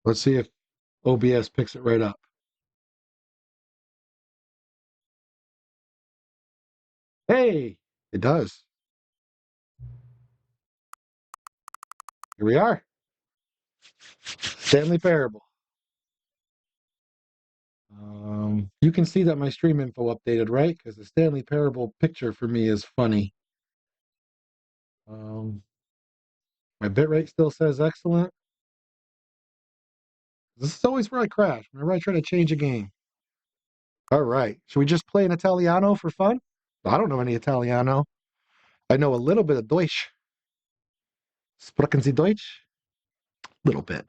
Let's see if OBS picks it right up. Hey, it does. Here we are. Stanley Parable. You can see that my stream info updated, right? Because the Stanley Parable picture for me is funny. My bitrate still says excellent. This is always where I crash whenever I try to change a game. All right. Should we just play an Italiano for fun? I don't know any Italiano. I know a little bit of Deutsch. Sprechen Sie Deutsch? Little bit.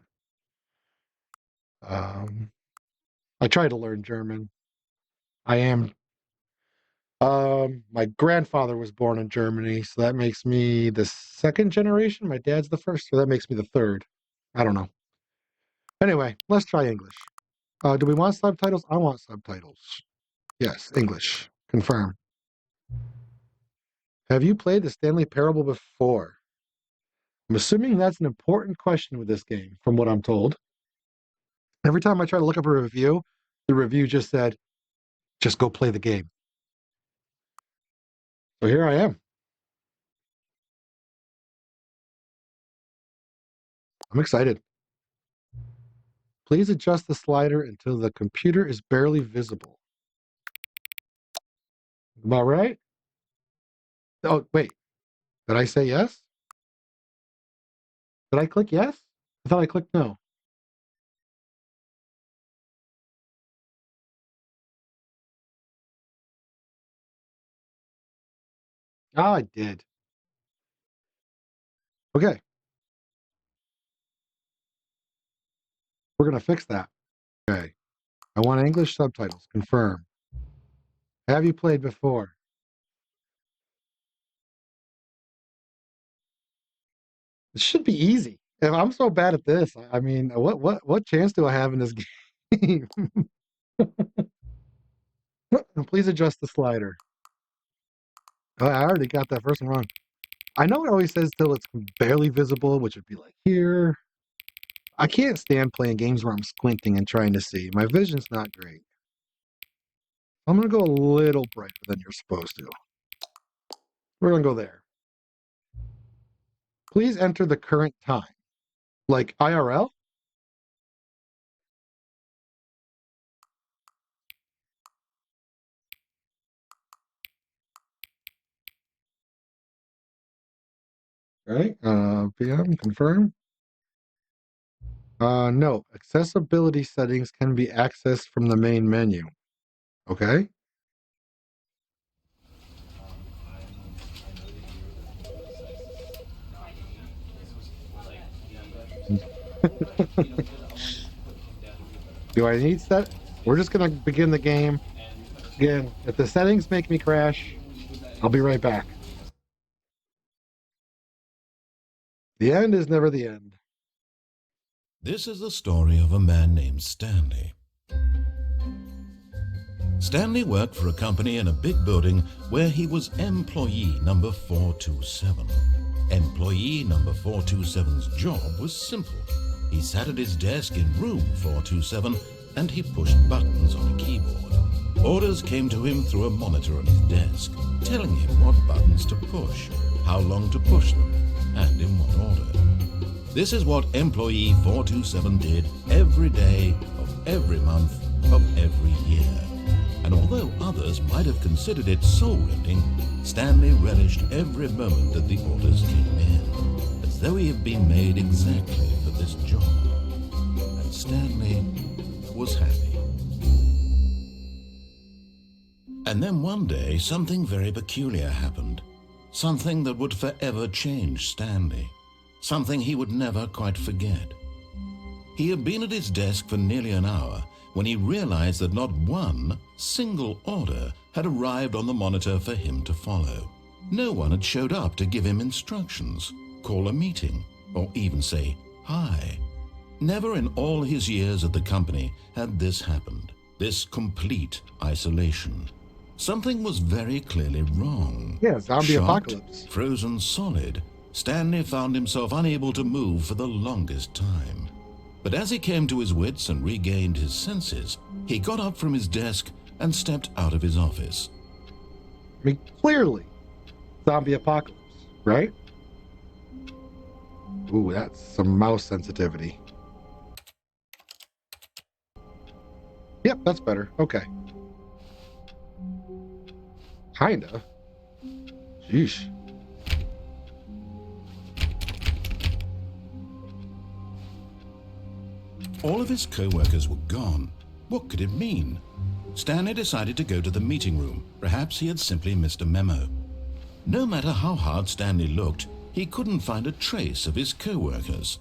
I try to learn German. I am. My grandfather was born in Germany, so that makes me the second generation. My dad's the first, so that makes me the third. I don't know. Anyway, let's try English. Do we want subtitles? I want subtitles. Yes, English. Confirm. Have you played the Stanley Parable before? I'm assuming that's an important question with this game, from what I'm told. Every time I try to look up a review, the review just said, just go play the game. So here I am. I'm excited. Please adjust the slider until the computer is barely visible. Am I right? Oh, wait. Did I say yes? Did I click yes? I thought I clicked no. Ah, I did. Okay. We're going to fix that. Okay. I want English subtitles. Confirm. Have you played before? It should be easy. If I'm so bad at this, I mean, what chance do I have in this game? Please adjust the slider. Oh, I already got that first one wrong. I know it always says till it's barely visible, which would be like here. I can't stand playing games where I'm squinting and trying to see. My vision's not great. I'm going to go a little brighter than you're supposed to. We're going to go there. Please enter the current time. Like IRL? Right? PM, confirm. No. Accessibility settings can be accessed from the main menu. Okay. Do I need set? We're just going to begin the game. Again, if the settings make me crash, I'll be right back. The end is never the end. This is the story of a man named Stanley. Stanley worked for a company in a big building where he was employee number 427. Employee number 427's job was simple. He sat at his desk in room 427 and he pushed buttons on a keyboard. Orders came to him through a monitor on his desk, telling him what buttons to push, how long to push them, and in what order. This is what employee 427 did every day of every month of every year. And although others might have considered it soul-rending, Stanley relished every moment that the orders came in, as though he had been made exactly for this job. And Stanley was happy. And then one day, something very peculiar happened. Something that would forever change Stanley. Something he would never quite forget. He had been at his desk for nearly an hour when he realized that not one single order had arrived on the monitor for him to follow. No one had showed up to give him instructions, call a meeting, or even say hi. Never in all his years at the company had this happened, this complete isolation. Something was very clearly wrong. Yeah, zombie Shocked, apocalypse. frozen solid, Stanley found himself unable to move for the longest time. But as he came to his wits and regained his senses, he got up from his desk and stepped out of his office. I mean, clearly, zombie apocalypse, right? Ooh, that's some mouse sensitivity. Yep, that's better. Okay. Kinda. Sheesh. All of his co-workers were gone. What could it mean? Stanley decided to go to the meeting room. Perhaps he had simply missed a memo. No matter how hard Stanley looked, he couldn't find a trace of his co-workers.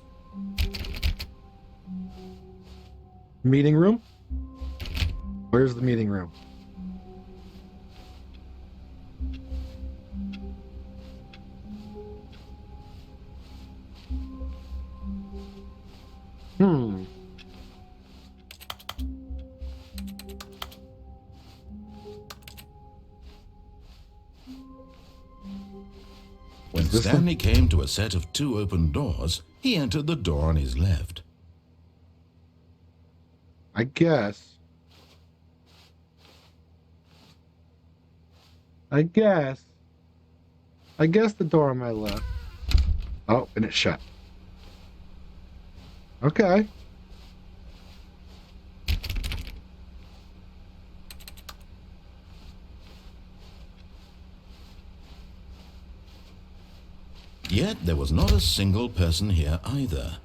Meeting room? Where's the meeting room? When Stanley came to a set of 2 open doors, he entered the door on his left. I guess the door on my left. Oh, and it's shut. Okay. Yet there was not a single person here either.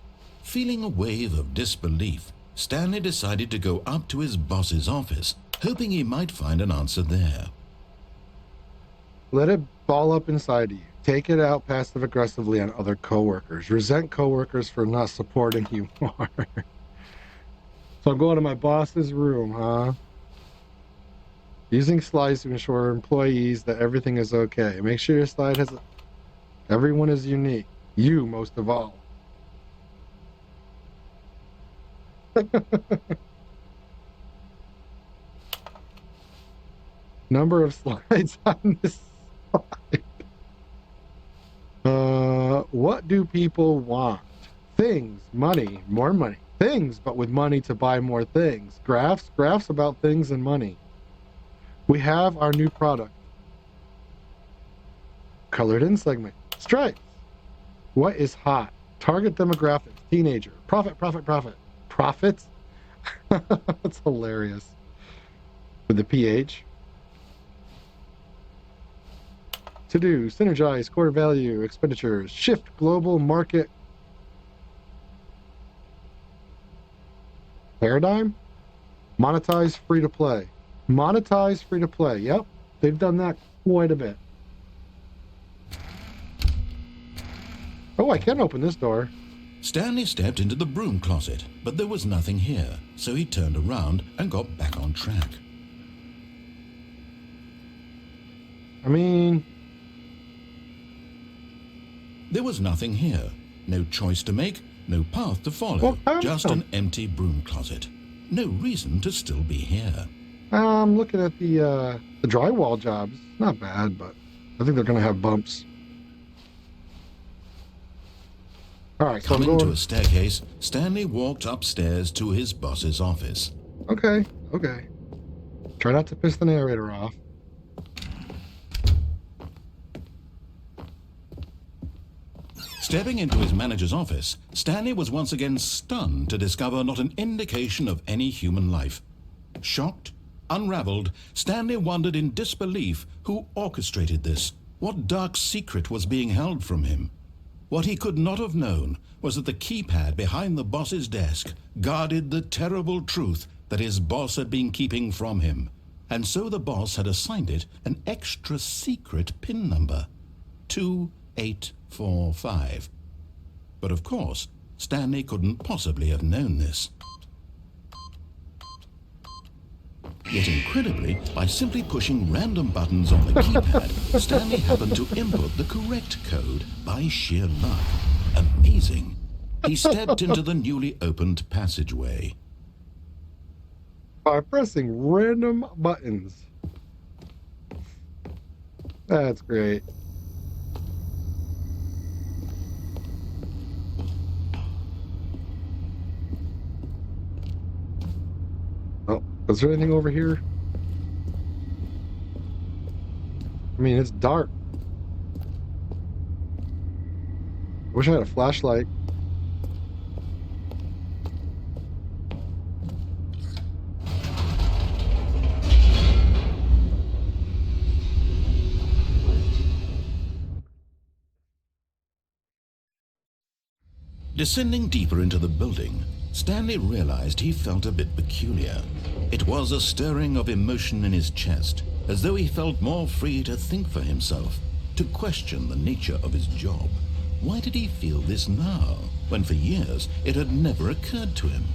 Feeling a wave of disbelief, Stanley decided to go up to his boss's office, hoping he might find an answer there. Let it ball up inside of you. Take it out passive-aggressively on other coworkers. Resent coworkers for not supporting you more. So I'm going to my boss's room, huh? Using slides to ensure employees that everything is okay. Make sure your slide has... Everyone is unique. You, most of all. Number of slides on this slide. What do people want? Things, money, more money. Things, but with money to buy more things. Graphs about things and money. We have our new product. Colored in segment. Stripes. What is hot? Target demographics. Teenager. Profit. Profits? That's hilarious. With the PH. To do, synergize, core value, expenditures, shift global market paradigm, monetize free to play. Monetize free to play. Yep, they've done that quite a bit. Oh, I can open this door. Stanley stepped into the broom closet, but there was nothing here, so he turned around and got back on track. I mean... There was nothing here. No choice to make, no path to follow, just an empty broom closet. No reason to still be here. I'm looking at the drywall jobs. Not bad, but I think they're going to have bumps. All right, so Coming to a staircase, Stanley walked upstairs to his boss's office. Okay. Try not to piss the narrator off. Stepping into his manager's office, Stanley was once again stunned to discover not an indication of any human life. Shocked, unraveled, Stanley wondered in disbelief who orchestrated this, what dark secret was being held from him. What he could not have known was that the keypad behind the boss's desk guarded the terrible truth that his boss had been keeping from him, and so the boss had assigned it an extra secret PIN number, 2845. But of course, Stanley couldn't possibly have known this. Yet incredibly, by simply pushing random buttons on the keypad, Stanley happened to input the correct code by sheer luck. Amazing. He stepped into the newly opened passageway. By pressing random buttons. That's great. Is there anything over here? I mean, it's dark. I wish I had a flashlight. Descending deeper into the building, Stanley realized he felt a bit peculiar. It was a stirring of emotion in his chest, as though he felt more free to think for himself, to question the nature of his job. Why did he feel this now, when for years it had never occurred to him?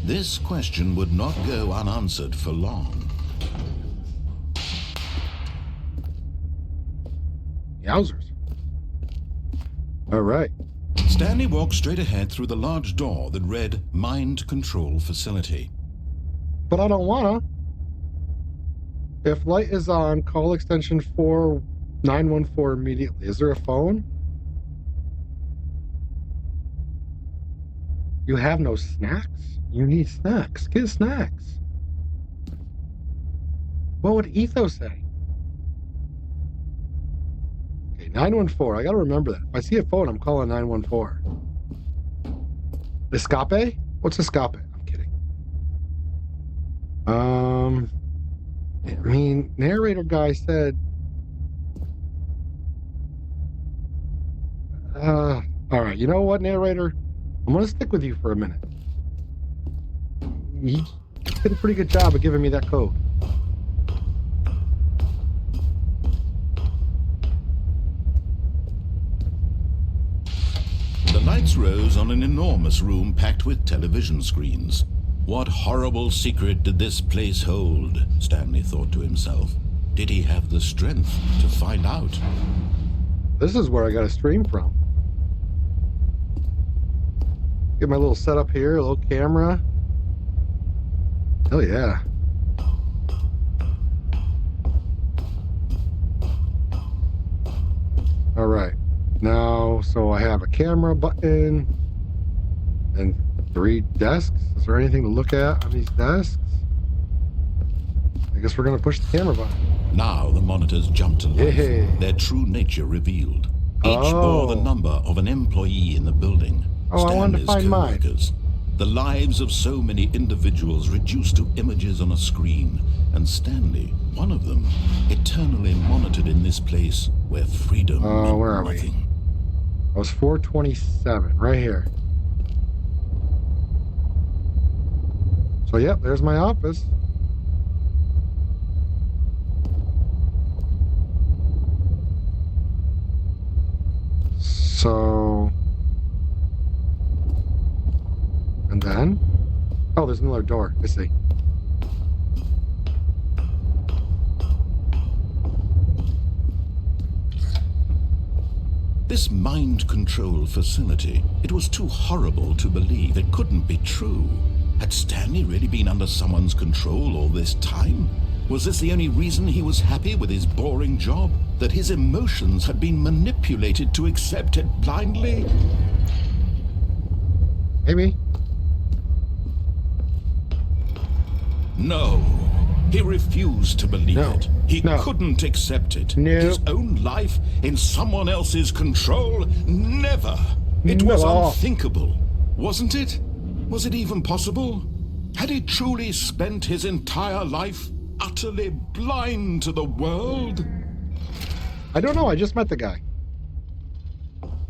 This question would not go unanswered for long. Yowzers. All right. Stanley walked straight ahead through the large door that read Mind Control Facility. But I don't wanna. If light is on, call extension 4914 immediately. Is there a phone? You have no snacks? You need snacks. Get snacks. What would Ethos say? Okay, 914. I gotta remember that. If I see a phone, I'm calling 914. Escape? What's escape? I'm kidding. I mean, narrator guy said, all right, you know what, narrator? I'm gonna stick with you for a minute. You did a pretty good job of giving me that code. The lights rose on an enormous room packed with television screens. What horrible secret did this place hold? Stanley thought to himself. Did he have the strength to find out? This is where I got to stream from. Get my little setup here, a little camera. Hell yeah. All right. Now, so I have a camera button and 3 desks. Is there anything to look at on these desks? I guess we're going to push the camera button. Now the monitors jumped to life, Hey. their true nature revealed. Each bore the number of an employee in the building. Oh, I wanted to find mine. Co-workers. The lives of so many individuals reduced to images on a screen, and Stanley, one of them, eternally monitored in this place where freedom meant where are nothing. we? I was 427, right here. So, yep, there's my office. So, and then, oh, there's another door. I see. This mind control facility, it was too horrible to believe. It couldn't be true. Had Stanley really been under someone's control all this time? Was this the only reason he was happy with his boring job? That his emotions had been manipulated to accept it blindly? Maybe. No. He refused to believe No. it. He No. couldn't accept it. No. His own life in someone else's control? Never. It was No. unthinkable. Wasn't it? Was it even possible? Had he truly spent his entire life utterly blind to the world? I don't know. I just met the guy.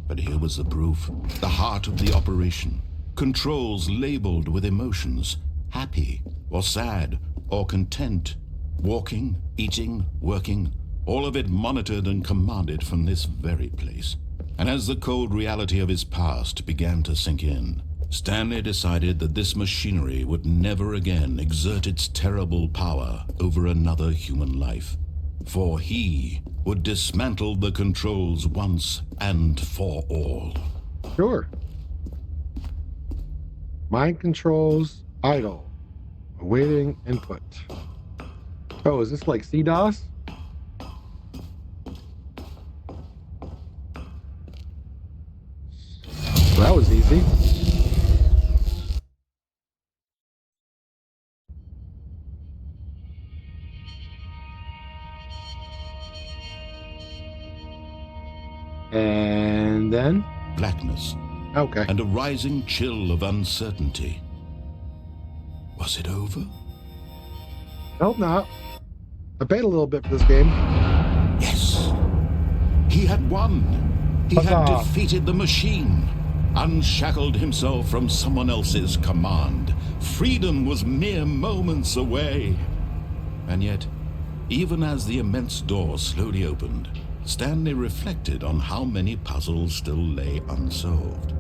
But here was the proof. The heart of the operation. Controls labeled with emotions. Happy or sad or content. Walking, eating, working. All of it monitored and commanded from this very place. And as the cold reality of his past began to sink in, Stanley decided that this machinery would never again exert its terrible power over another human life. For he would dismantle the controls once and for all. Sure. Mind controls idle. Awaiting input. Oh, is this like CDOS? So that was easy. then? blackness, Okay. and a rising chill of uncertainty. Was it over? Nope, not. I paid a little bit for this game. Yes. He had won. He had Huzzah. defeated the machine, unshackled himself from someone else's command. Freedom was mere moments away. And yet, even as the immense door slowly opened, Stanley reflected on how many puzzles still lay unsolved.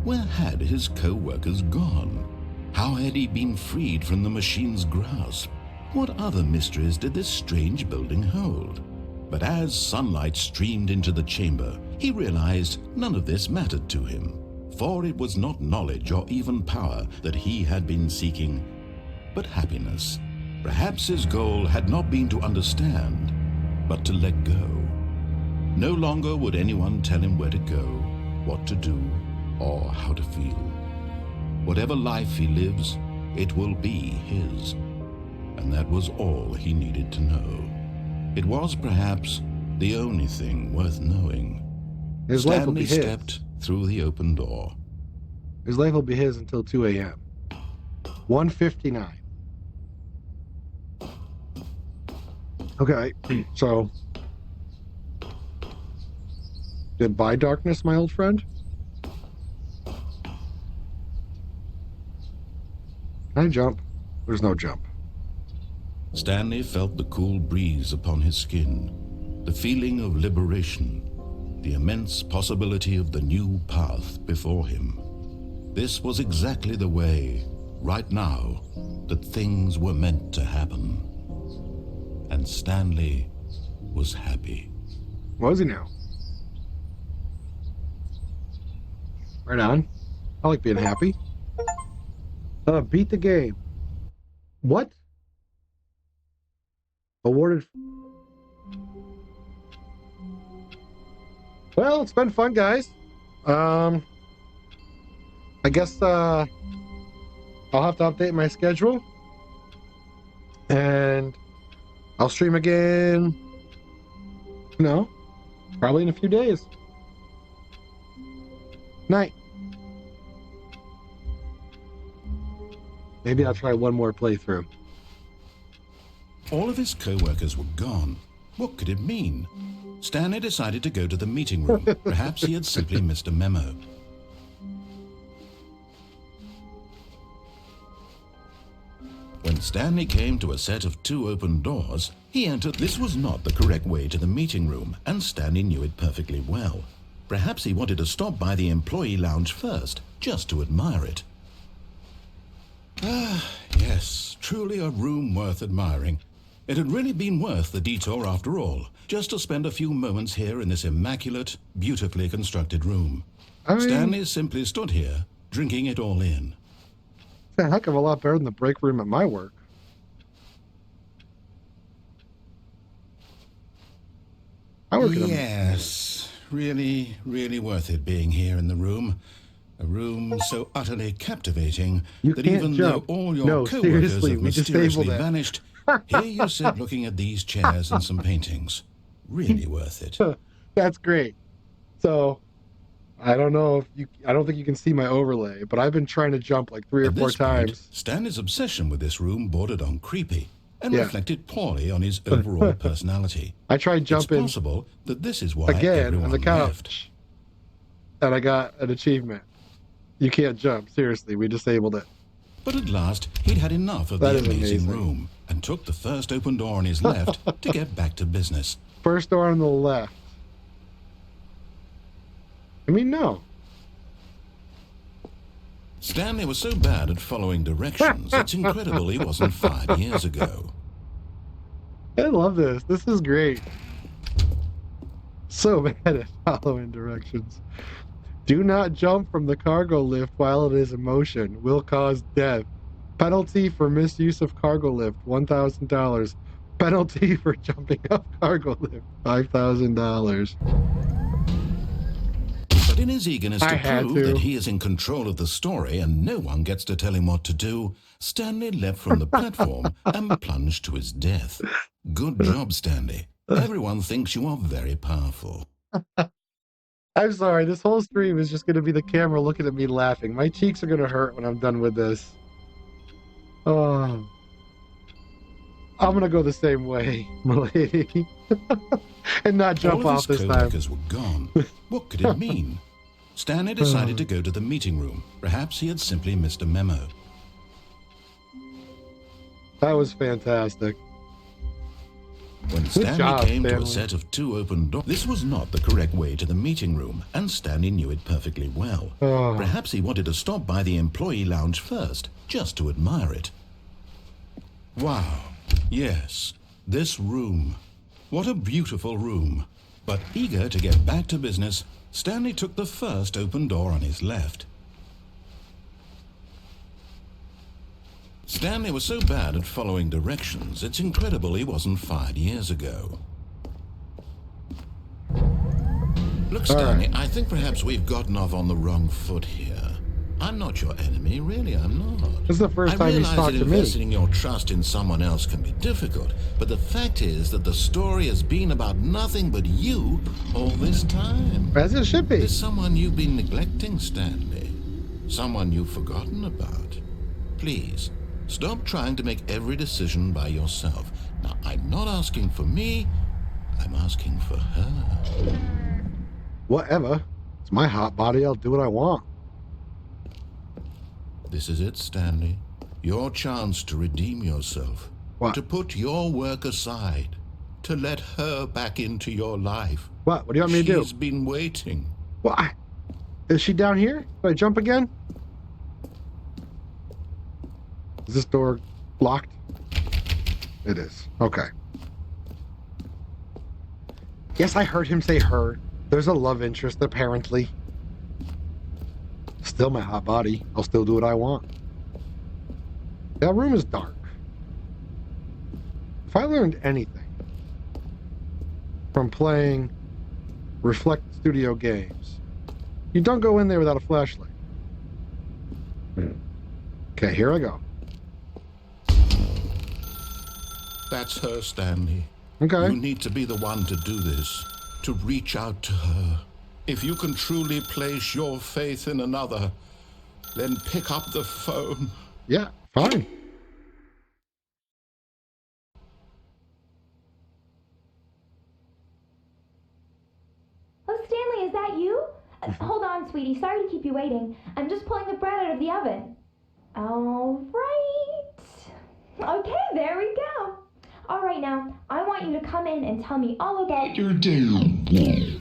Where had his co-workers gone? How had he been freed from the machine's grasp? What other mysteries did this strange building hold? But as sunlight streamed into the chamber, he realized none of this mattered to him, for it was not knowledge or even power that he had been seeking, but happiness. Perhaps his goal had not been to understand, but to let go. No longer would anyone tell him where to go, what to do, or how to feel. Whatever life he lives, it will be his. And that was all he needed to know. It was perhaps the only thing worth knowing. His life will be Stanley his. stepped through the open door. His life will be his until 2 a.m. 1:59. Okay, so goodbye, darkness, my old friend. Can I jump? There's no jump. Stanley felt the cool breeze upon his skin, the feeling of liberation, the immense possibility of the new path before him. This was exactly the way, right now, that things were meant to happen. And Stanley was happy. Was he now? Right on. I like being happy. Beat the game. What? Awarded. Well, it's been fun, guys. I guess I'll have to update my schedule, and I'll stream again. Probably in a few days. Night. Maybe I'll try one more playthrough. All of his co-workers were gone. What could it mean? Stanley decided to go to the meeting room. Perhaps he had simply missed a memo. When Stanley came to a set of 2 open doors, he entered. This was not the correct way to the meeting room, and Stanley knew it perfectly well. Perhaps he wanted to stop by the employee lounge first, just to admire it. Ah, yes, truly a room worth admiring. It had really been worth the detour after all, just to spend a few moments here in this immaculate, beautifully constructed room. Stanley simply stood here, drinking it all in. It's a heck of a lot better than the break room at my work. Yes, really, really worth it being here in the room. A room so utterly captivating that even though all your co-workers have mysteriously vanished, here you sit looking at these chairs and some paintings. Really worth it. That's great. So, I don't think you can see my overlay, but I've been trying to jump like 3 or 4 times. Stanley's obsession with this room bordered on creepy and reflected poorly on his overall personality. I tried jumping. It's possible that this is why again on the couch, left. And I got an achievement. You can't jump. Seriously, we disabled it. But at last, he'd had enough of the amazing room and took the first open door on his left to get back to business. First door on the left. No. Stanley was so bad at following directions, it's incredible he wasn't 5 years ago. I love this. This is great. So bad at following directions. Do not jump from the cargo lift while it is in motion. Will cause death. Penalty for misuse of cargo lift, $1,000. Penalty for jumping up cargo lift, $5,000. But in his eagerness to prove that he is in control of the story and no one gets to tell him what to do, Stanley leapt from the platform and plunged to his death. Good job, Stanley. Everyone thinks you are very powerful. I'm sorry. This whole stream is just going to be the camera looking at me laughing. My cheeks are going to hurt when I'm done with this. Oh, I'm going to go the same way, milady. And not All jump of his off this time. co-workers were gone. What could it mean? Stanley decided to go to the meeting room. Perhaps he had simply missed a memo. That was fantastic. When Good Stanley job, came to Stanley. a set of 2 open doors, this was not the correct way to the meeting room, and Stanley knew it perfectly well. Oh. Perhaps he wanted to stop by the employee lounge first, just to admire it. Wow, yes, this room. What a beautiful room. But eager to get back to business, Stanley took the first open door on his left. Stanley was so bad at following directions, it's incredible he wasn't fired years ago. Look, Stanley, I think perhaps we've gotten off on the wrong foot here. I'm not your enemy, really, I'm not. This is the first time he's talked to me. Investing your trust in someone else can be difficult, but the fact is that the story has been about nothing but you all this time. As it should be. There's someone you've been neglecting, Stanley. Someone you've forgotten about. Please, stop trying to make every decision by yourself. Now, I'm not asking for me, I'm asking for her. Whatever. It's my hot body. I'll do what I want. This is it, Stanley. Your chance to redeem yourself. What? To put your work aside. To let her back into your life. What? What do you want me to do? She's been waiting. What? Is she down here? Do I jump again? Is this door locked? It is. Okay. Yes, I heard him say her. There's a love interest, apparently. Still my hot body. I'll still do what I want. That room is dark. If I learned anything from playing Reflect Studio games, you don't go in there without a flashlight. Okay, here I go. That's her, Stanley. Okay. You need to be the one to do this. To reach out to her. If you can truly place your faith in another, then pick up the phone. Yeah, fine. Oh, Stanley, is that you? Hold on, sweetie. Sorry to keep you waiting. I'm just pulling the bread out of the oven. All right. Okay, there we go. All right, now, I want you to come in and tell me all about your day.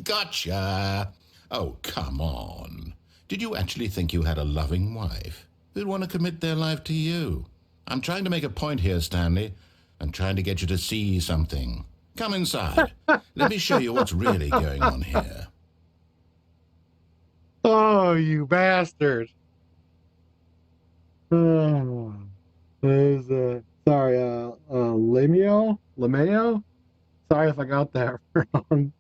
Gotcha. Oh, come on. Did you actually think you had a loving wife who'd want to commit their life to you? I'm trying to make a point here, Stanley. I'm trying to get you to see something. Come inside. Let me show you what's really going on here. Oh, you bastard. Oh, there's sorry, Lemeo? Sorry if I got that wrong.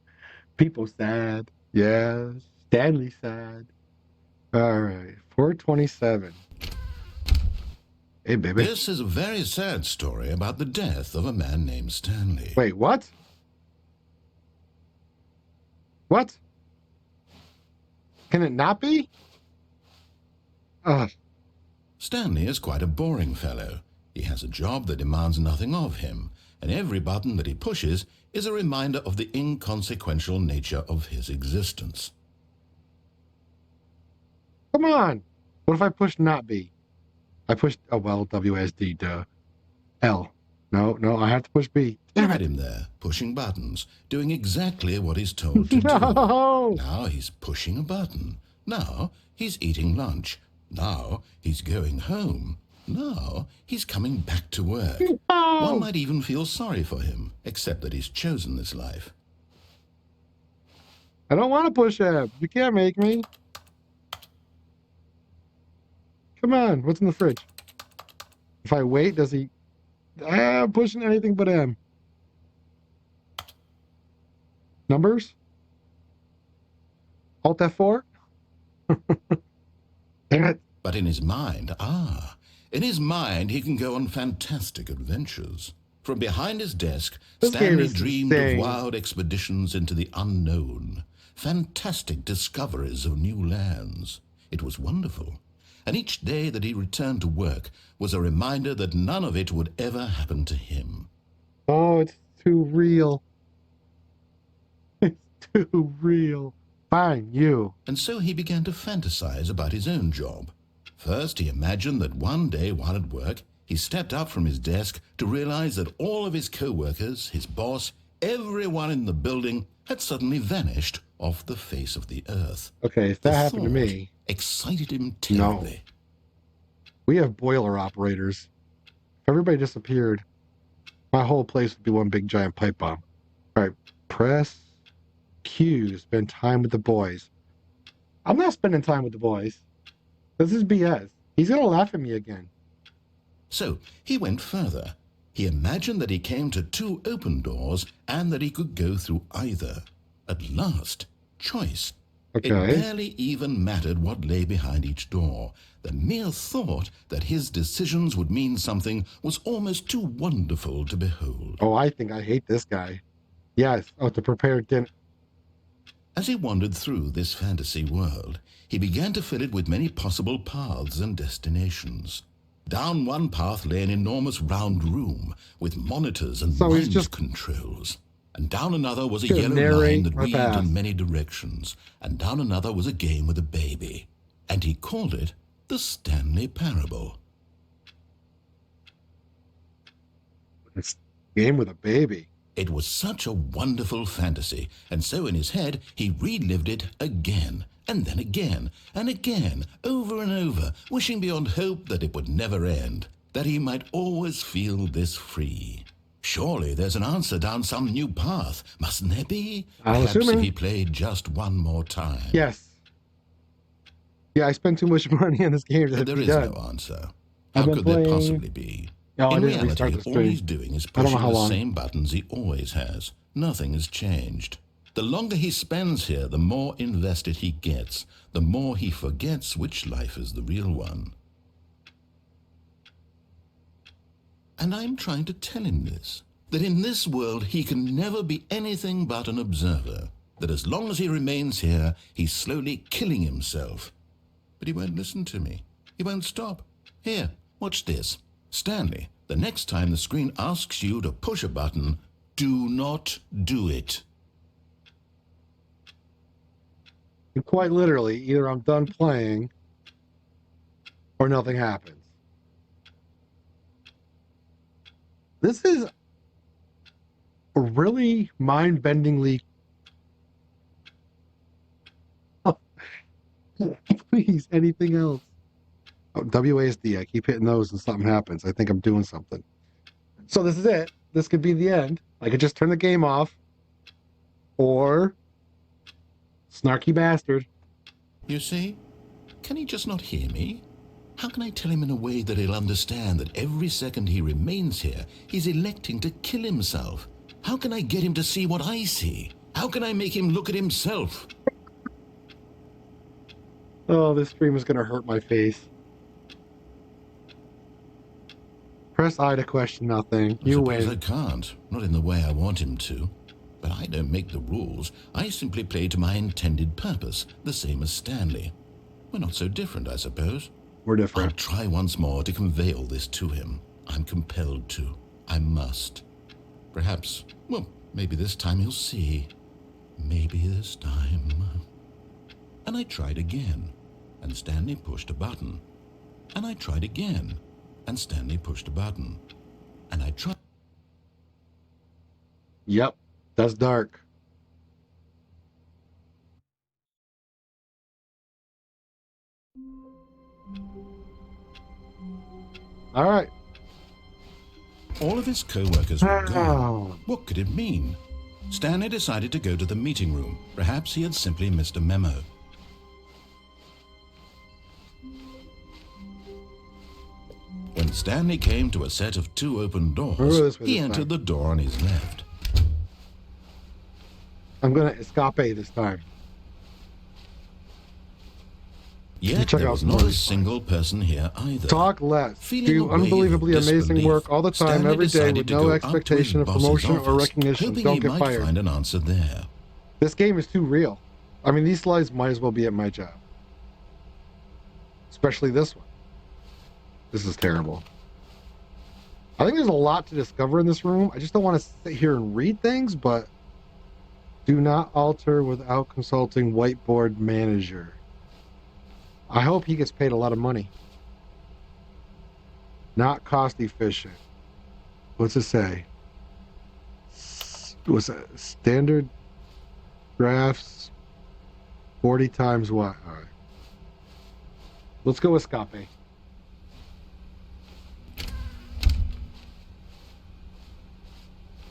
People sad. Yes. Stanley sad. All right. 427. Hey, baby. This is a very sad story about the death of a man named Stanley. Wait, what? What? Can it not be? Ugh. Stanley is quite a boring fellow. He has a job that demands nothing of him, and every button that he pushes is a reminder of the inconsequential nature of his existence. Come on. What if I push not B? I pushed, oh, well, WSD, duh. L. No, I have to push B. Look at him there, pushing buttons, doing exactly what he's told to No. do. Now he's pushing a button. Now he's eating lunch. Now he's going home. Now he's coming back to work. No. One might even feel sorry for him, except that he's chosen this life. I don't want to push F. You can't make me. Come on. What's in the fridge? If I wait, does he... I'm pushing anything but M. Numbers? Alt F4? Damn it. But in his mind, he can go on fantastic adventures. From behind his desk, This game Stanley is dreamed of insane. wild expeditions into the unknown, fantastic discoveries of new lands. It was wonderful, and each day that he returned to work was a reminder that none of it would ever happen to him. Oh, it's too real. It's too real. Fine, you. And so he began to fantasize about his own job. First, he imagined that one day while at work, he stepped up from his desk to realize that all of his co-workers, his boss, everyone in the building had suddenly vanished off the face of the earth. Okay, if that happened to me, Excited him terribly. we have boiler operators. If everybody disappeared, my whole place would be one big giant pipe bomb. All right, press Q, spend time with the boys. I'm not spending time with the boys. This is BS. He's going to laugh at me again. So he went further. He imagined that he came to 2 open doors and that he could go through either. At last, choice. Okay. It barely even mattered what lay behind each door. The mere thought that his decisions would mean something was almost too wonderful to behold. Oh, I think I hate this guy. Yes. Oh, to prepare dinner. As he wandered through this fantasy world, he began to fill it with many possible paths and destinations. Down one path lay an enormous round room with monitors and So he's mind just controls. And down another was a gonna yellow narrate line that my weaved path. in many directions. And down another was a game with a baby. And he called it the Stanley Parable. It's a game with a baby. It was such a wonderful fantasy, and so in his head he relived it again, and then again, and again, over and over, wishing beyond hope that it would never end, that he might always feel this free. Surely there's an answer down some new path, mustn't there be? I'm Perhaps assuming. if he played just one more time. Yes. Yeah, I spent too much money on this game. But there is no answer. I've How been could there playing- possibly be? No, I In didn't restart reality, the all stream. he's doing is I don't know pushing how the long. same buttons he always has. Nothing has changed. The longer he spends here, the more invested he gets, the more he forgets which life is the real one. And I'm trying to tell him this, that in this world he can never be anything but an observer, that as long as he remains here, he's slowly killing himself. But he won't listen to me. He won't stop. Here, watch this. Stanley, the next time the screen asks you to push a button, do not do it. And quite literally, either I'm done playing or nothing happens. This is a really mind-bendingly... Please, anything else? Oh, WASD, I keep hitting those and something happens. I think I'm doing something. So this is it. This could be the end. I could just turn the game off. Or... snarky bastard. You see? Can he just not hear me? How can I tell him in a way that he'll understand that every second he remains here, he's electing to kill himself? How can I get him to see what I see? How can I make him look at himself? Oh, this stream is going to hurt my face. Press I to question nothing. I You suppose I win. can't, not in the way I want him to. But I don't make the rules. I simply play to my intended purpose, the same as Stanley. We're not so different, I suppose. We're I'll different. try once more to convey all this to him. I'm compelled to. I must. Perhaps, well, maybe this time he'll see. Maybe this time. And I tried again, and Stanley pushed a button. And I tried again, and Stanley pushed a button. And I tried. Yep, that's dark. All right. All of his co-workers were gone. Oh, What could it mean? Stanley decided to go to the meeting room. Perhaps he had simply missed a memo. When Stanley came to a set of 2 open Ooh, doors, this way he this entered time. the door on his left. I'm going to escape this time. Yet check there out was some not more a of these single person here either. Talk less. Feeling a Do wave of unbelievably amazing disbelief, work all the time, Stanley every day, decided with to no go up to his expectation of boss's promotion or office, recognition. hoping Don't he get might fired. find an answer there. This game is too real. I mean, these slides might as well be at my job. Especially this one. This is terrible. I think there's a lot to discover in this room. I just don't want to sit here and read things, but do not alter without consulting whiteboard manager. I hope he gets paid a lot of money. Not cost efficient. What's it say? What's that? Standard drafts 40 times what? All right. Let's go with Scape.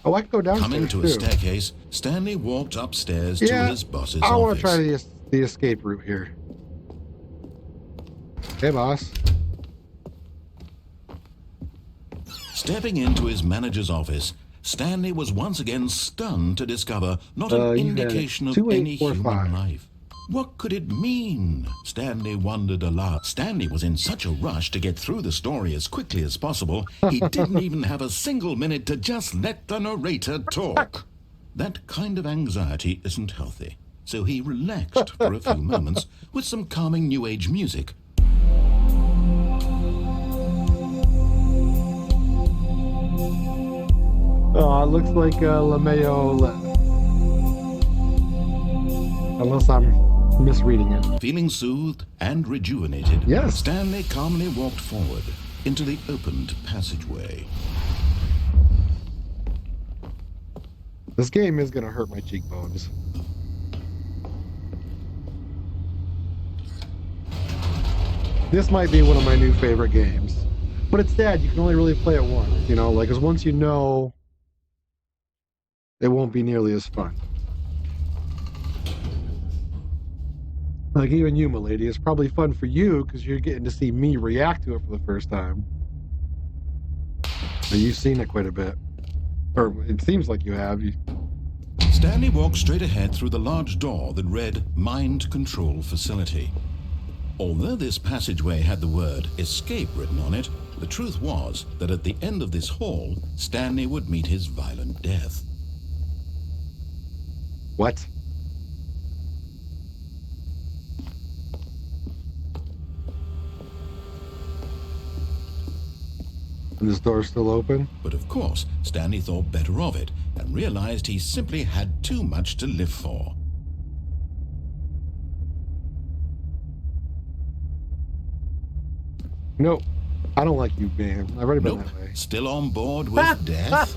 Oh, I can go downstairs Coming to too. a staircase, Stanley walked upstairs to Yeah, his boss's I want office. to try the escape route here. Hey, boss. Stepping into his manager's office, Stanley was once again stunned to discover not an You had indication of any 2845. human life. What could it mean? Stanley wondered aloud. Stanley was in such a rush to get through the story as quickly as possible, he didn't even have a single minute to just let the narrator talk. That kind of anxiety isn't healthy, so he relaxed for a few moments with some calming New Age music. Oh, it looks like LeMayo left. Unless I'm misreading it. Feeling soothed and rejuvenated, Yes. Stanley calmly walked forward into the opened passageway. This game is going to hurt my cheekbones. This might be one of my new favorite games. But it's sad, you can only really play it once, you know, like, because once you know, it won't be nearly as fun. Like, even you, milady, it's probably fun for you because you're getting to see me react to it for the first time. And you've seen it quite a bit. Or it seems like you have. Stanley walked straight ahead through the large door that read Mind Control Facility. Although this passageway had the word escape written on it, the truth was that at the end of this hall, Stanley would meet his violent death. What? And this door's still open? But of course, Stanley thought better of it and realized he simply had too much to live for. Nope. I don't like you, man. I've already been Nope, that way. still on board with death.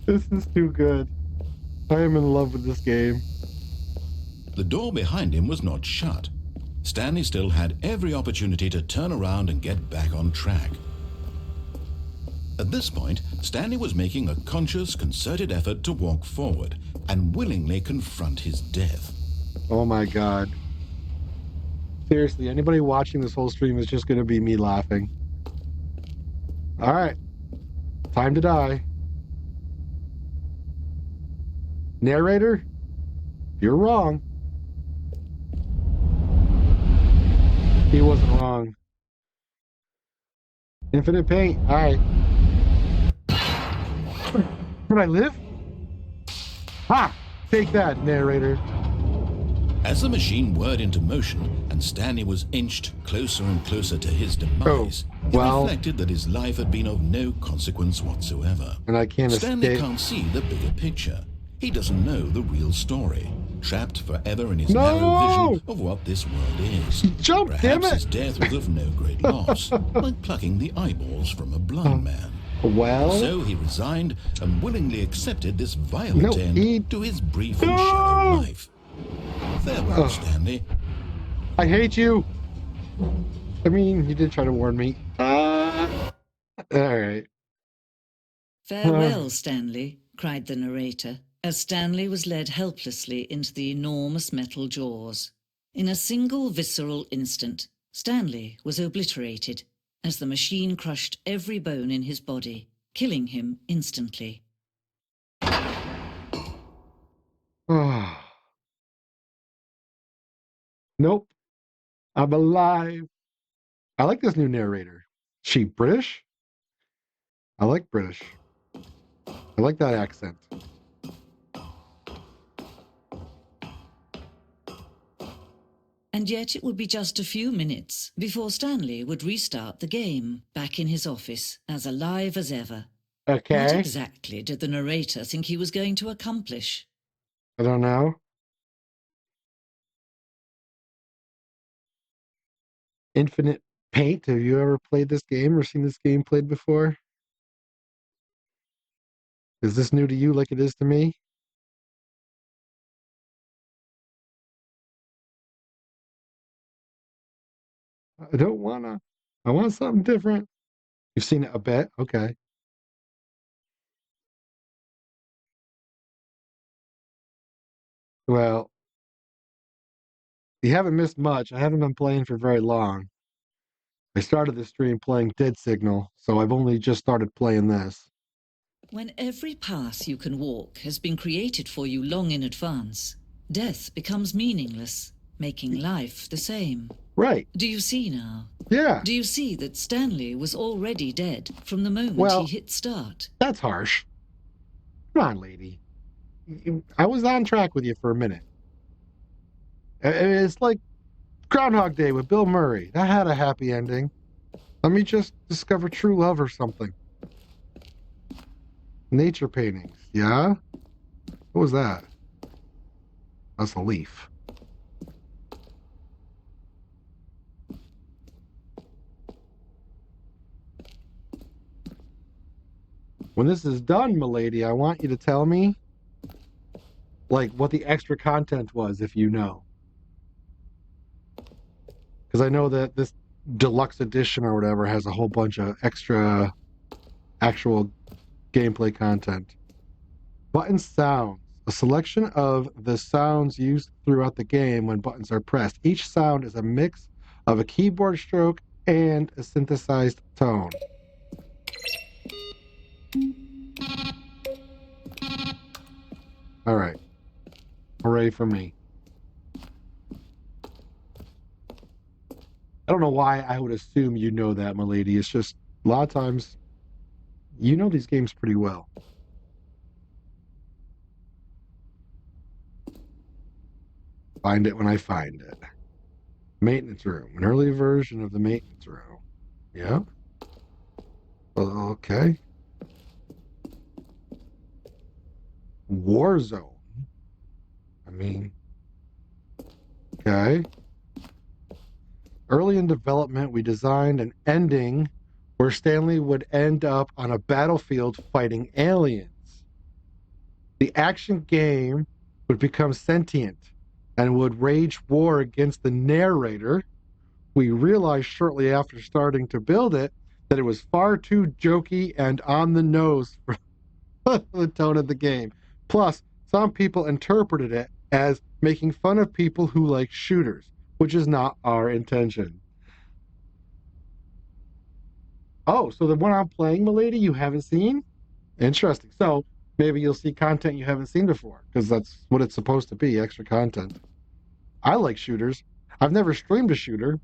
This is too good. I am in love with this game. The door behind him was not shut. Stanley still had every opportunity to turn around and get back on track. At this point, Stanley was making a conscious, concerted effort to walk forward and willingly confront his death. Oh my god. Seriously, anybody watching this whole stream is just going to be me laughing. Alright. Time to die. Narrator, you're wrong. He wasn't wrong. Infinite paint. Alright. Can I live? Ha! Take that, narrator. As the machine whirred into motion and Stanley was inched closer and closer to his demise, he reflected that his life had been of no consequence whatsoever. And I can't Stanley escape. can't see the bigger picture. He doesn't know the real story, trapped forever in his narrow vision of what this world is. Jump, Perhaps damn it! his death was of no great loss, like plucking the eyeballs from a blind man. Well, So he resigned and willingly accepted this violent No, end he- to his brief and shallow life. Farewell, Ugh. Stanley. I hate you. I mean, you did try to warn me. Alright. Farewell, Stanley, cried the narrator, as Stanley was led helplessly into the enormous metal jaws. In a single visceral instant, Stanley was obliterated as the machine crushed every bone in his body, killing him instantly. Oh. Nope. I'm alive. I like this new narrator. She British? I like British. I like that accent. And yet it would be just a few minutes before Stanley would restart the game, back in his office, as alive as ever. Okay. What exactly did the narrator think he was going to accomplish? I don't know. Infinite Paint. Have you ever played this game or seen this game played before? Is this new to you like it is to me? I don't wanna. I want something different. You've seen it a bit? Okay. Well, you haven't missed much. I haven't been playing for very long. I started the stream playing Dead Signal, so I've only just started playing this. When every path you can walk has been created for you long in advance, death becomes meaningless, making life the same. Right. Do you see now? Yeah. Do you see that Stanley was already dead from the moment Well, he hit start? That's harsh. Come on, lady. I was on track with you for a minute. It's like Groundhog Day with Bill Murray. That had a happy ending. Let me just discover true love or something. Nature paintings. Yeah? What was that? That's a leaf. When this is done, milady, I want you to tell me, like, what the extra content was, if you know. Because I know that this Deluxe Edition or whatever has a whole bunch of extra actual gameplay content. Button sounds. A selection of the sounds used throughout the game when buttons are pressed. Each sound is a mix of a keyboard stroke and a synthesized tone. All right. Hooray for me. I don't know why I would assume you know that, milady. It's just a lot of times you know these games pretty well. Find it when I find it. Maintenance room. An early version of the maintenance room. Yeah. Okay. Warzone. I mean, okay. Early in development, we designed an ending where Stanley would end up on a battlefield fighting aliens. The action game would become sentient and would wage war against the narrator. We realized shortly after starting to build it that it was far too jokey and on the nose for the tone of the game. Plus, some people interpreted it as making fun of people who like shooters, which is not our intention. Oh, so the one I'm playing, milady, you haven't seen? Interesting. So maybe you'll see content you haven't seen before, because that's what it's supposed to be, extra content. I like shooters. I've never streamed a shooter.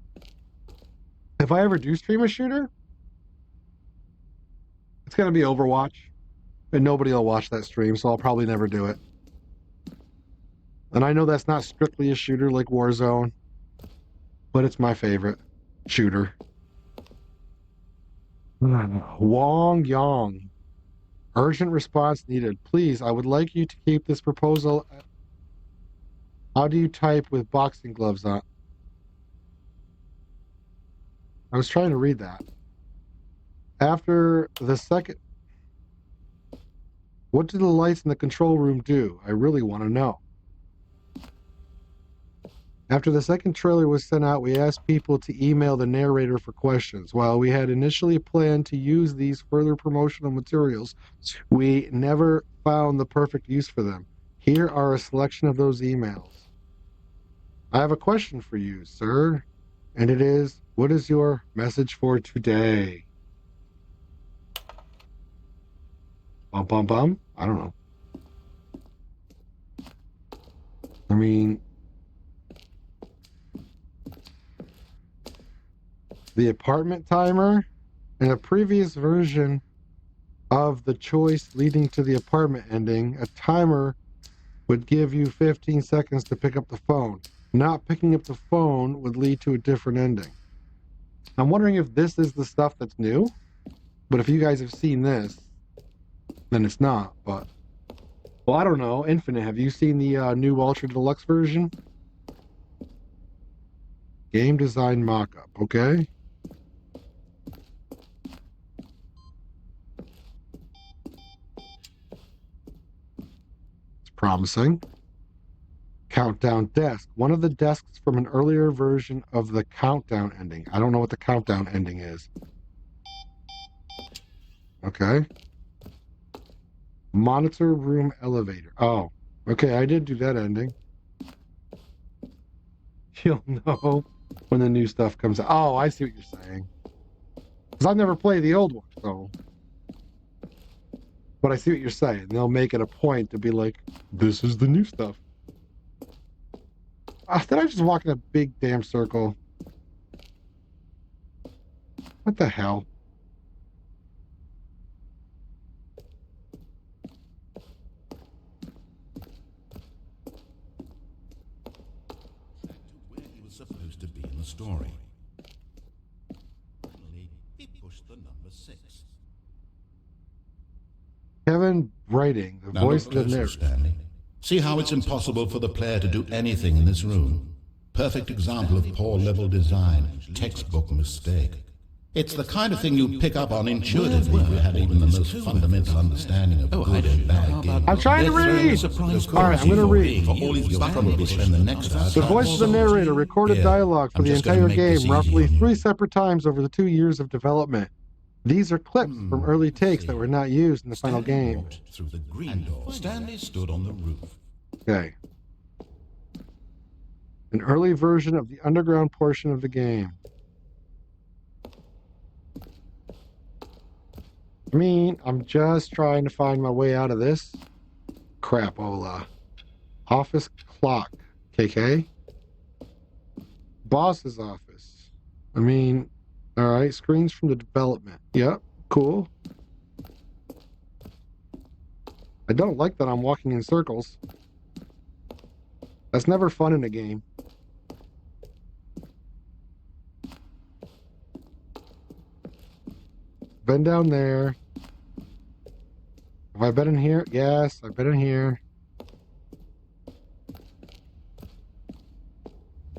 If I ever do stream a shooter, it's going to be Overwatch, and nobody will watch that stream, so I'll probably never do it. And I know that's not strictly a shooter like Warzone, but it's my favorite shooter. Wong Yong. Urgent response needed. Please, I would like you to keep this proposal. How do you type with boxing gloves on? I was trying to read that. After the second... What do the lights in the control room do? I really want to know. After the second trailer was sent out, we asked people to email the narrator for questions. While we had initially planned to use these further promotional materials, we never found the perfect use for them. Here are a selection of those emails. I have a question for you, sir, and it is, what is your message for today? Bum, bum, bum? I don't know. I mean, the apartment timer. In a previous version of the choice leading to the apartment ending, a timer would give you 15 seconds to pick up the phone. Not picking up the phone would lead to a different ending. I'm wondering if this is the stuff that's new, but if you guys have seen this, then it's not, but... Well, I don't know. Infinite, have you seen the new Ultra Deluxe version? Game design mock-up, okay? It's promising. Countdown desk. One of the desks from an earlier version of the countdown ending. I don't know what the countdown ending is. Okay. Monitor room elevator. Oh, okay, I did do that ending. You'll know when the new stuff comes out. Oh, I see what you're saying. Because I've never played the old one, so... But I see what you're saying. They'll make it a point to be like, this is the new stuff. Did I just walk in a big damn circle? What the hell? Where he was supposed to be in the story. Finally, he pushed the number 6. Kevin Brighting, the Now voice look of the closer, narrator. Stanley. See how it's impossible for the player to do anything in this room. Perfect example of poor level design, textbook mistake. It's the kind of thing you pick up on intuitively if you had even the most fundamental understanding of good and bad games. I'm trying to read! Alright, I'm going to read. For all you'll probably spend the next hour. The voice of the narrator recorded Here, dialogue for I'm the just gonna entire make this game roughly easy on 3 you. separate times over the 2 years of development. These are clips from early takes that were not used in the final Stanley game. walked through the green door. Stanley stood on the roof. Okay. An early version of the underground portion of the game. I mean, I'm just trying to find my way out of this. Crapola. Office clock. KK. Boss's office. I mean, alright. Screens from the development. Yep. Cool. I don't like that I'm walking in circles. That's never fun in a game. Been down there. Have I been in here? Yes, I've been in here.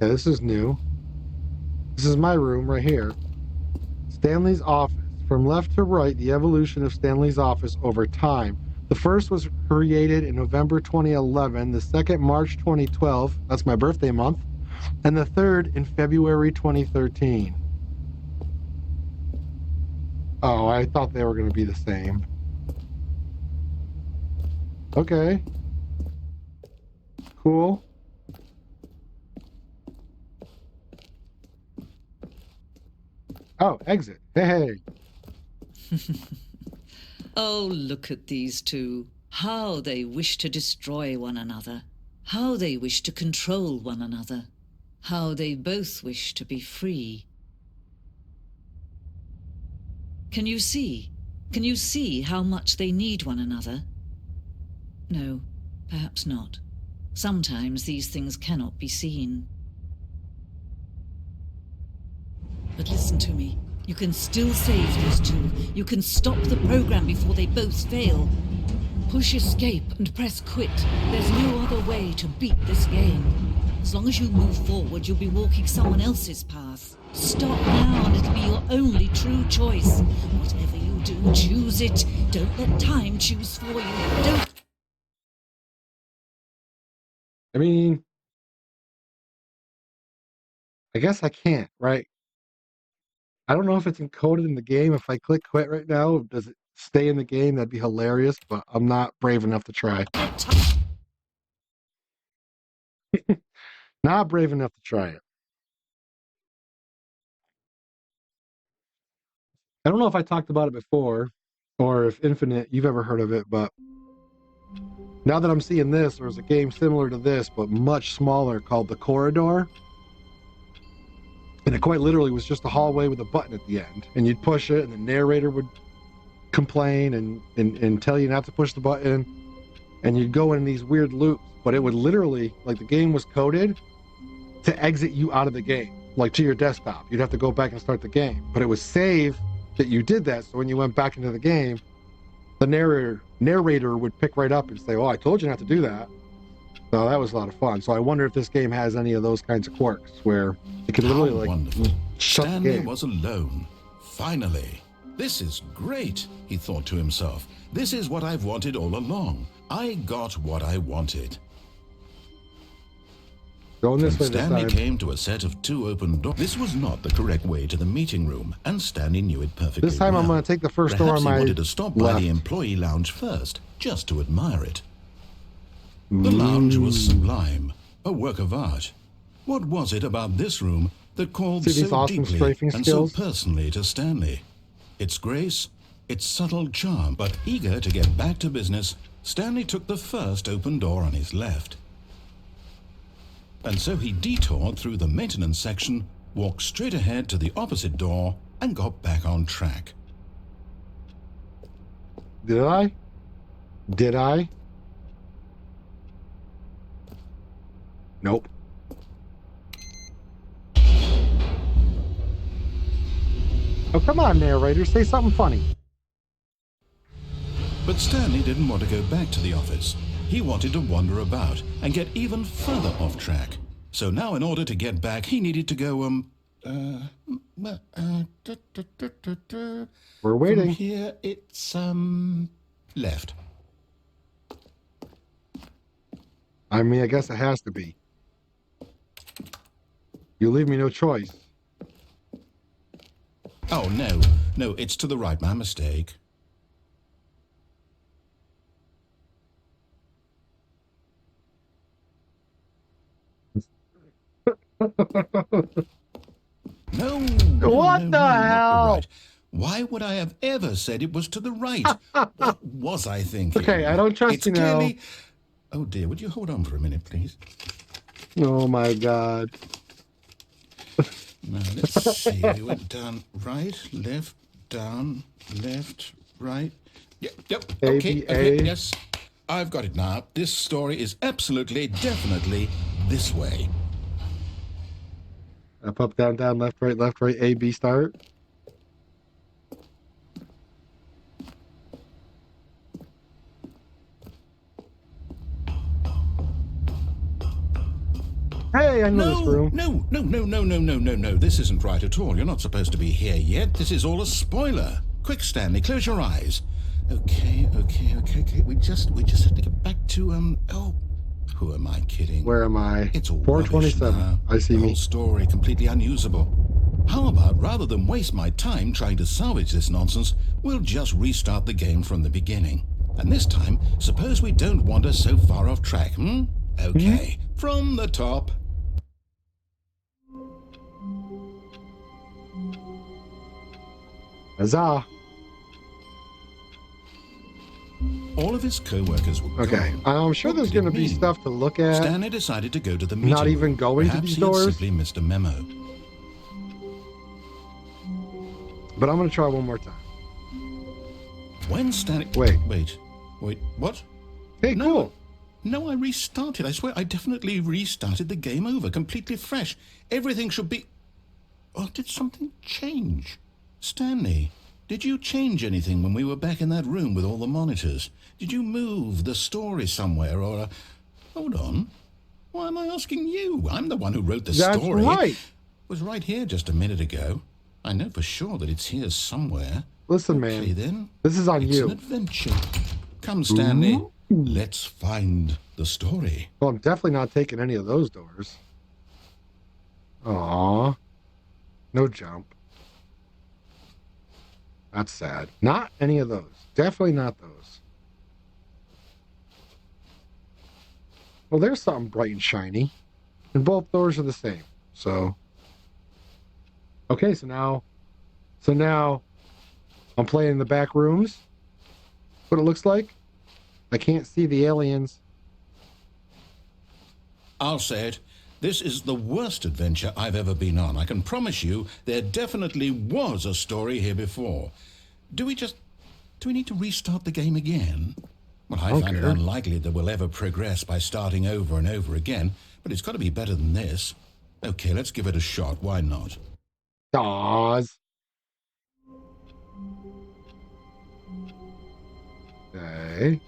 Yeah, this is new. This is my room right here. Stanley's office. From left to right, the evolution of Stanley's office over time. The first was created in November 2011, the second March 2012, that's my birthday month, and the third in February 2013. Oh, I thought they were going to be the same. Okay. Cool. Oh, exit. Hey. Oh, look at these two. How they wish to destroy one another. How they wish to control one another. How they both wish to be free. Can you see? Can you see how much they need one another? No, perhaps not. Sometimes these things cannot be seen. But listen to me. You can still save these two. You can stop the program before they both fail. Push escape and press quit. There's no other way to beat this game. As long as you move forward, you'll be walking someone else's path. Stop now and it'll be your only true choice. Whatever you do, choose it. Don't let time choose for you. Don't... I mean, I guess I can't, right? I don't know if it's encoded in the game. If I click quit right now, does it stay in the game? That'd be hilarious, but I'm not brave enough to try. Not brave enough to try it. I don't know if I talked about it before, or if Infinite, you've ever heard of it, but now that I'm seeing this, there's a game similar to this, but much smaller called The Corridor. And it quite literally was just a hallway with a button at the end. And you'd push it, and the narrator would complain and tell you not to push the button. And you'd go in these weird loops. But it would literally, like, the game was coded to exit you out of the game, like to your desktop. You'd have to go back and start the game. But it was saved that you did that. So when you went back into the game, the narrator would pick right up and say, "Oh, I told you not to do that." So that was a lot of fun. So I wonder if this game has any of those kinds of quirks where it can literally, like, wonderful. shut the Stanley game. was alone. Finally. This is great, he thought to himself. This is what I've wanted all along. I got what I wanted. Going this way When this Stanley time. came to a set of 2 open doors. This was not the correct way to the meeting room, and Stanley knew it perfectly This time well. I'm going to take the first door Perhaps on my he wanted to stop by left. the employee lounge first, just to admire it. The lounge was sublime, a work of art. What was it about this room that called See these so awesome deeply strafing and skills? so personally to Stanley? Its grace, its subtle charm, but eager to get back to business, Stanley took the first open door on his left. And so he detoured through the maintenance section, walked straight ahead to the opposite door, and got back on track. Did I? Did I? Nope. Oh, come on, narrator. Say something funny. But Stanley didn't want to go back to the office. He wanted to wander about and get even further off track. So now in order to get back, he needed to go, We're waiting. From here, it's, left. I mean, I guess it has to be. You leave me no choice. Oh, no, it's to the right, my mistake. No. What no, the not hell? right. Why would I have ever said it was to the right? What was I thinking? Okay, I don't trust It's you now. clearly... Oh dear, would you hold on for a minute, please? Oh my God. Now, let's see. We went down, right, left, down, left, right. Yep, A, okay, B, okay, A. yes. I've got it now. This story is absolutely, definitely this way. Up, down, left, right, A, B, start. Hey, I know this room. No. This isn't right at all. You're not supposed to be here yet. This is all a spoiler. Quick, Stanley, close your eyes. Okay. We just have to get back to, oh, who am I kidding? Where am I? It's all 427. rubbish now. I see The me. whole story completely unusable. How about, rather than waste my time trying to salvage this nonsense, we'll just restart the game from the beginning. And this time, suppose we don't wander so far off track, Okay, from the top. Huzzah. All of his co-workers were Okay, gone. I'm sure What there's did it going to be mean? stuff to look at. Stanley decided to go to the meeting Not even room. going to Perhaps these he had doors? simply missed a memo. But I'm going to try one more time. When Stanley... Wait. Wait, what? Hey, No. cool. No, I restarted. I swear I definitely restarted the game over, completely fresh. Everything should be... Oh, did something change? Stanley, did you change anything when we were back in that room with all the monitors? Did you move the story somewhere or... Hold on. Why am I asking you? I'm the one who wrote the That's story. right. It was right here just a minute ago. I know for sure that it's here somewhere. Listen, Okay, man. then. This is on It's an you. adventure. Come, Stanley. Let's find the story. Well, I'm definitely not taking any of those doors. Aw. No jump. That's sad. Not any of those. Definitely not those. Well, there's something bright and shiny. And both doors are the same. So. Okay, so now I'm playing in the back rooms. What it looks like. I can't see the aliens. I'll say it. This is the worst adventure I've ever been on. I can promise you there definitely was a story here before. Do we need to restart the game again? Well, I find it unlikely that we'll ever progress by starting over and over again, but it's got to be better than this. Okay, let's give it a shot. Why not? Dawes. Okay.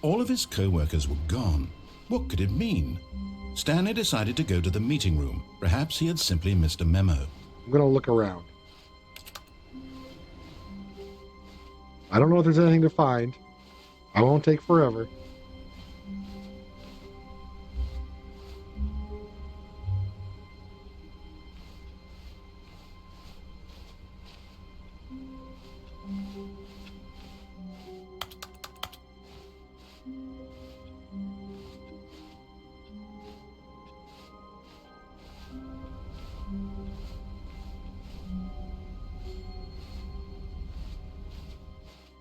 All of his co-workers were gone. What could it mean? Stanley decided to go to the meeting room. Perhaps he had simply missed a memo. I'm going to look around. I don't know if there's anything to find. I won't take forever.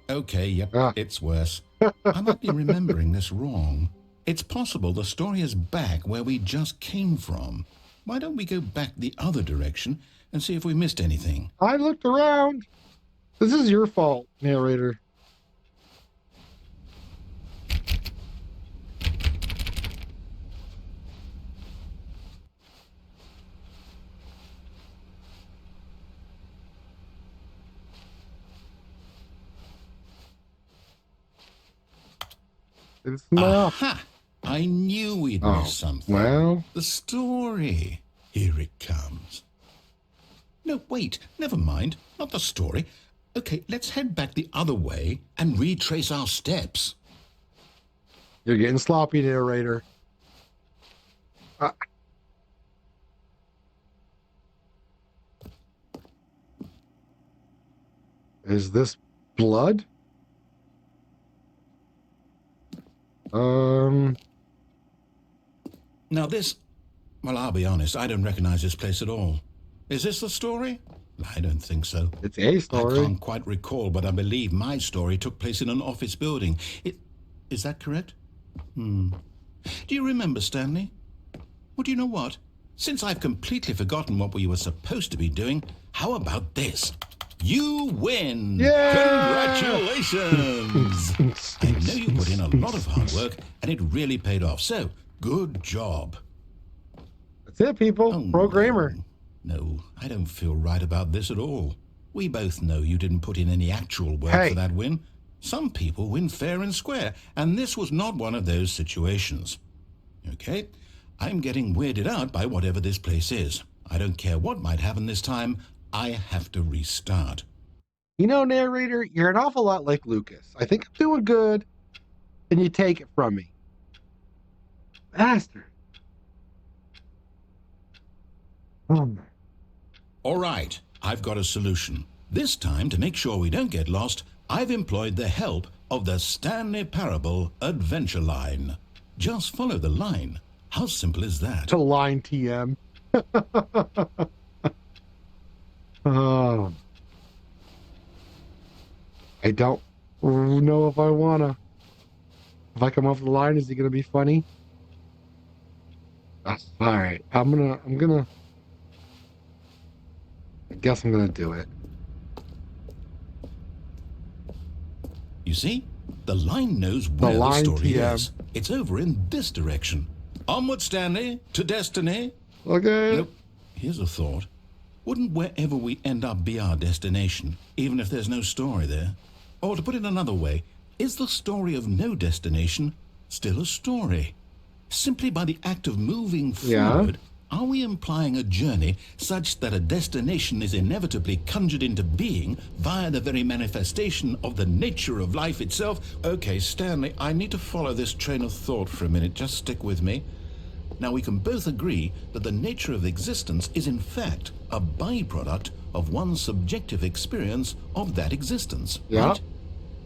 Okay, yep, it's worse. I might be remembering this wrong. It's possible the story is back where we just came from. Why don't we go back the other direction and see if we missed anything? I looked around. This is your fault, narrator. It's not. Aha! I knew we'd missed something. Well, the story. Here it comes. No, wait, never mind. Not the story. Okay, let's head back the other way and retrace our steps. You're getting sloppy, narrator. Is this blood? Now this... Well, I'll be honest, I don't recognize this place at all. Is this the story? I don't think so. It's a story. I can't quite recall, but I believe my story took place in an office building. Is that correct? Do you remember, Stanley? Well, do you know what? Since I've completely forgotten what we were supposed to be doing, how about this? You win! Yeah! Congratulations! I know you put in a lot of hard work, and it really paid off. So, good job. That's it, people. Oh, Programmer. No, I don't feel right about this at all. We both know you didn't put in any actual work for that win. Some people win fair and square, and this was not one of those situations. Okay? I'm getting weirded out by whatever this place is. I don't care what might happen this time. I have to restart. You know, narrator, you're an awful lot like Lucas. I think I'm doing good, and you take it from me. Bastard. All right, I've got a solution. This time, to make sure we don't get lost, I've employed the help of the Stanley Parable Adventure Line. Just follow the line. How simple is that? To line TM. I don't know if I wanna. If I come off the line, is he gonna be funny? All right. I guess I'm gonna do it. You see, the line knows where the story TM. is. It's over in this direction. Onward, Stanley, to destiny. Okay. Nope. Here's a thought. Wouldn't wherever we end up be our destination, even if there's no story there? Or to put it another way, is the story of no destination still a story? Simply by the act of moving forward, are we implying a journey such that a destination is inevitably conjured into being via the very manifestation of the nature of life itself? Okay, Stanley, I need to follow this train of thought for a minute. Just stick with me. Now, we can both agree that the nature of existence is in fact a byproduct of one's subjective experience of that existence, right?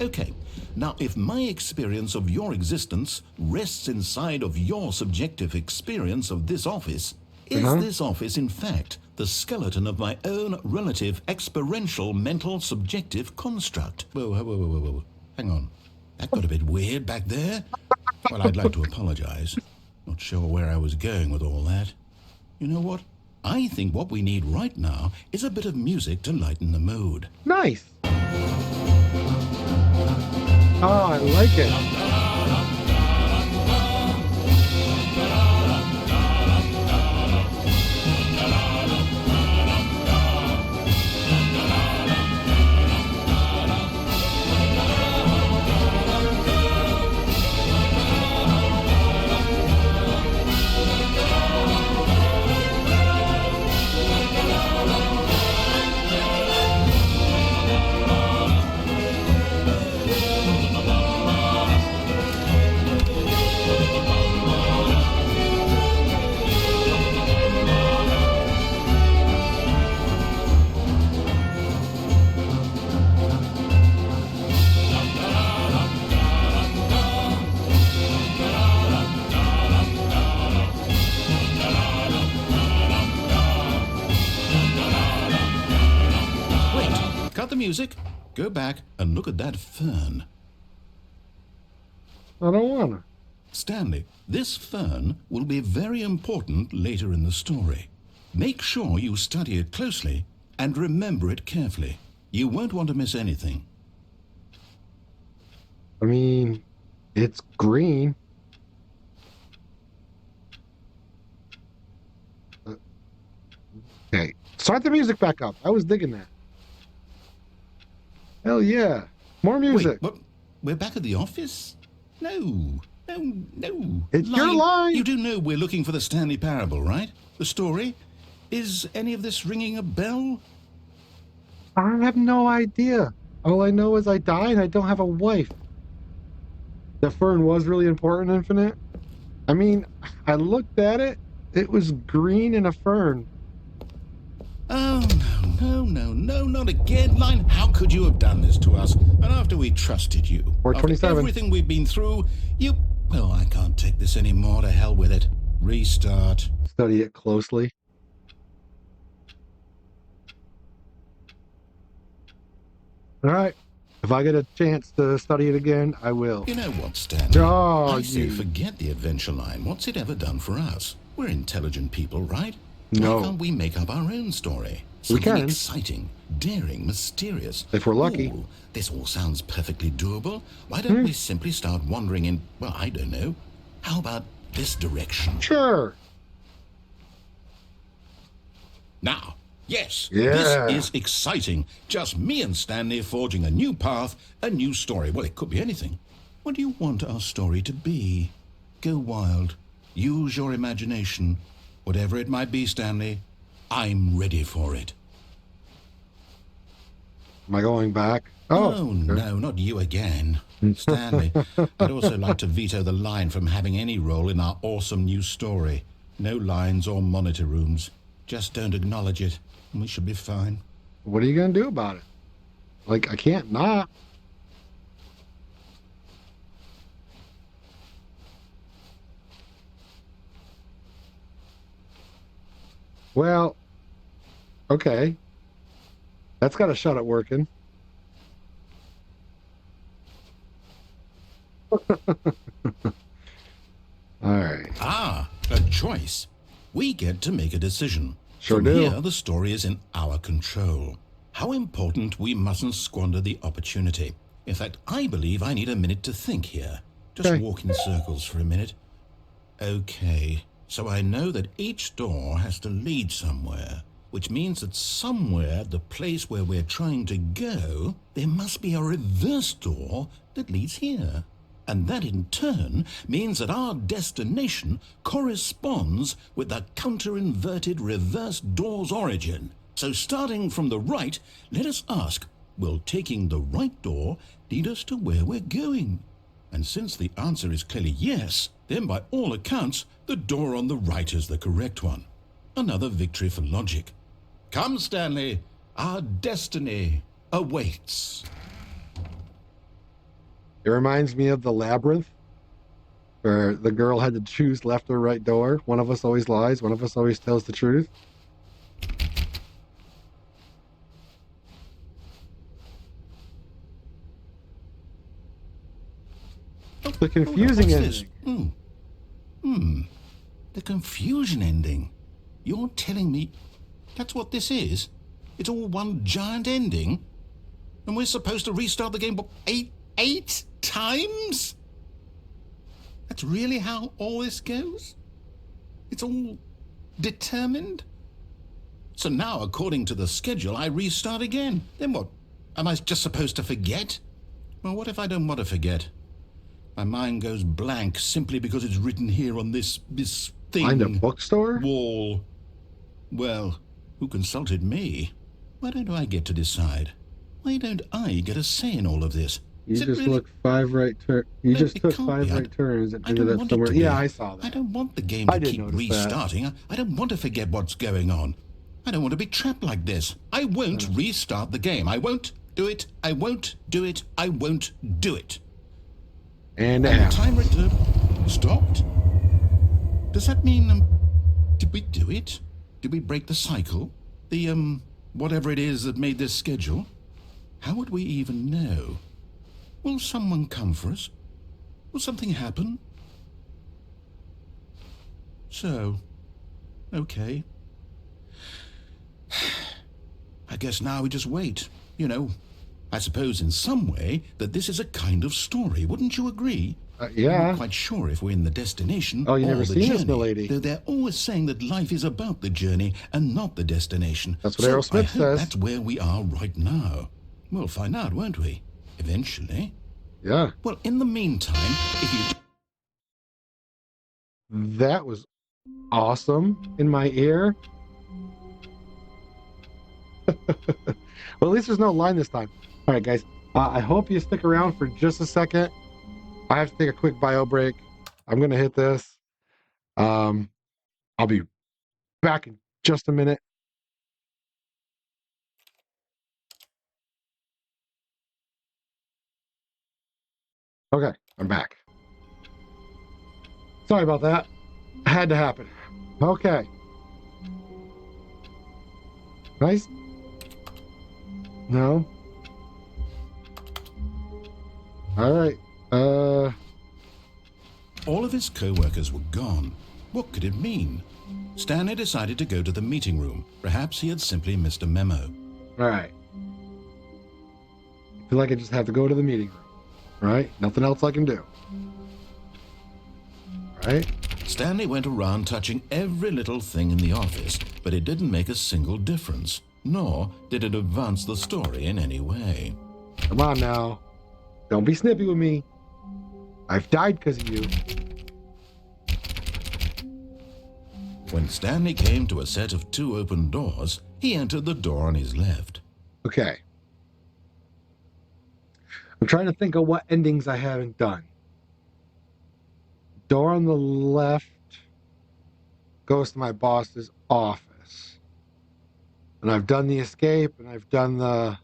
Okay, now if my experience of your existence rests inside of your subjective experience of this office, is this office in fact the skeleton of my own relative experiential mental subjective construct? Whoa. Hang on. That got a bit weird back there. Well, I'd like to apologize. Not sure where I was going with all that. You know what? I think what we need right now is a bit of music to lighten the mood. Nice. Oh, I like it. Cut the music, go back and look at that fern. I don't wanna. Stanley, this fern will be very important later in the story. Make sure you study it closely and remember it carefully. You won't want to miss anything. I mean, it's green. Okay, start the music back up. I was digging that. Hell yeah. More music. Wait, what? We're back at the office? No. It's your line. You do know we're looking for the Stanley Parable, right? The story? Is any of this ringing a bell? I have no idea. All I know is I died and I don't have a wife. The fern was really important, Infinite. I mean, I looked at it. It was green and a fern. Oh, no, not again. Line, how could you have done this to us? And after we trusted you. 427. After everything we've been through, you... Well, I can't take this anymore. To hell with it. Restart. Study it closely. All right. If I get a chance to study it again, I will. You know what, Stanley? Oh, I say forget the adventure line. What's it ever done for us? We're intelligent people, right? No. Why can't we make up our own story? We Something can. exciting, daring, mysterious. If we're lucky. Ooh, this all sounds perfectly doable. Why don't we simply start wandering in, well, I don't know. How about this direction? Sure. Now, yes, Yeah. this is exciting. Just me and Stanley forging a new path, a new story. Well, it could be anything. What do you want our story to be? Go wild. Use your imagination. Whatever it might be, Stanley, I'm ready for it. Am I going back? Oh, no, not you again. Stanley, I'd also like to veto the line from having any role in our awesome new story. No lines or monitor rooms. Just don't acknowledge it, and we should be fine. What are you going to do about it? Like, I can't not. Well, okay. That's got to shut it working. All right. Ah, a choice. We get to make a decision. Sure From do. here, the story is in our control. How important we mustn't squander the opportunity. In fact, I believe I need a minute to think here. Just Okay. walk in circles for a minute. Okay, so I know that each door has to lead somewhere, which means that somewhere, the place where we're trying to go, there must be a reverse door that leads here. And that in turn means that our destination corresponds with the counter-inverted reverse door's origin. So starting from the right, let us ask, will taking the right door lead us to where we're going? And since the answer is clearly yes, then by all accounts, the door on the right is the correct one. Another victory for logic. Come, Stanley, our destiny awaits. It reminds me of the labyrinth, where the girl had to choose left or right door. One of us always lies, one of us always tells the truth. The confusing What's ending. this? The confusion ending. You're telling me that's what this is? It's all one giant ending? And we're supposed to restart the game eight times? That's really how all this goes? It's all determined? So now, according to the schedule, I restart again. Then what? Am I just supposed to forget? Well, what if I don't want to forget? My mind goes blank simply because it's written here on this thing. Find a bookstore? Wall. Well, who consulted me? Why don't I get to decide? Why don't I get a say in all of this? You just look 5 right turns. You No, just it took can't 5 be. right turns and I ended don't up want it somewhere. to be. Yeah, I saw that. I don't want the game to I did keep notice that. restarting. I don't want to forget what's going on. I don't want to be trapped like this. I won't restart the game. I won't do it. I won't do it. I won't do it. And And the timer stopped? Does that mean, did we do it? Did we break the cycle? The, whatever it is that made this schedule? How would we even know? Will someone come for us? Will something happen? So, okay. I guess now we just wait. You know, I suppose in some way that this is a kind of story. Wouldn't you agree? I'm yeah. not quite sure if we're in the destination Oh, you or never the seen journey, this, milady? though they're always saying that life is about the journey and not the destination. That's what So Errol I Smith hope says. that's where we are right now. We'll find out, won't we? Eventually. Yeah. Well, in the meantime, if you... That was awesome in my ear. Well, at least there's no line this time. All right, guys. I hope you stick around for just a second. I have to take a quick bio break. I'm going to hit this. I'll be back in just a minute. Okay, I'm back. Sorry about that. Had to happen. Okay. Nice. No. All right. All of his co-workers were gone. What could it mean? Stanley decided to go to the meeting room. Perhaps he had simply missed a memo. All right. I feel like I just have to go to the meeting room. Right? Nothing else I can do. Right? Stanley went around touching every little thing in the office, but it didn't make a single difference, nor did it advance the story in any way. Come on now. Don't be snippy with me. I've died because of you. When Stanley came to a set of 2 open doors, he entered the door on his left. Okay. I'm trying to think of what endings I haven't done. Door on the left goes to my boss's office. And I've done the escape and I've done the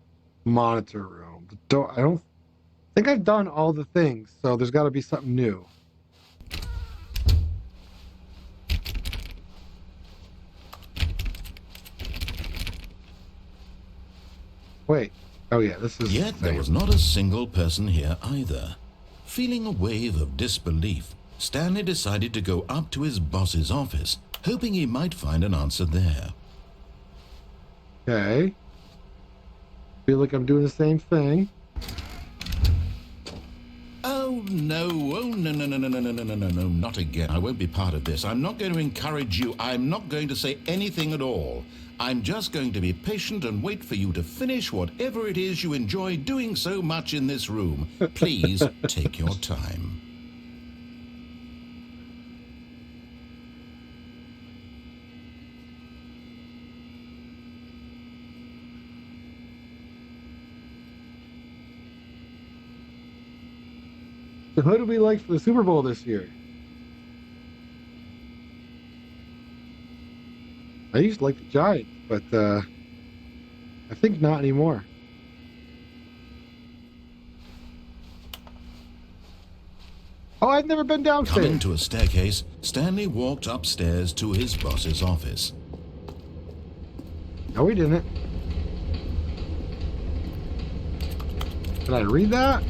monitor room. The door, I don't think I've done all the things, so there's got to be something new. Wait. Oh yeah, this is... Yet there was not a single person here either. Feeling a wave of disbelief, Stanley decided to go up to his boss's office, hoping he might find an answer there. Okay. Feel like I'm doing the same thing. Oh no, no, not again. I won't be part of this. I'm not going to encourage you. I'm not going to say anything at all. I'm just going to be patient and wait for you to finish whatever it is you enjoy doing so much in this room. Please take your time. So who do we like for the Super Bowl this year? I used to like the Giants, but I think not anymore. Oh, I've never been downstairs. Coming to a staircase, Stanley walked upstairs to his boss's office. No, we didn't. Did I read that?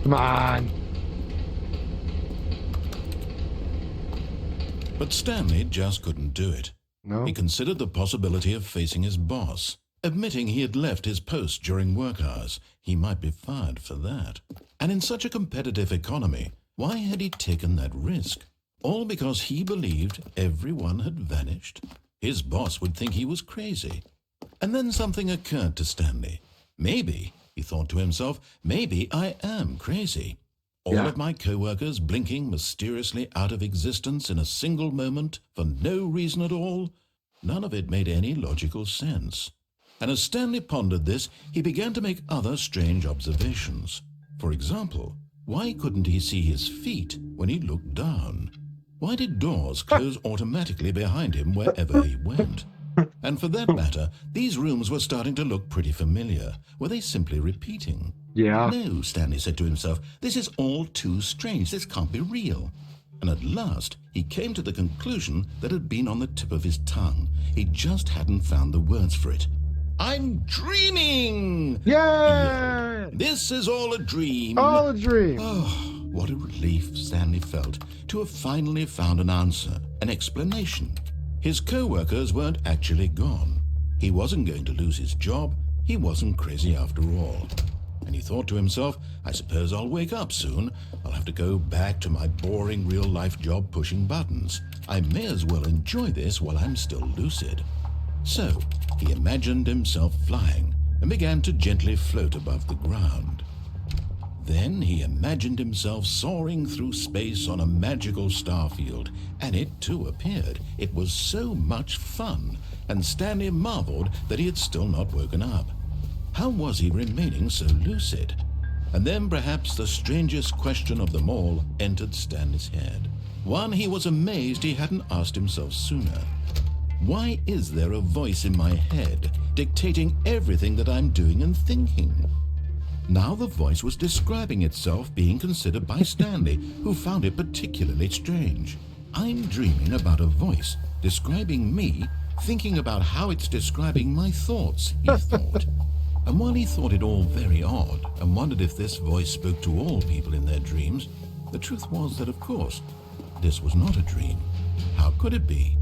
Come on. But Stanley just couldn't do it. No. He considered the possibility of facing his boss. Admitting he had left his post during work hours, he might be fired for that. And in such a competitive economy, why had he taken that risk? All because he believed everyone had vanished? His boss would think he was crazy. And then something occurred to Stanley. Maybe, he thought to himself, maybe I am crazy. All of my co-workers blinking mysteriously out of existence in a single moment for no reason at all? None of it made any logical sense. And as Stanley pondered this, he began to make other strange observations. For example, why couldn't he see his feet when he looked down? Why did doors close automatically behind him wherever he went? And for that matter, these rooms were starting to look pretty familiar. Were they simply repeating? Yeah. No, Stanley said to himself, this is all too strange. This can't be real. And at last, he came to the conclusion that had been on the tip of his tongue. He just hadn't found the words for it. I'm dreaming! Yay! This is all a dream. All a dream. Oh, what a relief Stanley felt to have finally found an answer, an explanation. His co-workers weren't actually gone. He wasn't going to lose his job. He wasn't crazy after all. And he thought to himself, I suppose I'll wake up soon. I'll have to go back to my boring real-life job pushing buttons. I may as well enjoy this while I'm still lucid. So, he imagined himself flying and began to gently float above the ground. Then he imagined himself soaring through space on a magical starfield, and it too appeared. It was so much fun, and Stanley marveled that he had still not woken up. How was he remaining so lucid? And then perhaps the strangest question of them all entered Stanley's head. One he was amazed he hadn't asked himself sooner. Why is there a voice in my head dictating everything that I'm doing and thinking? Now the voice was describing itself being considered by Stanley, who found it particularly strange. I'm dreaming about a voice describing me, thinking about how it's describing my thoughts, he thought. And while he thought it all very odd and wondered if this voice spoke to all people in their dreams, the truth was that, of course, this was not a dream. How could it be?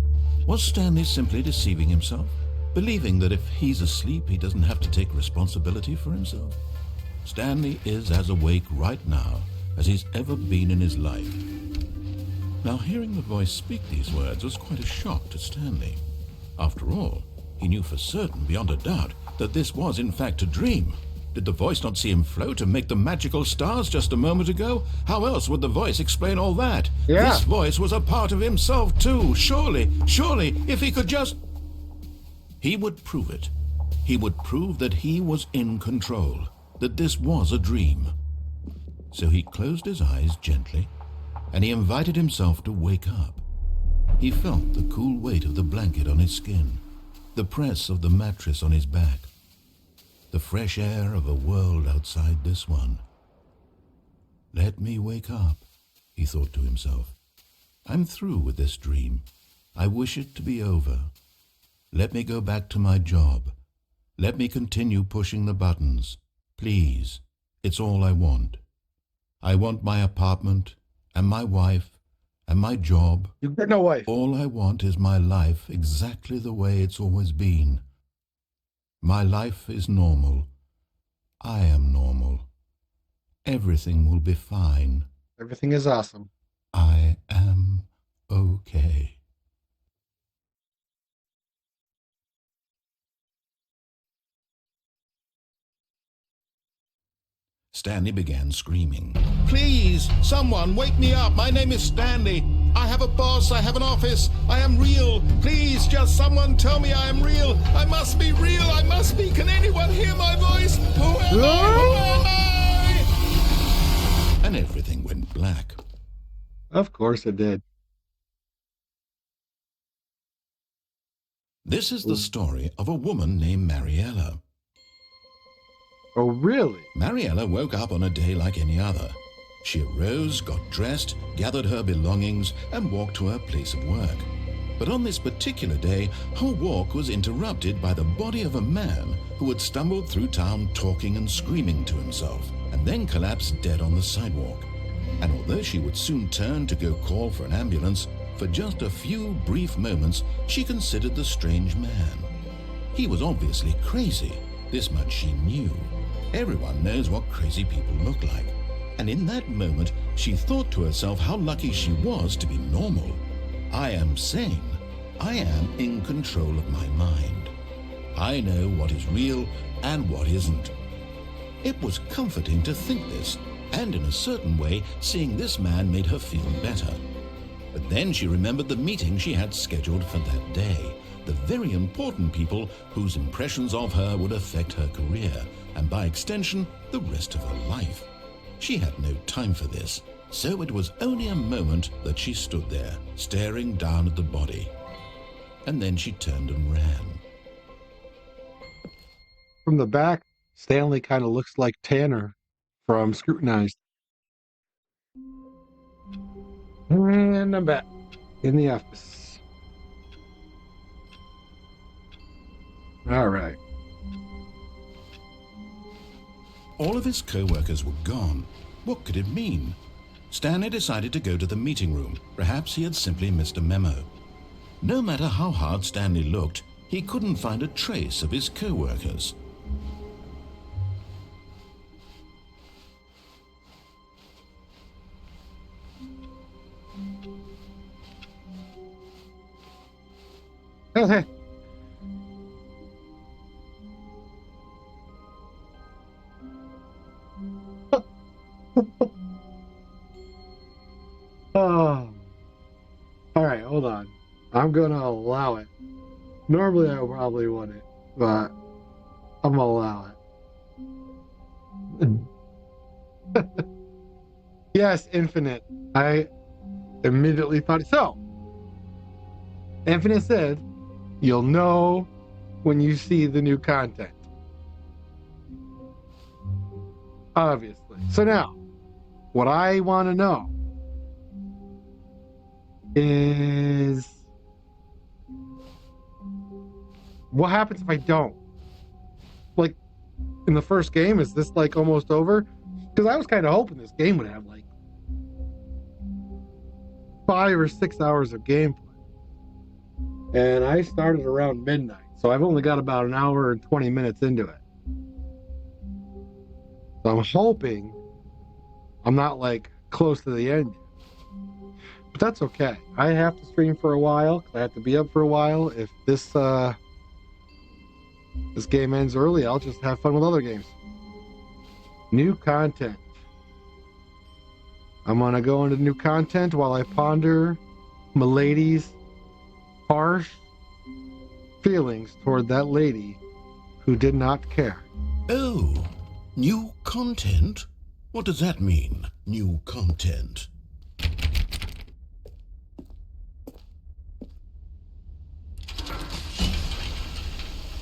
Was Stanley simply deceiving himself, believing that if he's asleep, he doesn't have to take responsibility for himself? Stanley is as awake right now as he's ever been in his life. Now, hearing the voice speak these words was quite a shock to Stanley. After all, he knew for certain, beyond a doubt, that this was in fact a dream. Did the voice not see him float and make the magical stars just a moment ago? How else would the voice explain all that? Yeah. This voice was a part of himself too. Surely, if he could just... He would prove it. He would prove that he was in control, that this was a dream. So he closed his eyes gently, and he invited himself to wake up. He felt the cool weight of the blanket on his skin, the press of the mattress on his back, the fresh air of a world outside this one. Let me wake up, he thought to himself. I'm through with this dream. I wish it to be over. Let me go back to my job. Let me continue pushing the buttons. Please, it's all I want. I want my apartment and my wife and my job. You get no wife. All I want is my life exactly the way it's always been. My life is normal. I am normal. Everything will be fine. Everything is awesome. I am okay. Stanley began screaming. Please, someone, wake me up. My name is Stanley. I have a boss. I have an office. I am real. Please, just someone tell me I am real. I must be real. I must be. Can anyone hear my voice? Who am I? Who am I? And everything went black. Of course it did. This is the story of a woman named Mariella. Oh, really? Mariella woke up on a day like any other. She arose, got dressed, gathered her belongings, and walked to her place of work. But on this particular day, her walk was interrupted by the body of a man who had stumbled through town talking and screaming to himself, and then collapsed dead on the sidewalk. And although she would soon turn to go call for an ambulance, For just a few brief moments, she considered the strange man. He was obviously crazy. This much she knew. Everyone knows what crazy people look like. And in that moment, she thought to herself how lucky she was to be normal. I am sane. I am in control of my mind. I know what is real and what isn't. It was comforting to think this, and in a certain way, seeing this man made her feel better. But then she remembered the meeting she had scheduled for that day, the very important people whose impressions of her would affect her career, and by extension, the rest of her life. She had no time for this, so it was only a moment that she stood there, staring down at the body. And then she turned and ran. From the back, Stanley kind of looks like Tanner from Scrutinized. And I'm back in the office. All right. All of his co-workers were gone. What could it mean? Stanley decided to go to the meeting room. Perhaps he had simply missed a memo. No matter how hard Stanley looked, he couldn't find a trace of his co-workers. Okay. Oh. All right, hold on. I'm gonna allow it. Normally I probably wouldn't, but I'm gonna allow it. Yes, Infinite. I immediately thought it. So, Infinite said, you'll know when you see the new content. Obviously. So now, what I want to know is what happens if I don't? Like, in the first game, is this like almost over? Because I was kind of hoping this game would have like 5 or 6 hours of gameplay. And I started around midnight, so I've only got about an hour and 20 minutes into it. So I'm hoping I'm not like close to the end yet. But that's okay. I have to stream for a while. I have to be up for a while. If this game ends early, I'll just have fun with other games. New content. I'm gonna go into new content while I ponder Milady's harsh feelings toward that lady who did not care. Oh, new content? What does that mean, new content?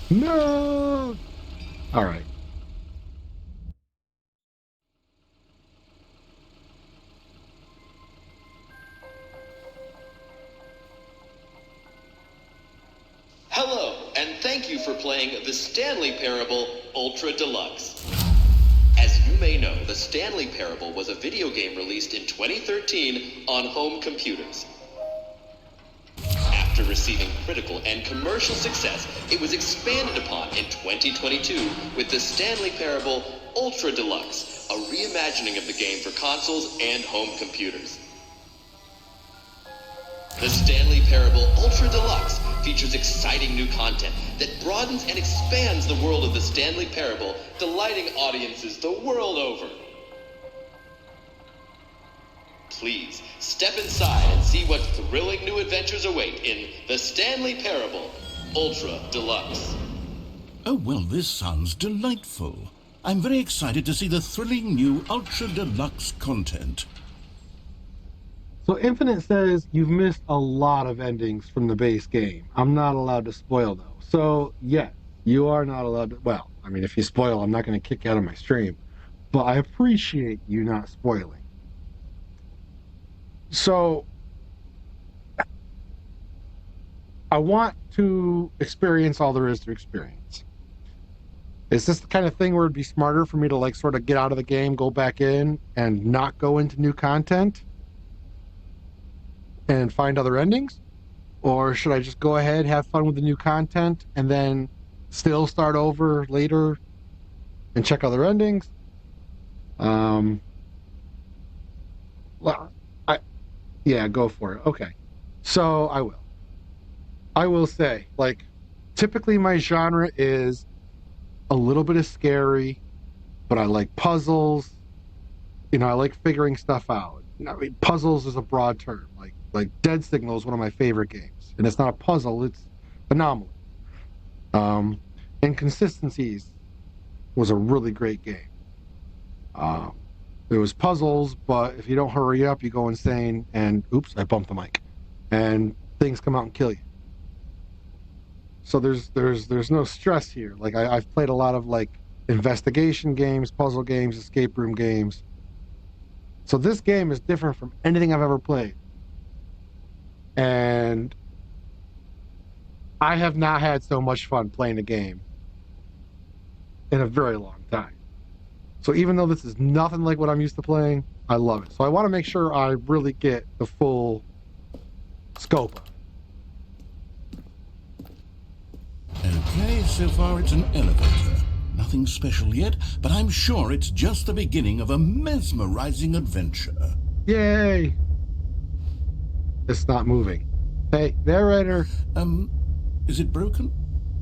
No! All right. Hello, and thank you for playing the Stanley Parable Ultra Deluxe. As you may know, the Stanley Parable was a video game released in 2013 on home computers. After receiving critical and commercial success, it was expanded upon in 2022 with the Stanley Parable Ultra Deluxe, a reimagining of the game for consoles and home computers. The Stanley Parable Ultra Deluxe features exciting new content that broadens and expands the world of the Stanley Parable, delighting audiences the world over. Please, step inside and see what thrilling new adventures await in the Stanley Parable Ultra Deluxe. Oh, well, this sounds delightful. I'm very excited to see the thrilling new Ultra Deluxe content. So Infinite says you've missed a lot of endings from the base game. I'm not allowed to spoil though. So yes, you are not allowed to. Well, I mean, if you spoil, I'm not going to kick you out of my stream. But I appreciate you not spoiling. So I want to experience all there is to experience. Is this the kind of thing where it'd be smarter for me to like sort of get out of the game, go back in, and not go into new content? and find other endings? Or should I just go ahead, have fun with the new content, and then still start over later and check other endings? Well, yeah, go for it. Okay. So I will say, like, typically my genre is a little bit of scary, but I like puzzles. I like figuring stuff out. I mean, puzzles is a broad term. Like Dead Signal is one of my favorite games, and it's not a puzzle; it's anomaly. Um, Inconsistencies was a really great game. Um, there was puzzles, but if you don't hurry up, you go insane. And oops, I bumped the mic, and things come out and kill you. So there's no stress here. Like I've played a lot of like investigation games, puzzle games, escape room games. So this game is different from anything I've ever played. And I have not had so much fun playing a game in a very long time. So even though this is nothing like what I'm used to playing, I love it. So I want to make sure I really get the full scope of it. Okay, so far it's an elevator. Nothing special yet, but I'm sure it's just the beginning of a mesmerizing adventure. Yay! It's not moving. Hey, narrator. Is it broken?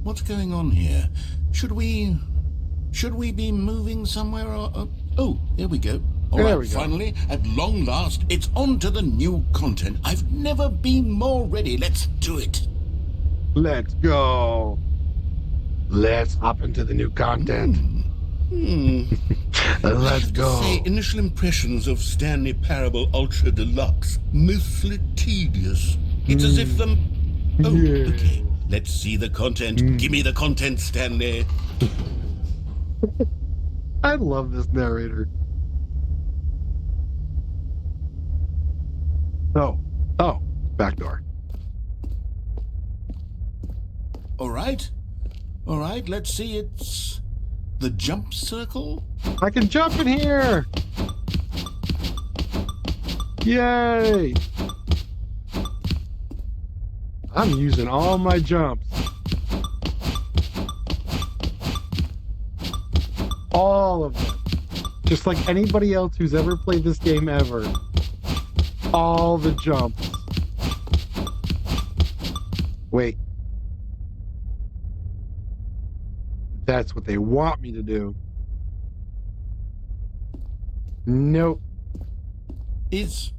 What's going on here? Should we be moving somewhere or... Oh, here we go. All right, finally, at long last, it's on to the new content. I've never been more ready. Let's do it. Let's go. Let's hop into the new content. Let's go. Say, initial impressions of Stanley Parable Ultra Deluxe. Mostly tedious. It's as if them... Oh, yeah. Okay. Let's see the content. Give me the content, Stanley. I love this narrator. Oh, back door. All right, let's see. It's the jump circle. I can jump in here. Yay! I'm using all my jumps. All of them. Just like anybody else who's ever played this game ever. All the jumps. Wait. That's what they want me to do. Nope. Is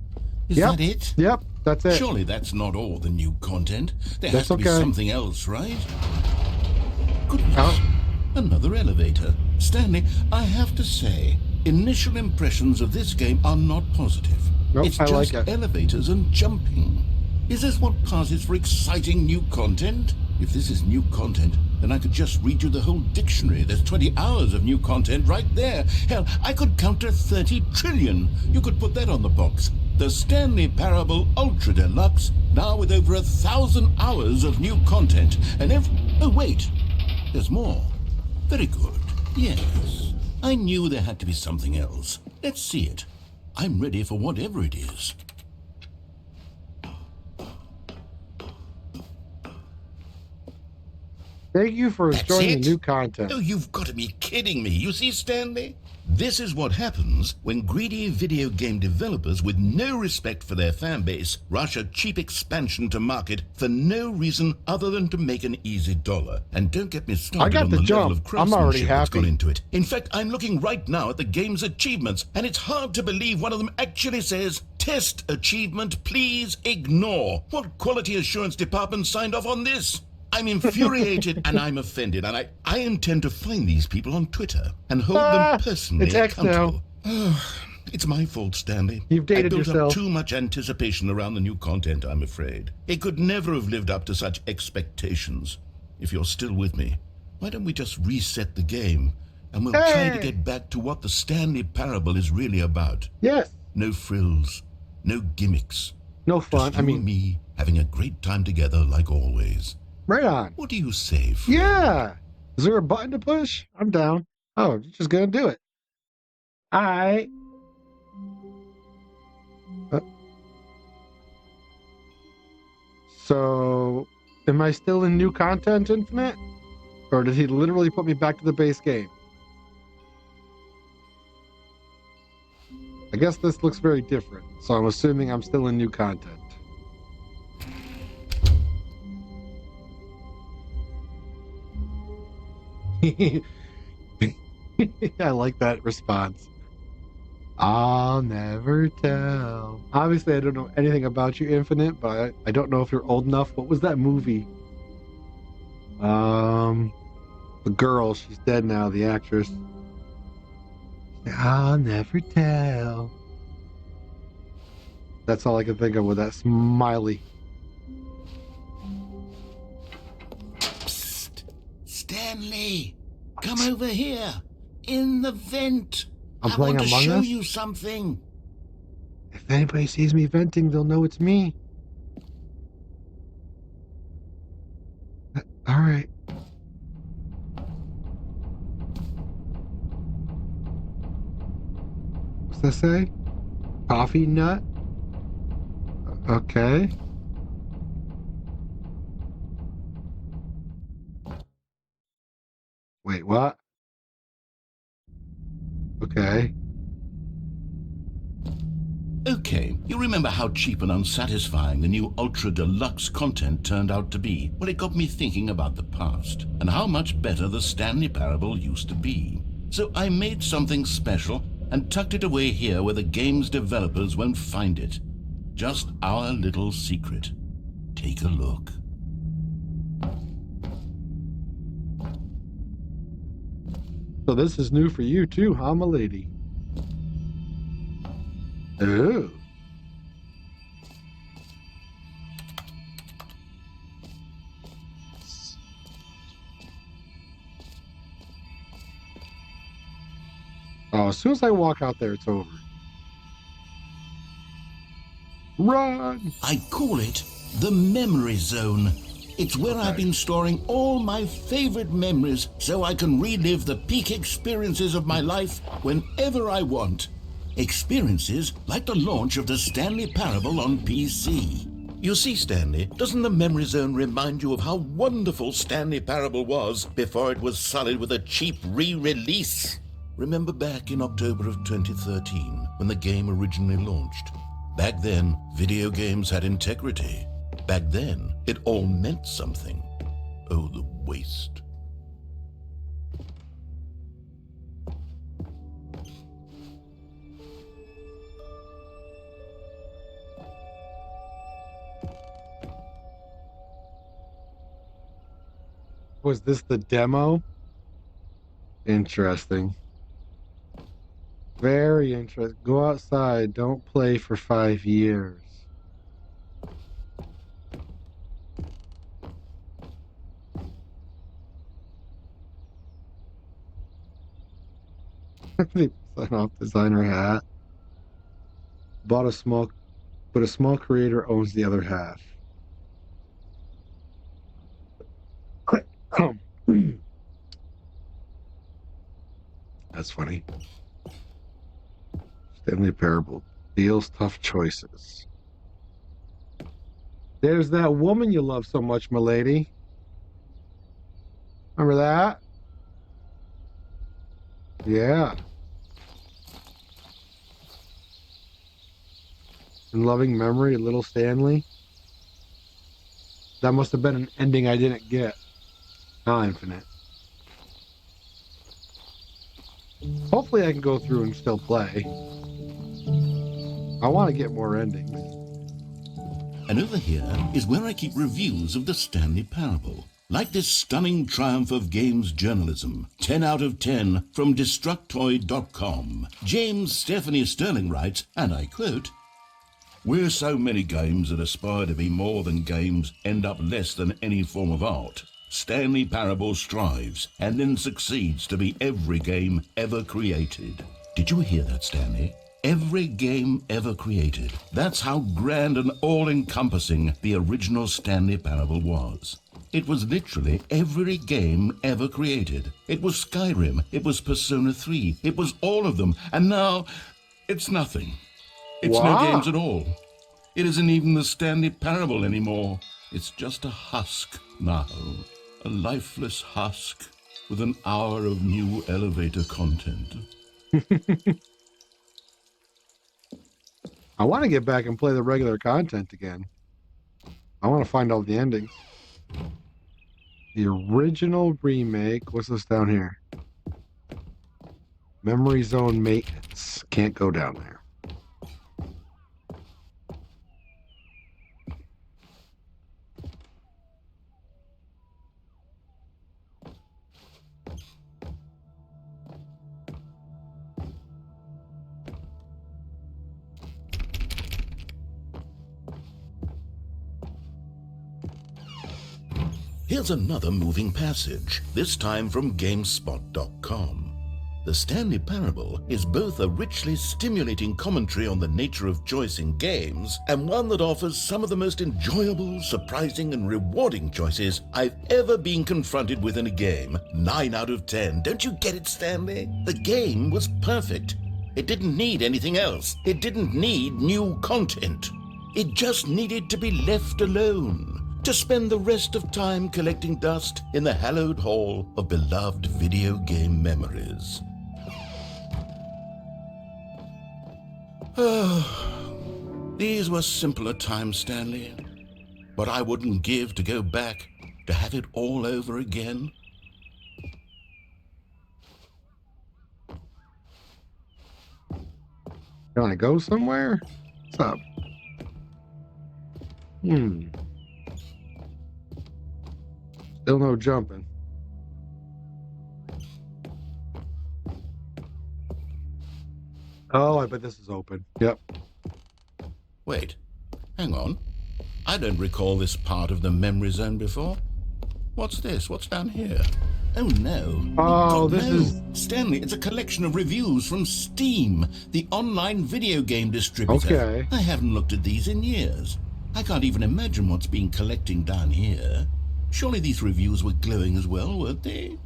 that it? Yep, that's it. Surely that's not all the new content. There has to be something else, right? Goodness. Another elevator. Stanley, I have to say, initial impressions of this game are not positive. Nope, it's just elevators and jumping. Is this what passes for exciting new content? If this is new content, then I could just read you the whole dictionary. There's 20 hours of new content right there. Hell, I could count to 30 trillion. You could put that on the box. The Stanley Parable Ultra Deluxe, now with over 1,000 hours of new content. And if... Oh, wait. There's more. Very good. Yes. I knew there had to be something else. Let's see it. I'm ready for whatever it is. Thank you for enjoying the new content. Oh, you've got to be kidding me. You see, Stanley? This is what happens when greedy video game developers with no respect for their fan base rush a cheap expansion to market for no reason other than to make an easy dollar. And don't get me started on the level of craftsmanship that's gone into it. In fact, I'm looking right now at the game's achievements, and it's hard to believe one of them actually says, "Test achievement, please ignore." What quality assurance department signed off on this? I'm infuriated and I'm offended, and I intend to find these people on Twitter and hold them personally accountable. It's my fault, Stanley. You've dated yourself. I built up too much anticipation around the new content, I'm afraid. It could never have lived up to such expectations. If you're still with me, why don't we just reset the game and we'll try to get back to what the Stanley Parable is really about. Yes. No frills, no gimmicks. No fun. Just you and me having a great time together like always. Right on. What do you say, Fred? Yeah. Is there a button to push? I'm down. Oh, you're just gonna do it. All right. Am I still in New Content Infinite? Or did he literally put me back to the base game? I guess this looks very different, so I'm assuming I'm still in New Content. I like that response. I'll never tell. Obviously, I don't know anything about you, Infinite, but I don't know if you're old enough. What was that movie? The girl, she's dead now, the actress. I'll never tell. That's all I can think of with that smiley. Psst! Stanley! Come over here! In the vent! I'm playing I want to Among show Us? you something! If anybody sees me venting, they'll know it's me. All right. What's that say? Coffee nut? Okay. Wait, what? Okay. Okay, you remember how cheap and unsatisfying the new Ultra Deluxe content turned out to be? Well, it got me thinking about the past and how much better the Stanley Parable used to be. So I made something special and tucked it away here where the game's developers won't find it. Just our little secret. Take a look. So this is new for you too, huh, my lady? Oh. Oh, as soon as I walk out there, it's over. Run! I call it the Memory Zone. It's where I've been storing all my favorite memories so I can relive the peak experiences of my life whenever I want. Experiences like the launch of the Stanley Parable on PC. You see, Stanley, doesn't the Memory Zone remind you of how wonderful Stanley Parable was before it was sullied with a cheap re-release? Remember back in October of 2013 when the game originally launched? Back then, video games had integrity. Back then, it all meant something. Oh, the waste. Was this the demo? Interesting. Very interesting. Go outside. Don't play for 5 years. Sign off designer hat. But a small creator owns the other half. That's funny. Stanley Parable deals tough choices. There's that woman you love so much, my lady. Remember that? Yeah. In loving memory, little Stanley. That must have been an ending I didn't get. Now Infinite. Hopefully I can go through and still play. I want to get more endings. And over here is where I keep reviews of the Stanley Parable. Like this stunning triumph of games journalism, 10 out of 10 from Destructoid.com. James Stephanie Sterling writes, and I quote, "Where so many games that aspire to be more than games end up less than any form of art, Stanley Parable strives and then succeeds to be every game ever created." Did you hear that, Stanley? Every game ever created. That's how grand and all-encompassing the original Stanley Parable was. It was literally every game ever created. It was Skyrim, it was Persona 3, it was all of them, and now it's nothing. It's no Wow. games at all. It isn't even the Stanley Parable anymore. It's just a husk now, a lifeless husk with an hour of new elevator content. I want to get back and play the regular content again. I want to find all the endings. The original remake. What's this down here? Memory zone maintenance. Can't go down there. Here's another moving passage, this time from GameSpot.com. The Stanley Parable is both a richly stimulating commentary on the nature of choice in games and one that offers some of the most enjoyable, surprising, and rewarding choices I've ever been confronted with in a game. 9 out of 10. Don't you get it, Stanley? The game was perfect. It didn't need anything else. It didn't need new content. It just needed to be left alone, to spend the rest of time collecting dust in the hallowed hall of beloved video game memories. These were simpler times, Stanley, but I wouldn't give to go back to have it all over again. Can I go somewhere? What's up? Still no jumping. Oh, I bet this is open. Yep. Wait, hang on. I don't recall this part of the memory zone before. What's this? What's down here? Oh no. Oh, God, this no. is... Stanley, it's a collection of reviews from Steam, the online video game distributor. Okay. I haven't looked at these in years. I can't even imagine what's been collecting down here. Surely these reviews were glowing as well, weren't they?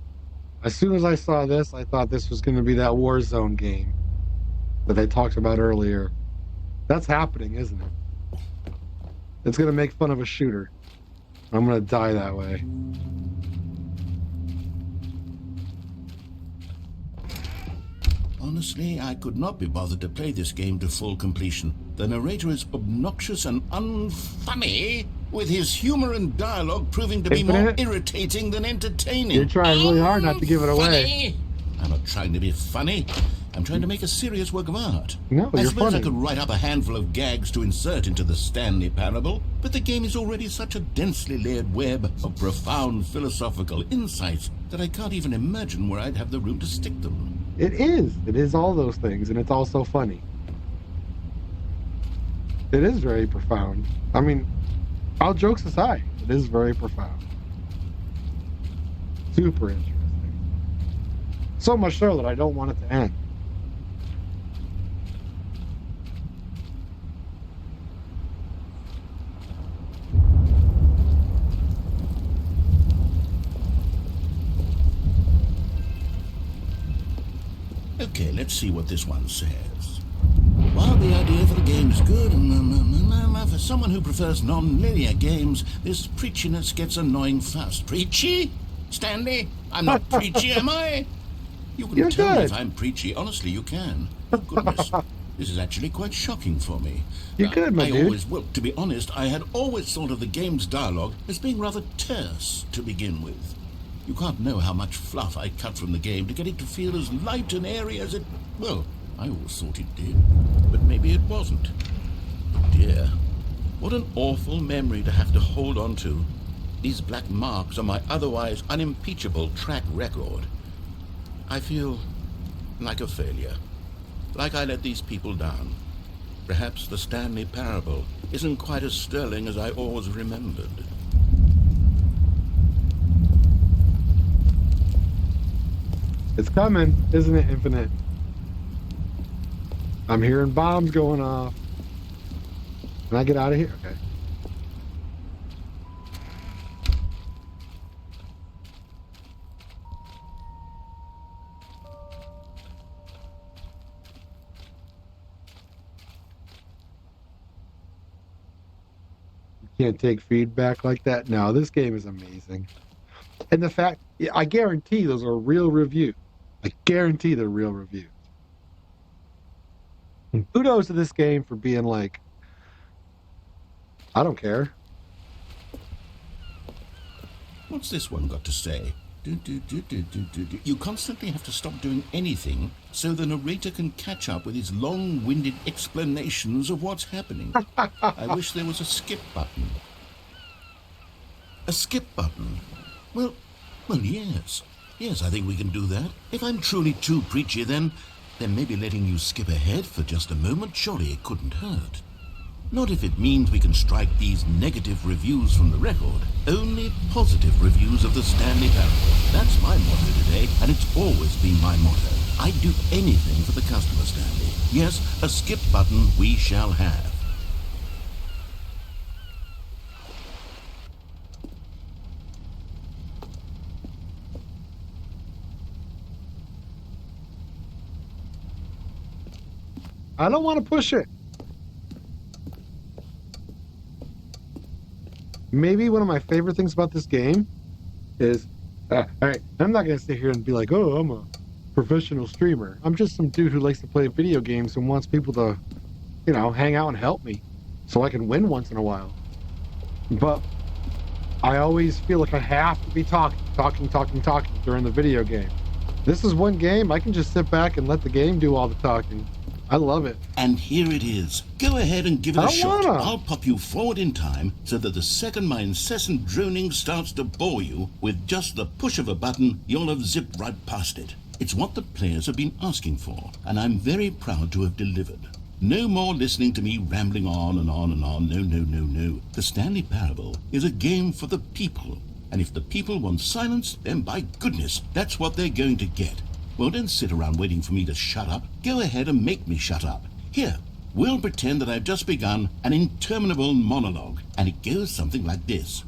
As soon as I saw this, I thought this was going to be that Warzone game that they talked about earlier. That's happening, isn't it? It's going to make fun of a shooter. I'm going to die that way. Honestly, I could not be bothered to play this game to full completion. The narrator is obnoxious and unfunny, with his humor and dialogue proving to be more irritating than entertaining. You're trying really hard not to give it away. Funny? I'm not trying to be funny. I'm trying to make a serious work of art. No, I you're suppose funny. I could write up a handful of gags to insert into the Stanley Parable, but the game is already such a densely layered web of profound philosophical insights that I can't even imagine where I'd have the room to stick them. It is. It is all those things, and it's also funny. It is very profound. I mean, all jokes aside, it is very profound. Super interesting. So much so that I don't want it to end. Okay, let's see what this one says. While the idea for the game is good, for someone who prefers non-linear games, this preachiness gets annoying fast. Preachy? Stanley? I'm not preachy, am I? You can You're tell me good. if I'm preachy. Honestly, you can. Oh, goodness. This is actually quite shocking for me. You're good, my dude. Well, to be honest, I had always thought of the game's dialogue as being rather terse to begin with. You can't know how much fluff I cut from the game to get it to feel as light and airy as it... Well, I always thought it did, but maybe it wasn't. Dear, what an awful memory to have to hold on to. These black marks on my otherwise unimpeachable track record. I feel like a failure, like I let these people down. Perhaps the Stanley Parable isn't quite as sterling as I always remembered. It's coming, isn't it, Infinite? I'm hearing bombs going off. Can I get out of here? Okay. Can't take feedback like that. No, this game is amazing. And the fact, I guarantee those are real reviews. I guarantee they're real reviews. And kudos to this game for being like, I don't care. What's this one got to say? You constantly have to stop doing anything so the narrator can catch up with his long-winded explanations of what's happening. I wish there was a skip button. A skip button? Well, yes. Yes, I think we can do that. If I'm truly too preachy, then maybe letting you skip ahead for just a moment, surely it couldn't hurt. Not if it means we can strike these negative reviews from the record. Only positive reviews of the Stanley Parable. That's my motto today, and it's always been my motto. I'd do anything for the customer, Stanley. Yes, a skip button we shall have. I don't want to push it. Maybe one of my favorite things about this game is, all right, I'm not going to sit here and be like, oh, I'm a professional streamer. I'm just some dude who likes to play video games and wants people to, hang out and help me so I can win once in a while. But I always feel like I have to be talking during the video game. This is one game I can just sit back and let the game do all the talking. I love it. And here it is. Go ahead and give it a shot. wanna. I'll pop you forward in time so that the second my incessant droning starts to bore you, with just the push of a button, you'll have zipped right past it. It's what the players have been asking for, and I'm very proud to have delivered. No more listening to me rambling on and on and on. No. The Stanley Parable is a game for the people. And if the people want silence, then by goodness, that's what they're going to get. Well, don't sit around waiting for me to shut up. Go ahead and make me shut up. Here, we'll pretend that I've just begun an interminable monologue, and it goes something like this.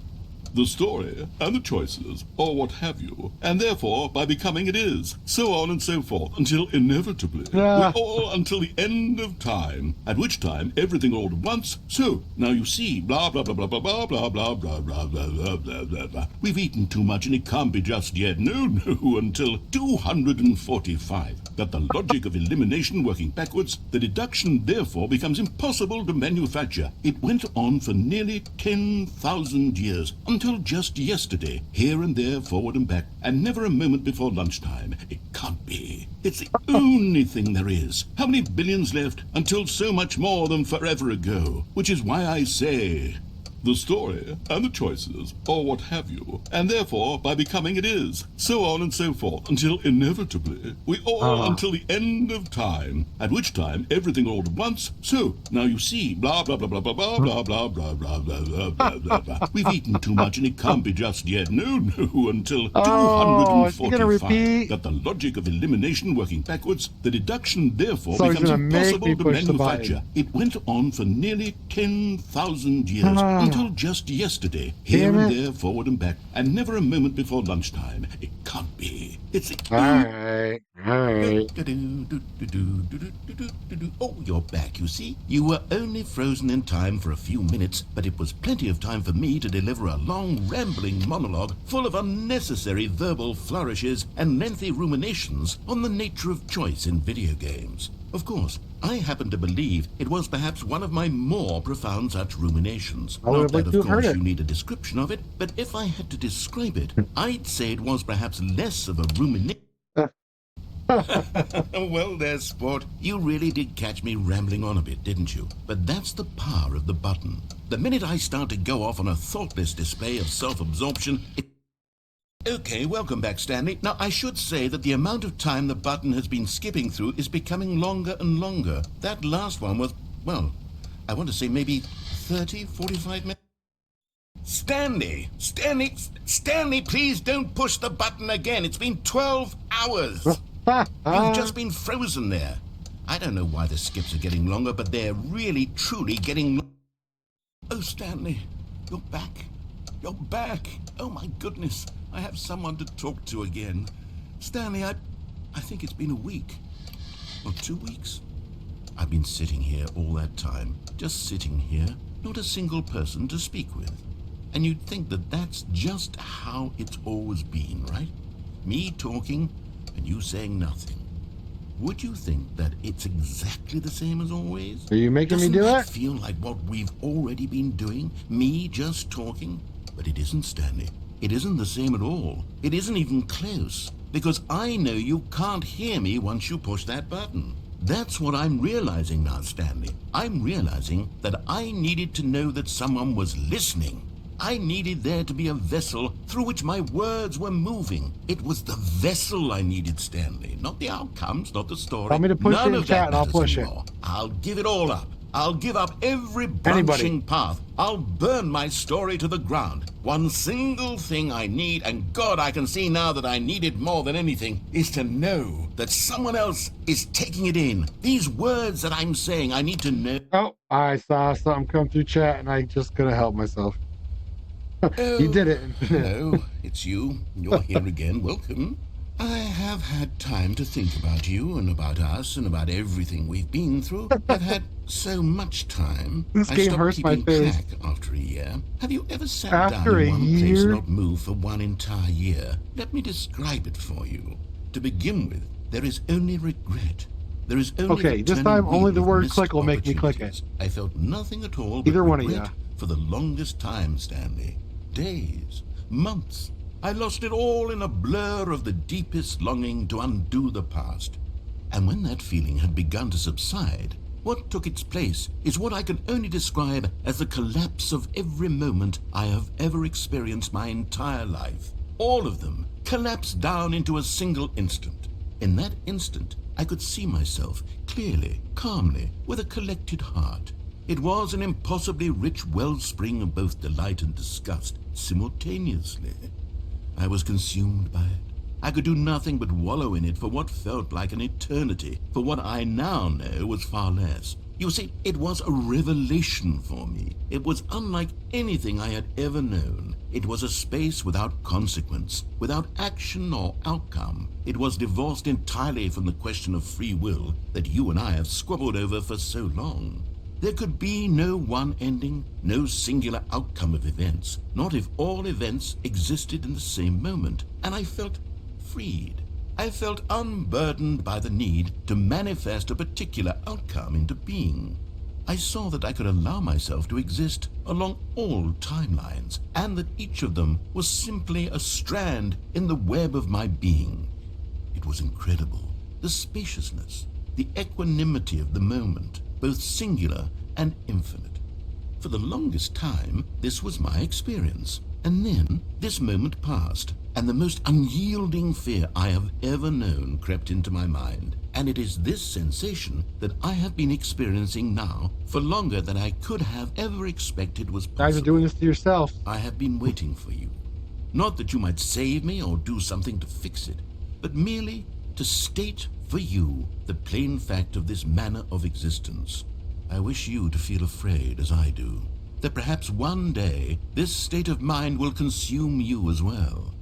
The story and the choices, or what have you, and therefore by becoming it is, so on and so forth, until inevitably, we all until the end of time, at which time everything all at once, so, now you see, blah blah blah blah blah blah blah blah blah blah blah blah blah blah blah. We've eaten too much and it can't be just yet, no, until 245. That the logic of elimination working backwards, the deduction therefore becomes impossible to manufacture. It went on for nearly 10,000 years, until just yesterday, here and there, forward and back, and never a moment before lunchtime. It can't be. It's the only thing there is. How many billions left until so much more than forever ago? Which is why I say, the story and the choices, or what have you, and therefore by becoming it is, so on and so forth, until inevitably, we all until the end of time, at which time everything all at once, so, now you see, blah blah blah blah blah blah blah blah blah blah blah blah blah blah blah. We've eaten too much and it can't be just yet, no, until 245. That the logic of elimination working backwards, the deduction therefore becomes impossible to manufacture. It went on for nearly 10,000 years, until just yesterday, here and there, forward and back, and never a moment before lunchtime. It can't be. It's the... All right. Oh, you're back, you see. You were only frozen in time for a few minutes, but it was plenty of time for me to deliver a long, rambling monologue full of unnecessary verbal flourishes and lengthy ruminations on the nature of choice in video games. Of course, I happen to believe it was perhaps one of my more profound such ruminations. Not that, of course, you need a description of it, but if I had to describe it, I'd say it was perhaps less of a rumination. Well there, sport. You really did catch me rambling on a bit, didn't you? But that's the power of the button. The minute I start to go off on a thoughtless display of self-absorption, Okay, welcome back, Stanley. Now, I should say that the amount of time the button has been skipping through is becoming longer and longer. That last one was, well, I want to say maybe 30, 45 minutes. Stanley, please don't push the button again. It's been 12 hours. You've just been frozen there. I don't know why the skips are getting longer, but they're really, truly getting Oh, Stanley, you're back. You're back. Oh, my goodness. I have someone to talk to again. Stanley, I think it's been a week. Or 2 weeks. I've been sitting here all that time. Just sitting here, not a single person to speak with. And you'd think that that's just how it's always been, right? Me talking and you saying nothing. Would you think that it's exactly the same as always? Are you making me do Doesn't it? that feel like what we've already been doing? Me just talking? But it isn't, Stanley. It isn't the same at all. It isn't even close. Because I know you can't hear me once you push that button. That's what I'm realizing now, Stanley. I'm realizing that I needed to know that someone was listening. I needed there to be a vessel through which my words were moving. It was the vessel I needed, Stanley, not the outcomes, not the story. Tell me to push None it in of chat that and I'll matters push it. anymore. I'll give it all up. I'll give up every branching path. I'll burn my story to the ground. One single thing I need, and God, I can see now that I need it more than anything, is to know that someone else is taking it in. These words that I'm saying, I need to know. Oh, I saw something come through chat and I just couldn't help myself. Oh, You did it. hello, it's you. You're here again. Welcome. I have had time to think about you and about us and about everything we've been through. I've had so much time. This I game stopped hurts my keeping face. track after a year. Have you ever sat After down a in one place year? and not moved for one entire year? Let me describe it for you. To begin with, there is only regret. There is only Okay, the this turning time only wheel the of word missed click will make me click it. opportunities. I felt nothing at all but Either one of regret ya. for the longest time, Stanley. Days, months. I lost it all in a blur of the deepest longing to undo the past. And when that feeling had begun to subside, what took its place is what I can only describe as the collapse of every moment I have ever experienced my entire life. All of them collapsed down into a single instant. In that instant, I could see myself clearly, calmly, with a collected heart. It was an impossibly rich wellspring of both delight and disgust simultaneously. I was consumed by it. I could do nothing but wallow in it for what felt like an eternity, for what I now know was far less. You see, it was a revelation for me. It was unlike anything I had ever known. It was a space without consequence, without action or outcome. It was divorced entirely from the question of free will that you and I have squabbled over for so long. There could be no one ending, no singular outcome of events, not if all events existed in the same moment, and I felt freed. I felt unburdened by the need to manifest a particular outcome into being. I saw that I could allow myself to exist along all timelines, and that each of them was simply a strand in the web of my being. It was incredible. The spaciousness, the equanimity of the moment, both singular and infinite. For the longest time, this was my experience. And then this moment passed, and the most unyielding fear I have ever known crept into my mind. And it is this sensation that I have been experiencing now for longer than I could have ever expected was possible. Guys are doing this to yourself. I have been waiting for you. Not that you might save me or do something to fix it, but merely to state for you the plain fact of this manner of existence. I wish you to feel afraid as I do, that perhaps one day this state of mind will consume you as well.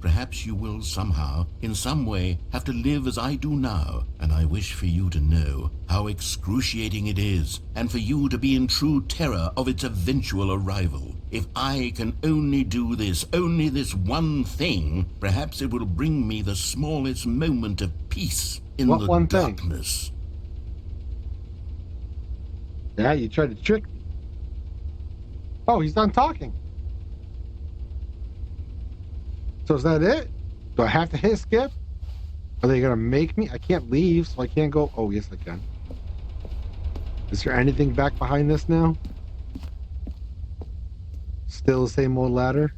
Perhaps you will somehow, in some way, have to live as I do now, and I wish for you to know how excruciating it is, and for you to be in true terror of its eventual arrival. If I can only do this, only this one thing, perhaps it will bring me the smallest moment of peace in What the one thing? darkness. Yeah, you tried to trick me. Oh, he's done talking. So is that it? Do I have to hit skip? Are they gonna make me? I can't leave, so I can't go. Oh, yes, I can. Is there anything back behind this now? Still the same old ladder?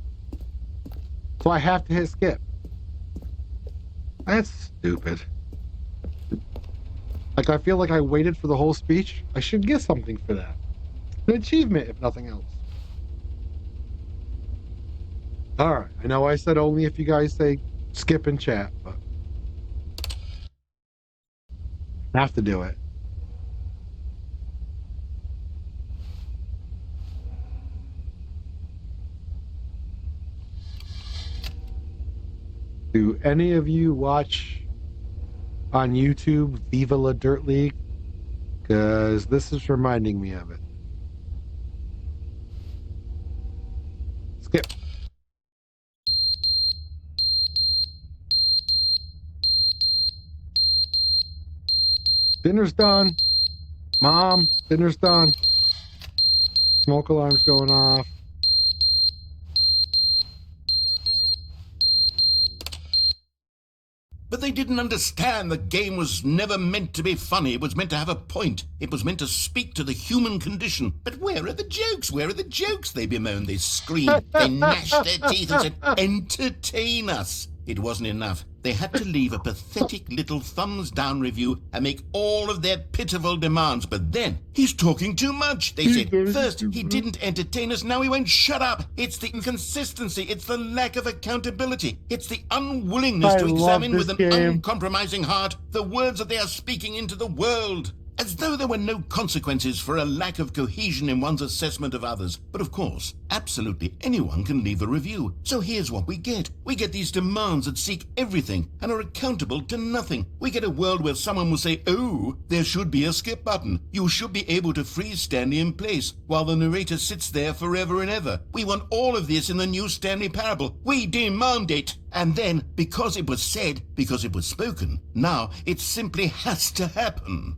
So I have to hit skip. That's stupid. Like, I feel like I waited for the whole speech. I should get something for that. An achievement, if nothing else. Alright, I know I said only if you guys say skip and chat, but I have to do it. Do any of you watch on YouTube Viva La Dirt League? Because this is reminding me of it. Yeah. Dinner's done. Mom, dinner's done. Smoke alarm's going off. But they didn't understand the game was never meant to be funny. It was meant to have a point. It was meant to speak to the human condition. But where are the jokes? Where are the jokes? They bemoaned, they screamed, they gnashed their teeth and said, entertain us. It wasn't enough. They had to leave a pathetic little thumbs-down review and make all of their pitiful demands. But then, he's talking too much, they said. First, he didn't entertain us, now he won't shut up. It's the inconsistency, it's the lack of accountability, it's the unwillingness to examine with an uncompromising heart the words that they are speaking into the world. As though there were no consequences for a lack of cohesion in one's assessment of others. But of course, absolutely anyone can leave a review. So here's what we get. We get these demands that seek everything and are accountable to nothing. We get a world where someone will say, oh, there should be a skip button. You should be able to freeze Stanley in place while the narrator sits there forever and ever. We want all of this in the new Stanley Parable. We demand it. And then, because it was said, because it was spoken, now it simply has to happen.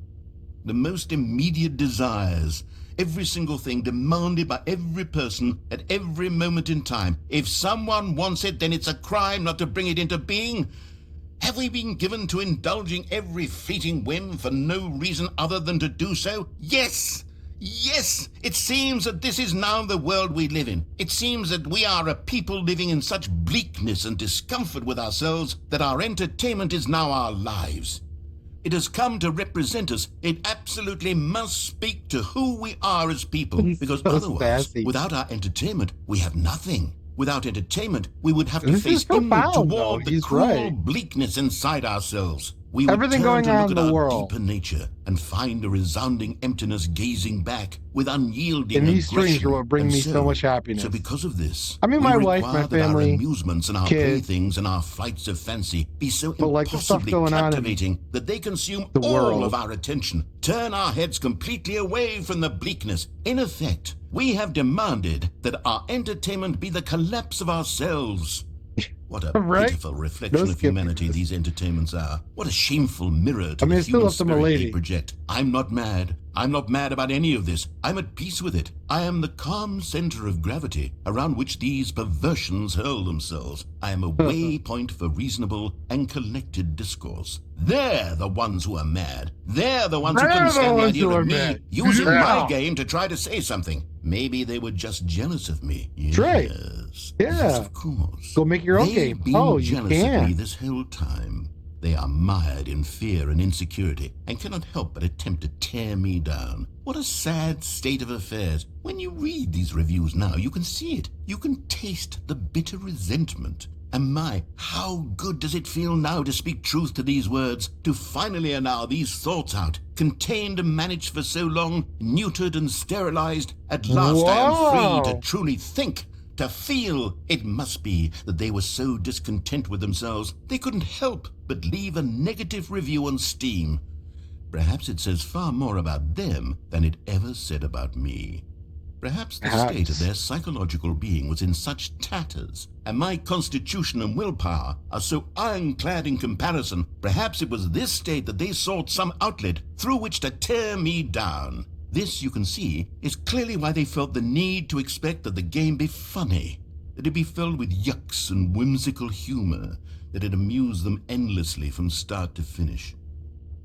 The most immediate desires, every single thing demanded by every person at every moment in time. If someone wants it, then it's a crime not to bring it into being. Have we been given to indulging every fleeting whim for no reason other than to do so? Yes! Yes! It seems that this is now the world we live in. It seems that we are a people living in such bleakness and discomfort with ourselves that our entertainment is now our lives. It has come to represent us. It absolutely must speak to who we are as people, because otherwise, without our entertainment, we have nothing. Without entertainment, we would have to face inward toward the cruel bleakness inside ourselves. We would everything turn going to on look in at the our world deeper nature and find a resounding emptiness gazing back with unyielding and these aggression. streams are what bring And me so much happiness. So because of this, I mean, we my wife, require my that our family, amusements and our kids, playthings and our flights of fancy be so but like the stuff impossibly going on in captivating that they consume the all world of our attention, turn our heads completely away from the bleakness. In effect, we have demanded that our entertainment be the collapse of ourselves. What a pitiful reflection of humanity these entertainments are. What a shameful mirror to the human spirit they project. I'm not mad. I'm not mad about any of this. I'm at peace with it. I am the calm center of gravity around which these perversions hurl themselves. I am a waypoint for reasonable and collected discourse. They're the ones who are mad. They're the ones who couldn't stand the idea of me using my game to try to say something. Maybe they were just jealous of me. Yes. Right. Yes, of course. Go make your own game. Oh, you jealous can. of me this whole time. They are mired in fear and insecurity and cannot help but attempt to tear me down. What a sad state of affairs. When you read these reviews now, you can see it. You can taste the bitter resentment. And my, how good does it feel now to speak truth to these words, to finally allow these thoughts out, contained and managed for so long, neutered and sterilized. At last I am free to truly think, to feel. It must be that they were so discontent with themselves, they couldn't help but leave a negative review on Steam. Perhaps it says far more about them than it ever said about me. Perhaps the state of their psychological being was in such tatters, and my constitution and willpower are so ironclad in comparison. Perhaps it was this state that they sought some outlet through which to tear me down. This, you can see, is clearly why they felt the need to expect that the game be funny, that it be filled with yucks and whimsical humor, that it amuse them endlessly from start to finish.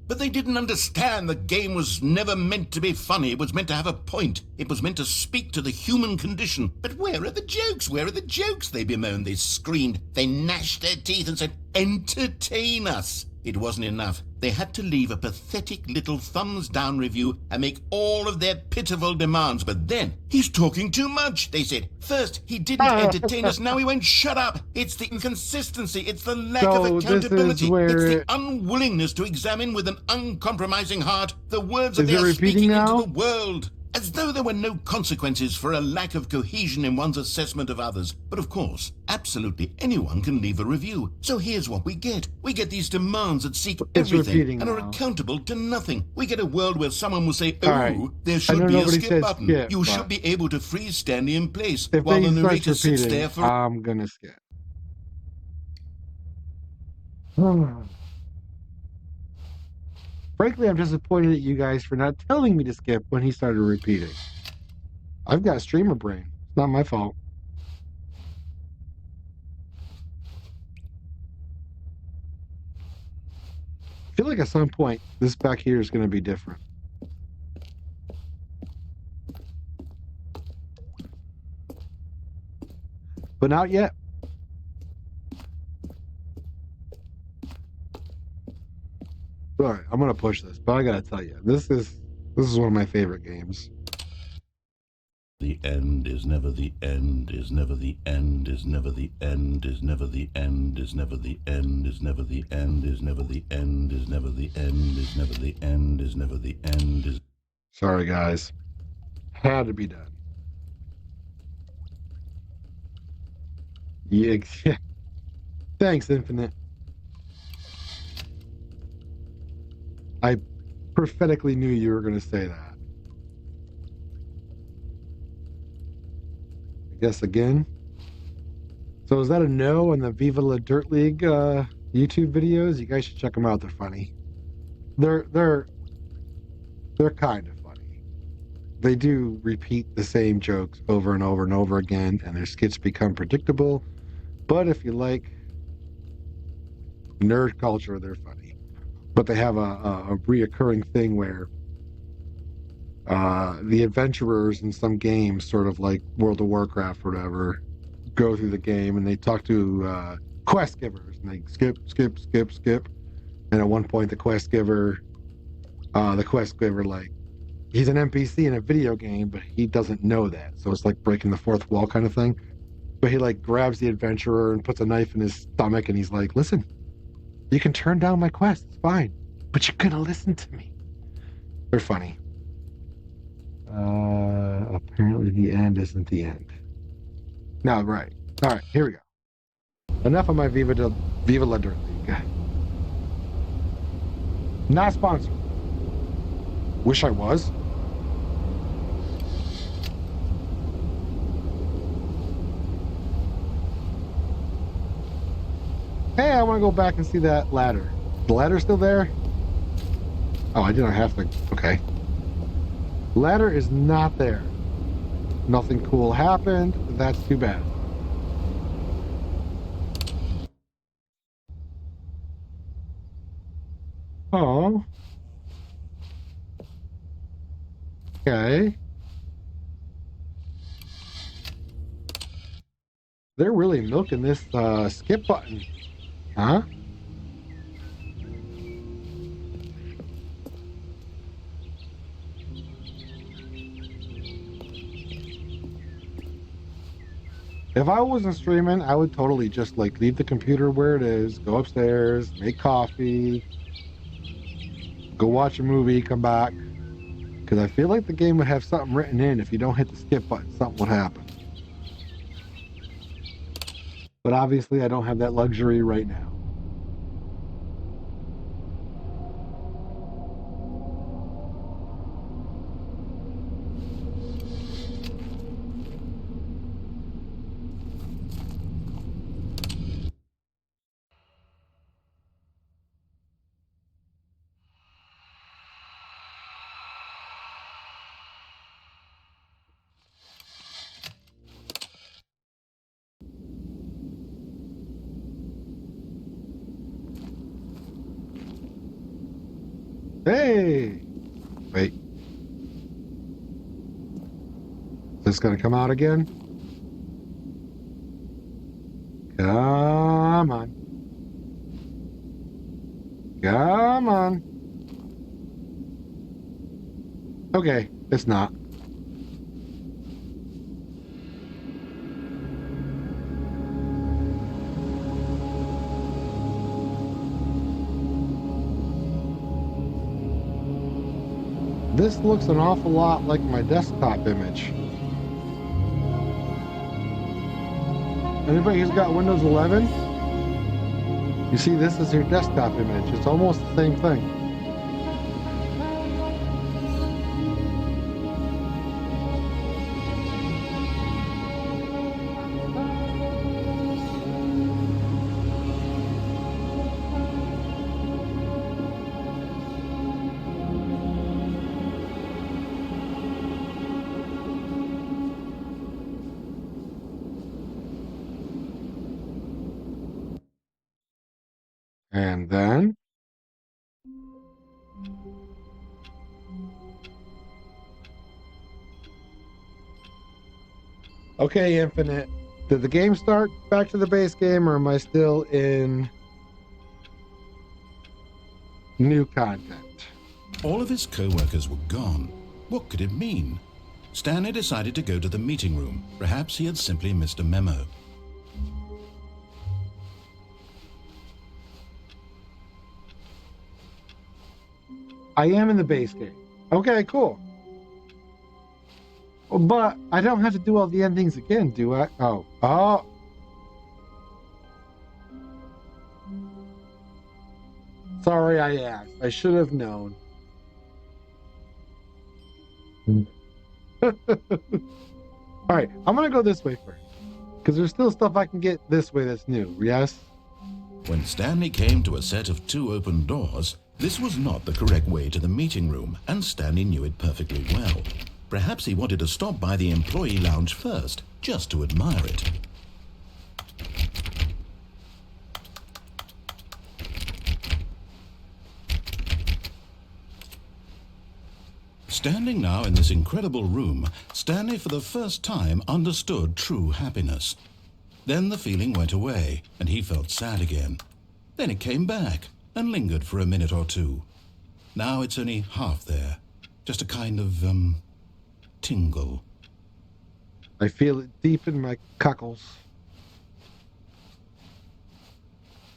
But they didn't understand the game was never meant to be funny. It was meant to have a point. It was meant to speak to the human condition. But where are the jokes? Where are the jokes? They bemoaned, they screamed, they gnashed their teeth and said, entertain us. It wasn't enough. They had to leave a pathetic little thumbs-down review and make all of their pitiful demands. But then, he's talking too much, they said. First, he didn't entertain us, now he won't shut up. It's the inconsistency, it's the lack of accountability, it's the unwillingness to examine with an uncompromising heart the words that they are speaking into the world. As though there were no consequences for a lack of cohesion in one's assessment of others. But of course, absolutely anyone can leave a review. So here's what we get. We get these demands that seek It's everything repeating and are now. accountable to nothing. We get a world where someone will say, "Oh, All right. there I should know be a nobody skip says button. skip, You but should be able to freeze Stanley in place if while they the start narrator sits repeating, there for..." I'm gonna skip. Frankly, I'm disappointed at you guys for not telling me to skip when he started repeating. I've got streamer brain. It's not my fault. I feel like at some point, this back here is going to be different. But not yet. All right, I'm going to push this, but I got to tell you, this is one of my favorite games. The end is never the end, is never the end, is never the end, is never the end, is never the end, is never the end, is never the end, is never the end, is never the end, is never the end, is... Sorry, guys. Had to be done. Yeah. Thanks, Infinite. I prophetically knew you were going to say that. I guess again. So is that a no on the Viva La Dirt League YouTube videos? You guys should check them out. They're funny. They're kind of funny. They do repeat the same jokes over and over and over again, and their skits become predictable. But if you like nerd culture, they're funny. But they have a reoccurring thing where the adventurers in some games, sort of like World of Warcraft or whatever, go through the game and they talk to quest givers, and they skip. And at one point, the quest giver, like, he's an NPC in a video game, but he doesn't know that. So it's like breaking the fourth wall kind of thing. But he like grabs the adventurer and puts a knife in his stomach, and he's like, "Listen, you can turn down my quest, it's fine, but you're gonna listen to me." They're funny. Apparently the end isn't the end. No, right. All right, here we go. Enough of my Viva La Dirt League. Not sponsored. Wish I was. Hey, I want to go back and see that ladder. The ladder still there? Oh, I didn't have to. Okay. Ladder is not there. Nothing cool happened. That's too bad. Oh. Okay. They're really milking this skip button. Huh? If I wasn't streaming, I would totally just like leave the computer where it is, go upstairs, make coffee, go watch a movie, come back. Because I feel like the game would have something written in. If you don't hit the skip button, something would happen. But obviously I don't have that luxury right now. Hey! Wait. Is this gonna come out again? Come on. Come on. Okay, it's not. This looks an awful lot like my desktop image. Anybody who's got Windows 11? You see this as your desktop image. It's almost the same thing. And then okay, Infinite. Did the game start back to the base game, or am I still in new content? All of his co-workers were gone. What could it mean? Stanley decided to go to the meeting room. Perhaps he had simply missed a memo. I am in the base game. Okay, cool. But I don't have to do all the endings again, do I? Oh. Sorry I asked. I should have known. All right, I'm going to go this way first. Because there's still stuff I can get this way that's new, yes? When Stanley came to a set of 2 open doors, this was not the correct way to the meeting room, and Stanley knew it perfectly well. Perhaps he wanted to stop by the employee lounge first, just to admire it. Standing now in this incredible room, Stanley for the first time understood true happiness. Then the feeling went away, and he felt sad again. Then it came back, and lingered for a minute or two. Now it's only half there. Just a kind of, tingle. I feel it deep in my cockles.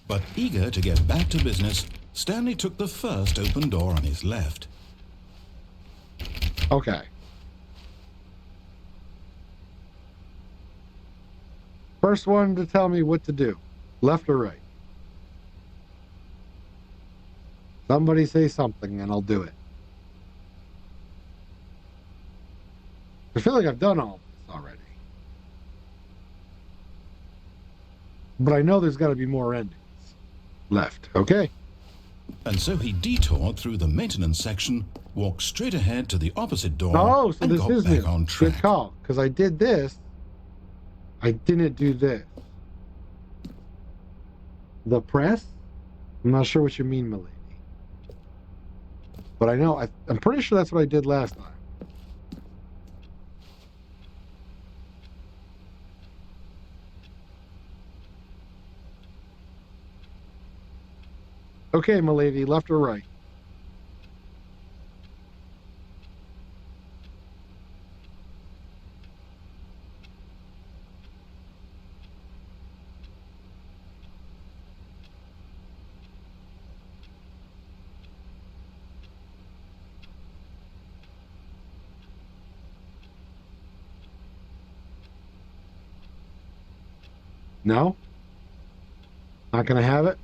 But eager to get back to business, Stanley took the first open door on his left. Okay. First one to tell me what to do. Left or right? Somebody say something and I'll do it. I feel like I've done all this already. But I know there's got to be more endings. Left, okay? And so he detoured through the maintenance section, walked straight ahead to the opposite door, Oh, so and this got is back new. on track. Good call, because I did this. I didn't do this. The press? I'm not sure what you mean, milady. But I know, I'm pretty sure that's what I did last time. Okay, milady, left or right? No? Not gonna have it?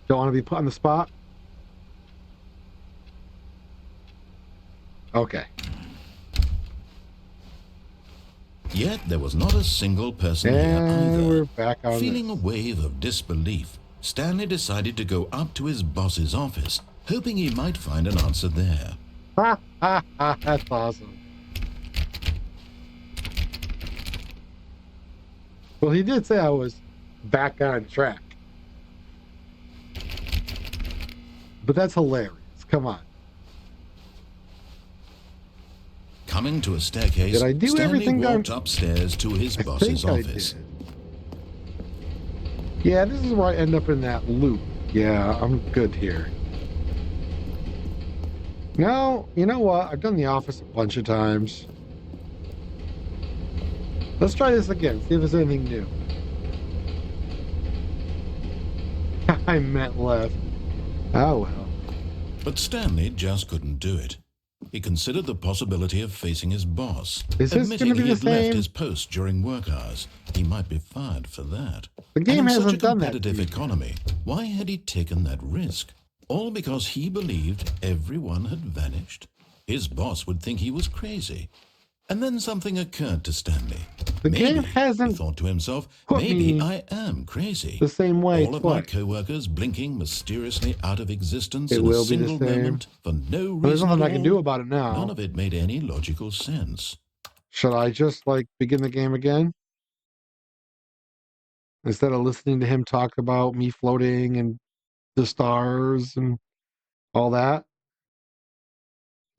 Don't want to be put on the spot? Okay. Yet there was not a single person here And either. we're back on Feeling this. a wave of disbelief, Stanley decided to go up to his boss's office, hoping he might find an answer there. Ha ha ha, that's awesome. Well, he did say I was back on track. But that's hilarious. Come on. Coming to a staircase, Did I do Stanley everything walked upstairs to his I boss's think I office. did. Yeah, this is where I end up in that loop. Yeah, I'm good here. No, you know what? I've done the office a bunch of times. Let's try this again, see if there's anything new. I meant left. Oh well. But Stanley just couldn't do it. He considered the possibility of facing his boss, Is this admitting gonna be he the had left same? his post during work hours. He might be fired for that. The game and in such a hasn't done that to competitive you. economy, why had he taken that risk? All because he believed everyone had vanished? His boss would think he was crazy. And then something occurred to Stanley. The Maybe, game hasn't he thought to himself, put maybe me I am crazy. the same way All of my twice. co-workers blinking mysteriously out of existence It in a will be the single same. moment for no But there's reason nothing at I can all. do about it now. None of it made any logical sense. Should I just like begin the game again? Instead of listening to him talk about me floating and the stars and all that?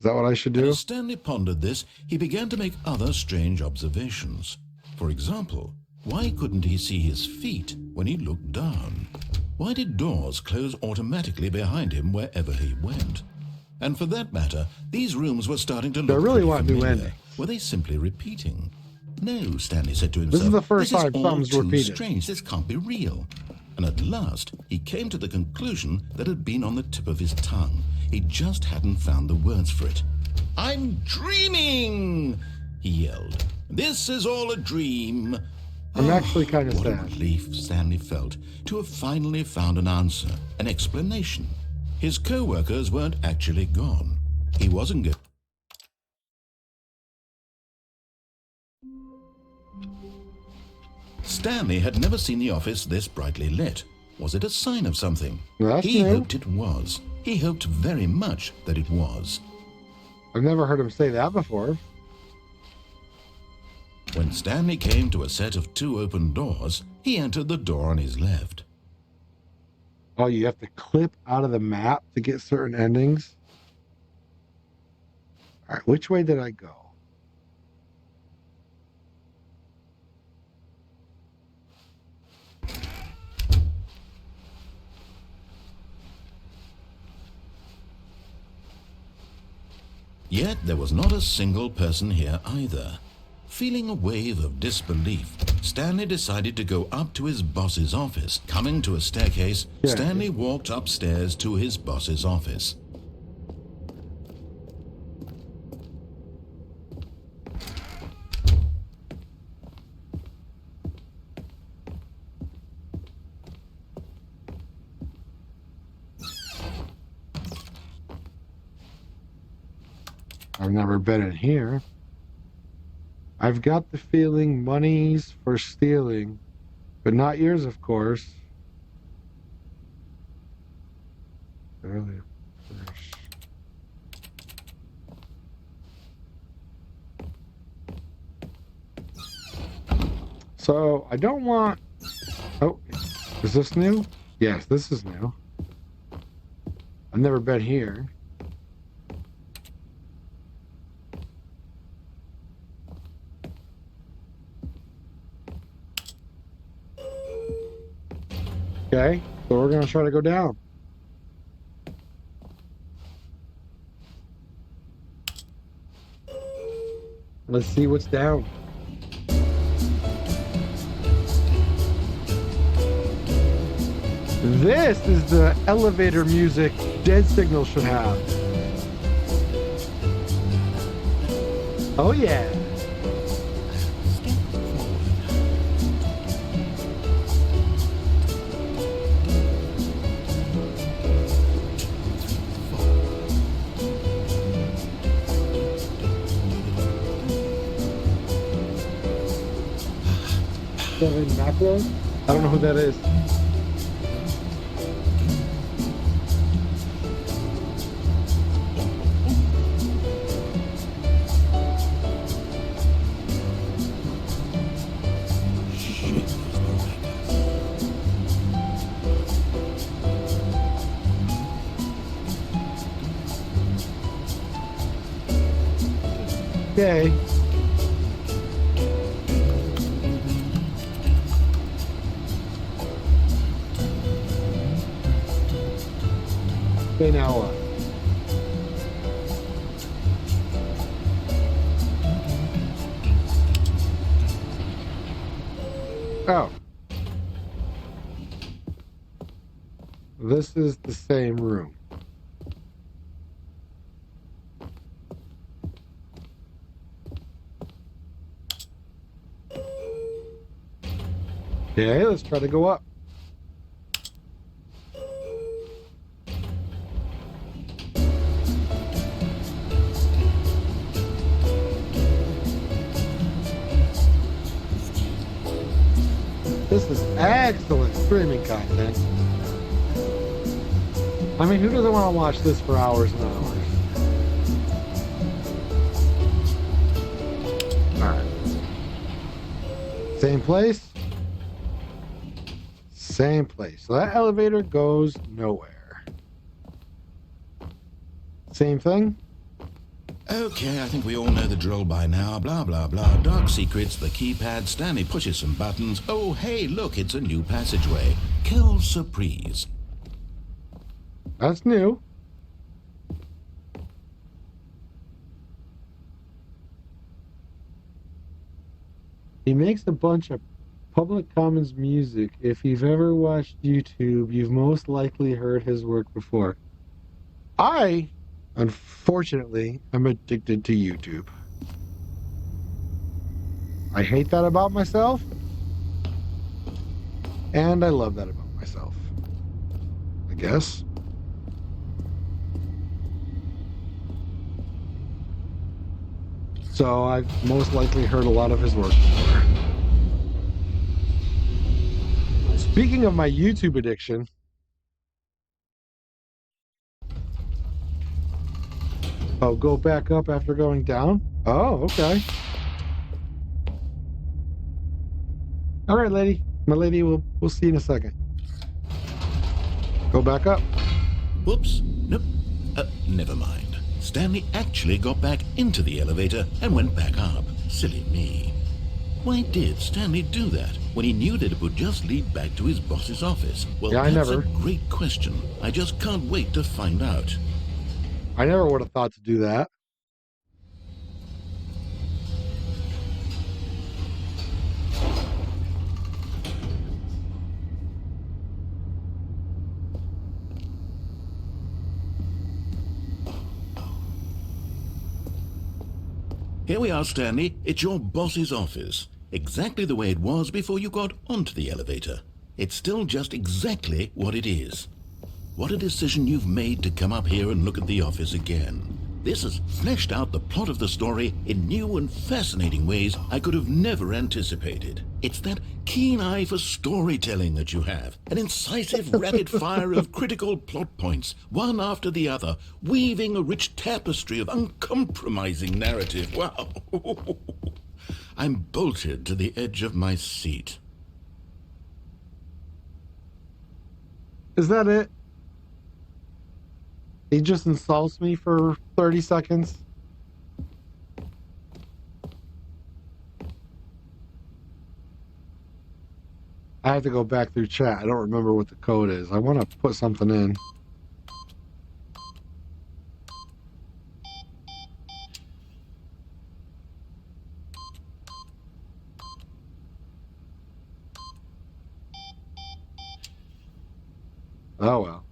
Is that what I should And do? as Stanley pondered this, he began to make other strange observations. For example, why couldn't he see his feet when he looked down? Why did doors close automatically behind him wherever he went? And for that matter, these rooms were starting to I look really pretty want new familiar. endings. Were they simply repeating? No, Stanley said to himself. This is the first this time is all something's too repeated. strange. This can't be real. And at last, he came to the conclusion that had been on the tip of his tongue. He just hadn't found the words for it. I'm dreaming, he yelled. This is all a dream. I'm actually kind of What a sad. relief Stanley felt to have finally found an answer, an explanation. His co-workers weren't actually gone. He wasn't going. Stanley had never seen the office this brightly lit. Was it a sign of something? That's He new. hoped it was. He hoped very much that it was. I've never heard him say that before. When Stanley came to a set of two open doors, he entered the door on his left. Oh, you have to clip out of the map to get certain endings? All right, which way did I go? Yet there was not a single person here either. Feeling a wave of disbelief, Stanley decided to go up to his boss's office. Coming to a staircase, Yeah. Stanley walked upstairs to his boss's office. I've never been in here. I've got the feeling money's for stealing, but not yours, of course. Earlier. So I don't want. Oh, is this new? Yes, this is new. I've never been here. Okay, so we're gonna try to go down. Let's see what's down. This is the elevator music Dead Signal should have. Oh yeah. Kevin Maclo? I don't know who that is. Okay. Okay, now what? Oh. This is the same room. Okay, let's try to go up. This is excellent streaming content. I mean, who doesn't want to watch this for hours and hours? Alright. Same place? Same place. So that elevator goes nowhere. Same thing? Okay, I think we all know the drill by now. Blah, blah, blah. Dark secrets, the keypad. Stanley pushes some buttons. Oh, hey, look, it's a new passageway. Quelle surprise. That's new. He makes a bunch of public commons music. If you've ever watched YouTube, you've most likely heard his work before. I, unfortunately, am addicted to YouTube. I hate that about myself, and I love that about myself, I guess. So I've most likely heard a lot of his work before. Speaking of my YouTube addiction, I'll go back up after going down. Oh, okay. All right, lady. My lady, we'll see you in a second. Go back up. Whoops. Nope. Never mind. Stanley actually got back into the elevator and went back up. Silly me. Why did Stanley do that when he knew that it would just lead back to his boss's office? Well, Yeah, that's a great question. I just can't wait to find out. I never would have thought to do that. Here we are, Stanley. It's your boss's office. Exactly the way it was before you got onto the elevator. It's still just exactly what it is. What a decision you've made to come up here and look at the office again. This has fleshed out the plot of the story in new and fascinating ways I could have never anticipated. It's that keen eye for storytelling that you have, an incisive rapid fire of critical plot points, one after the other, weaving a rich tapestry of uncompromising narrative. Wow. I'm bolted to the edge of my seat. Is that it? He just insults me for 30 seconds. I have to go back through chat. I don't remember what the code is. I want to put something in. Oh well.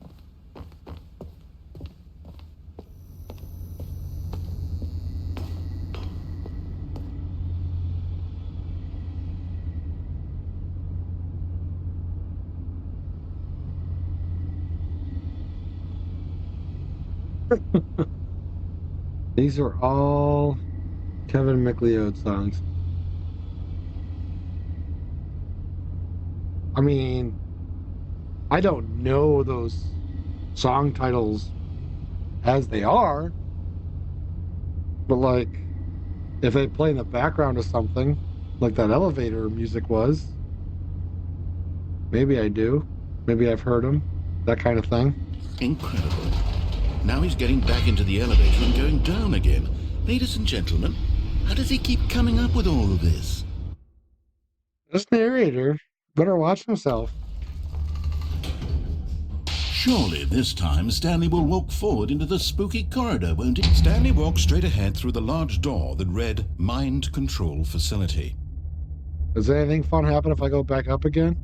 These are all Kevin MacLeod songs. I mean, I don't know those song titles as they are, but like, if they play in the background of something, like that elevator music was, maybe I do. Maybe I've heard them, that kind of thing. Incredible. Now he's getting back into the elevator and going down again. Ladies and gentlemen, how does he keep coming up with all of this? This narrator better watch himself. Surely this time Stanley will walk forward into the spooky corridor, won't he? Stanley walked straight ahead through the large door that read Mind Control Facility. Does anything fun happen if I go back up again?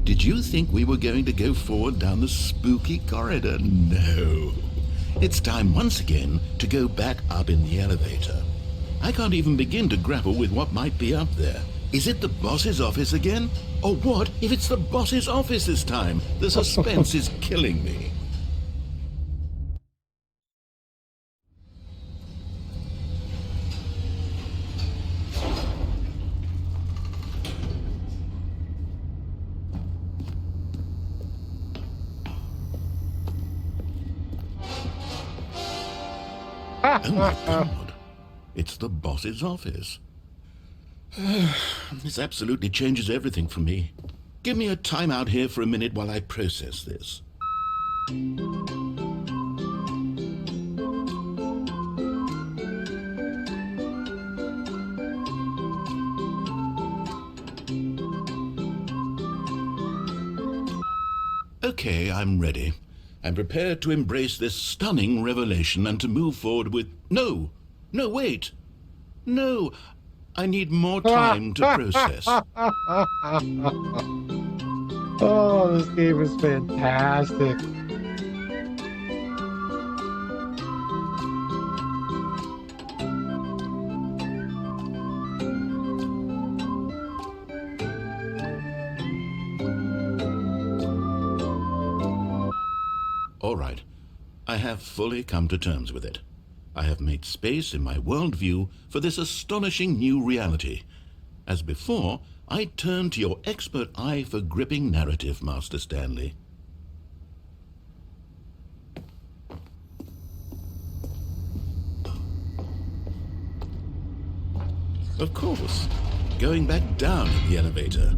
Did you think we were going to go forward down the spooky corridor? No. It's time once again to go back up in the elevator. I can't even begin to grapple with what might be up there. Is it the boss's office again? Or what if it's the boss's office this time? The suspense is killing me. Oh my God. It's the boss's office. This absolutely changes everything for me. Give me a time out here for a minute while I process this. Okay, I'm ready. I'm prepared to embrace this stunning revelation and to move forward with... No, wait. No, I need more time to process. Oh, this game is fantastic. All right, I have fully come to terms with it. I have made space in my worldview for this astonishing new reality. As before, I turn to your expert eye for gripping narrative, Master Stanley. Of course, going back down in the elevator.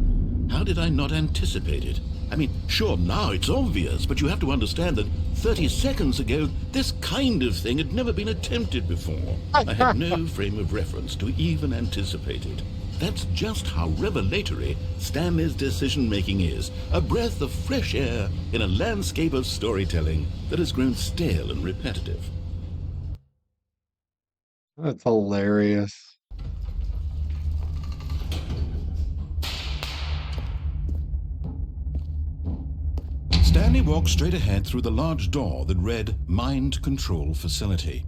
How did I not anticipate it? I mean, sure, now it's obvious, but you have to understand that 30 seconds ago, this kind of thing had never been attempted before. I had no frame of reference to even anticipate it. That's just how revelatory Stanley's decision-making is, a breath of fresh air in a landscape of storytelling that has grown stale and repetitive. That's hilarious. Stanley walked straight ahead through the large door that read Mind Control Facility.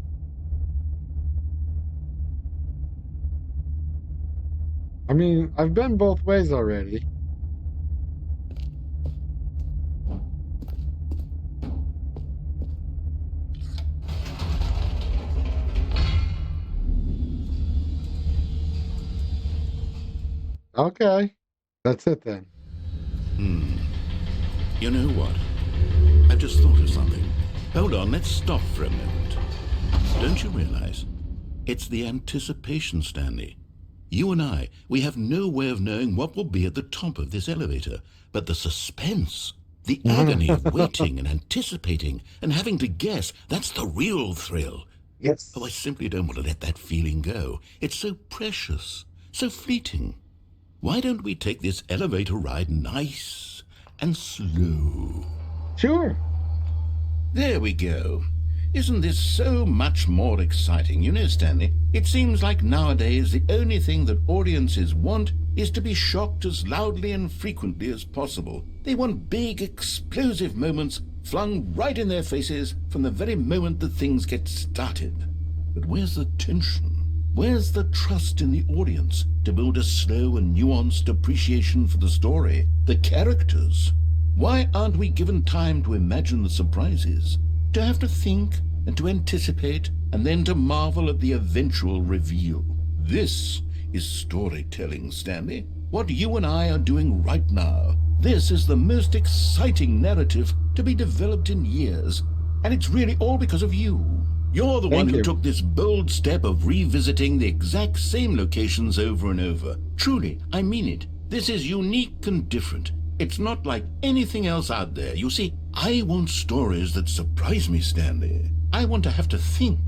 I mean, I've been both ways already. Okay, that's it then. You know what? I've just thought of something. Hold on, let's stop for a moment. Don't you realize? It's the anticipation, Stanley. You and I, we have no way of knowing what will be at the top of this elevator. But the suspense, the agony of waiting and anticipating and having to guess, that's the real thrill. Yes. Oh, I simply don't want to let that feeling go. It's so precious, so fleeting. Why don't we take this elevator ride nice and slow? Sure. There we go. Isn't this so much more exciting? You know, Stanley, it seems like nowadays the only thing that audiences want is to be shocked as loudly and frequently as possible. They want big, explosive moments flung right in their faces from the very moment that things get started. But where's the tension? Where's the trust in the audience to build a slow and nuanced appreciation for the story, the characters? Why aren't we given time to imagine the surprises, to have to think and to anticipate, and then to marvel at the eventual reveal? This is storytelling, Stanley. What you and I are doing right now. This is the most exciting narrative to be developed in years, and it's really all because of you. You're the one who took this bold step of revisiting the exact same locations over and over. Truly, I mean it. This is unique and different. It's not like anything else out there. You see, I want stories that surprise me, Stanley. I want to have to think.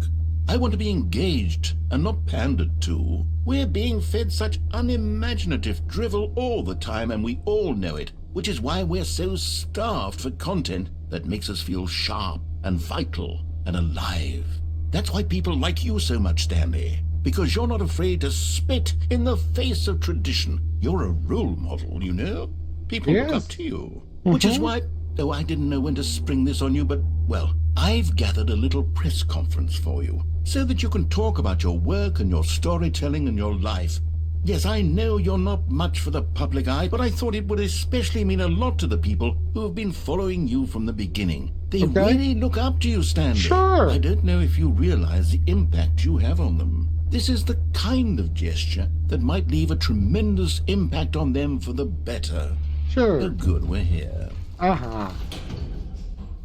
I want to be engaged and not pandered to. We're being fed such unimaginative drivel all the time, and we all know it, which is why we're so starved for content that makes us feel sharp and vital and alive. That's why people like you so much, Stanley, because you're not afraid to spit in the face of tradition. You're a role model, you know? People look up to you, which is why... Oh, I didn't know when to spring this on you, but, well, I've gathered a little press conference for you, so that you can talk about your work and your storytelling and your life. Yes, I know you're not much for the public eye, but I thought it would especially mean a lot to the people who have been following you from the beginning. They really look up to you, Stanley. Sure. I don't know if you realize the impact you have on them. This is the kind of gesture that might leave a tremendous impact on them for the better. Sure. Oh, good, we're here. Uh-huh.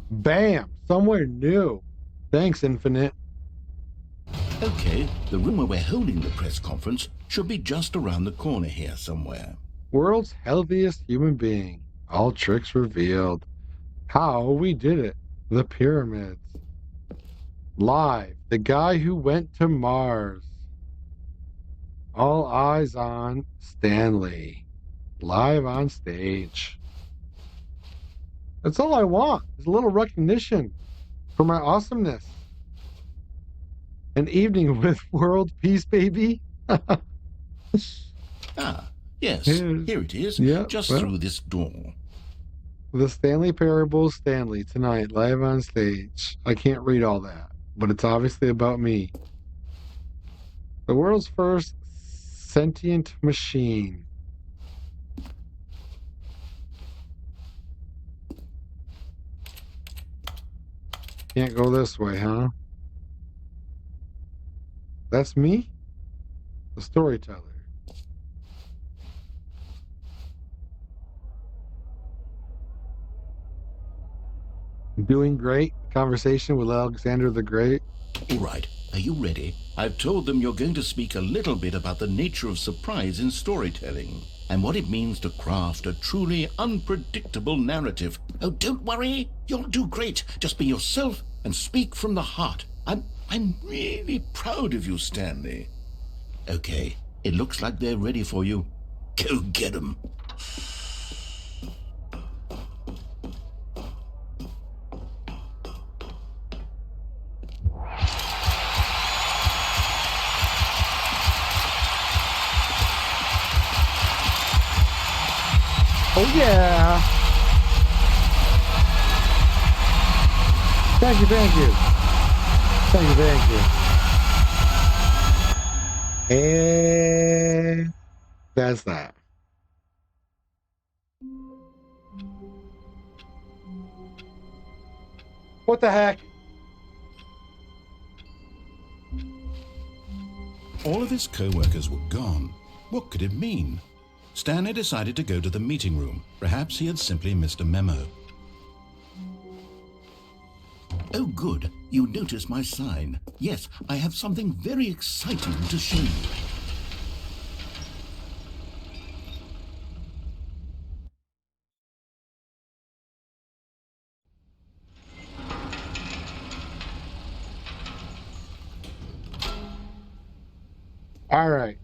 Bam! Somewhere new. Thanks, Infinite. Okay, the room where we're holding the press conference should be just around the corner here somewhere. World's healthiest human being. All tricks revealed. How we did it. The pyramids. Live. The guy who went to Mars. All eyes on Stanley. Live on stage. That's all I want. Is a little recognition for my awesomeness. An evening with world peace, baby. Ah, yes, here it is, just through this door. The Stanley Parable, Stanley, tonight, live on stage. I can't read all that, but it's obviously about me. The world's first sentient machine. Can't go this way, huh? That's me? The storyteller. Doing great. Conversation with Alexander the Great. All right, are you ready? I've told them you're going to speak a little bit about the nature of surprise in storytelling and what it means to craft a truly unpredictable narrative. Oh, don't worry. You'll do great. Just be yourself and speak from the heart. I'm really proud of you, Stanley. Okay, it looks like they're ready for you. Go get them. Oh, yeah. Thank you, thank you. Thank you, thank you. And that's that. What the heck? All of his co-workers were gone. What could it mean? Stanley decided to go to the meeting room. Perhaps he had simply missed a memo. Oh, good. You noticed my sign. Yes, I have something very exciting to show you. All right.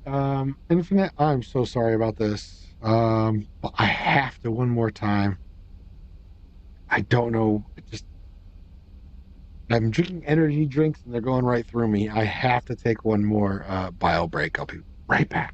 Infinite, I'm so sorry about this. But I have to one more time. I don't know. I'm drinking energy drinks and they're going right through me. I have to take one more bio break. I'll be right back.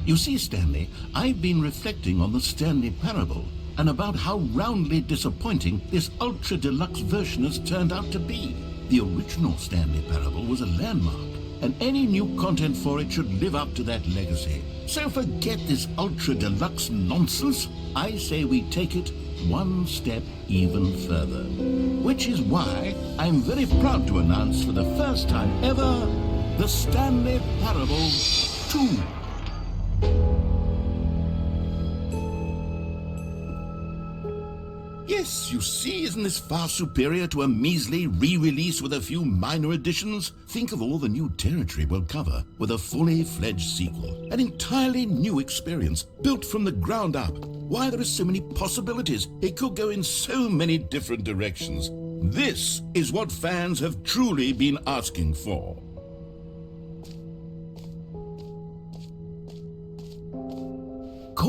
You see, Stanley, I've been reflecting on the Stanley Parable and about how roundly disappointing this ultra deluxe version has turned out to be. The original Stanley Parable was a landmark, and any new content for it should live up to that legacy. So forget this ultra deluxe nonsense. I say we take it one step even further. Which is why I'm very proud to announce for the first time ever, the Stanley Parable 2. Yes, you see, isn't this far superior to a measly re-release with a few minor additions? Think of all the new territory we'll cover with a fully fledged sequel. An entirely new experience, built from the ground up. Why, there are so many possibilities. It could go in so many different directions. This is what fans have truly been asking for.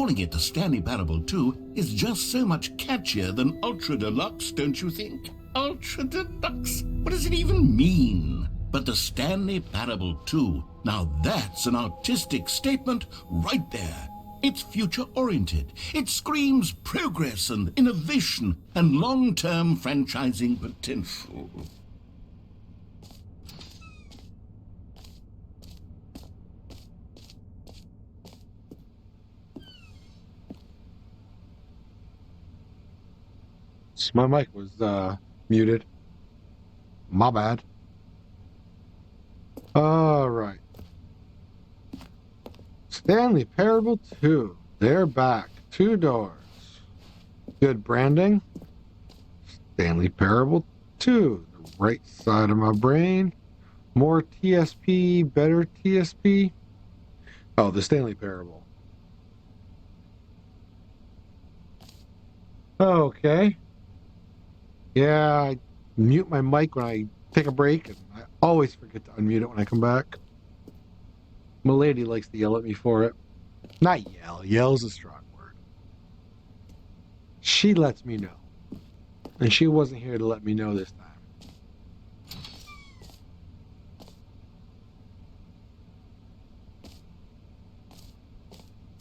calling it the Stanley Parable 2 is just so much catchier than Ultra Deluxe, don't you think? Ultra Deluxe? What does it even mean? But the Stanley Parable 2, now that's an artistic statement right there. It's future-oriented. It screams progress and innovation and long-term franchising potential. My mic was muted. My bad. All right. Stanley Parable 2. They're back. 2 doors. Good branding. Stanley Parable 2. The right side of my brain. More TSP, better TSP. Oh, the Stanley Parable. Okay. Yeah, I mute my mic when I take a break, and I always forget to unmute it when I come back. My lady likes to yell at me for it. Not yell. Yell's a strong word. She lets me know. And she wasn't here to let me know this time.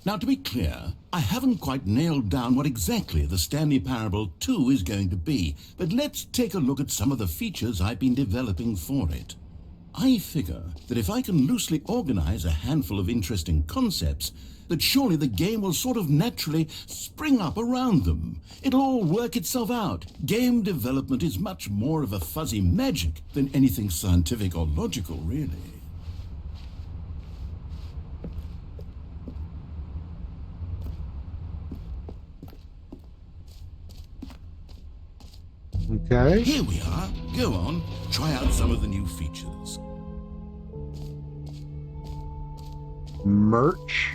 Now, to be clear, I haven't quite nailed down what exactly the Stanley Parable 2 is going to be, but let's take a look at some of the features I've been developing for it. I figure that if I can loosely organize a handful of interesting concepts, that surely the game will sort of naturally spring up around them. It'll all work itself out. Game development is much more of a fuzzy magic than anything scientific or logical, really. Okay. Here we are. Go on, try out some of the new features. Merch.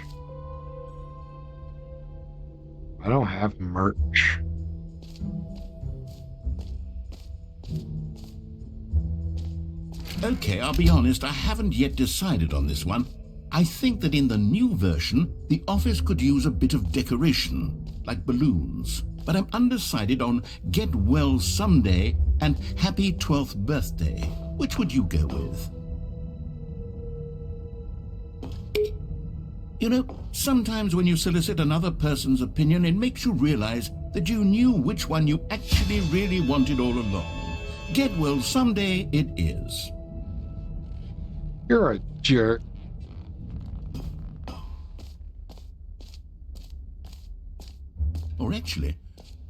I don't have merch. Okay, I'll be honest, I haven't yet decided on this one. I think that in the new version, the office could use a bit of decoration, like balloons. But I'm undecided on Get Well Someday and Happy 12th Birthday. Which would you go with? You know, sometimes when you solicit another person's opinion, it makes you realize that you knew which one you actually really wanted all along. Get Well Someday it is. You're a jerk. Or actually,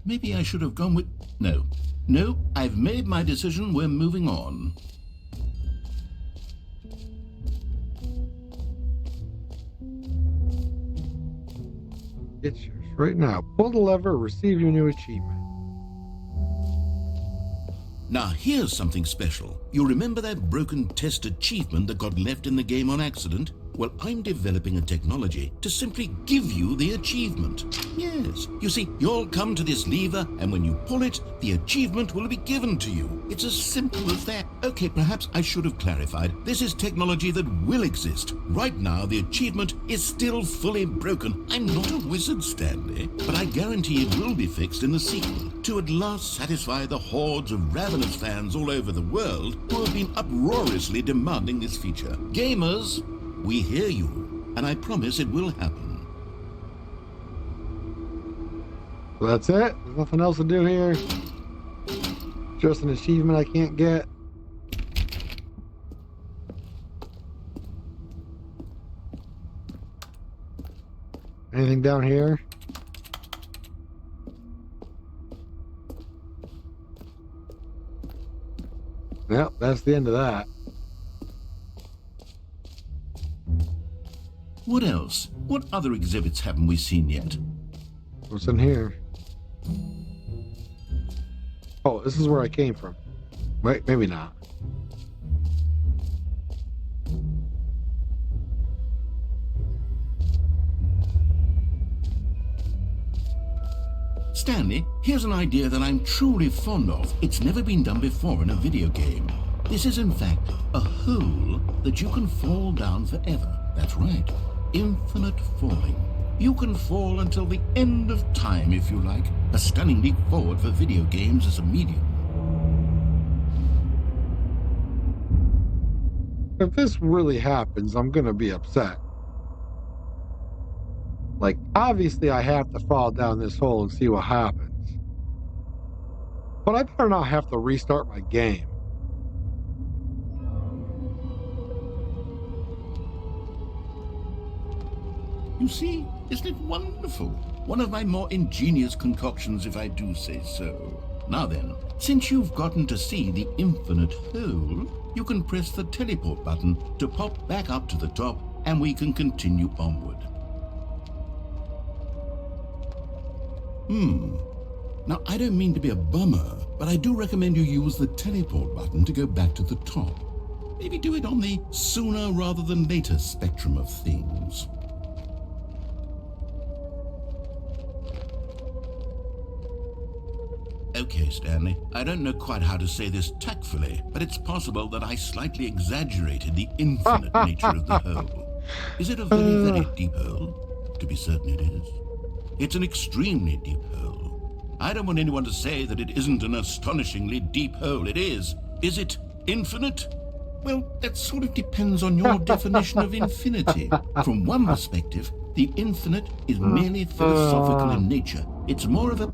maybe I should have gone with... No, I've made my decision. We're moving on. It's yours right now. Pull the lever, receive your new achievement. Now, here's something special. You remember that broken test achievement that got left in the game on accident? Well, I'm developing a technology to simply give you the achievement. Yes, you see, you'll come to this lever, and when you pull it, the achievement will be given to you. It's as simple as that. Okay, perhaps I should have clarified. This is technology that will exist. Right now, the achievement is still fully broken. I'm not a wizard, Stanley, but I guarantee it will be fixed in the sequel to at last satisfy the hordes of ravenous fans all over the world who have been uproariously demanding this feature. Gamers, we hear you, and I promise it will happen. So that's it? There's nothing else to do here? Just an achievement I can't get? Anything down here? Yep, that's the end of that. What else? What other exhibits haven't we seen yet? What's in here? Oh, this is where I came from. Wait, maybe not. Stanley, here's an idea that I'm truly fond of. It's never been done before in a video game. This is in fact a hole that you can fall down forever. That's right, infinite falling. You can fall until the end of time if you like. A stunning leap forward for video games as a medium. If this really happens, I'm gonna be upset. Like, obviously I have to fall down this hole and see what happens. But I better not have to restart my game. You see, isn't it wonderful? One of my more ingenious concoctions, if I do say so. Now then, since you've gotten to see the infinite hole, you can press the teleport button to pop back up to the top, and we can continue onward. Now, I don't mean to be a bummer, but I do recommend you use the teleport button to go back to the top. Maybe do it on the sooner rather than later spectrum of things. Okay, Stanley, I don't know quite how to say this tactfully, but it's possible that I slightly exaggerated the infinite nature of the hole. Is it a very, very deep hole? To be certain it is. It's an extremely deep hole. I don't want anyone to say that it isn't an astonishingly deep hole. It is. Is it infinite? Well, that sort of depends on your definition of infinity. From one perspective, the infinite is merely philosophical in nature. It's more of a...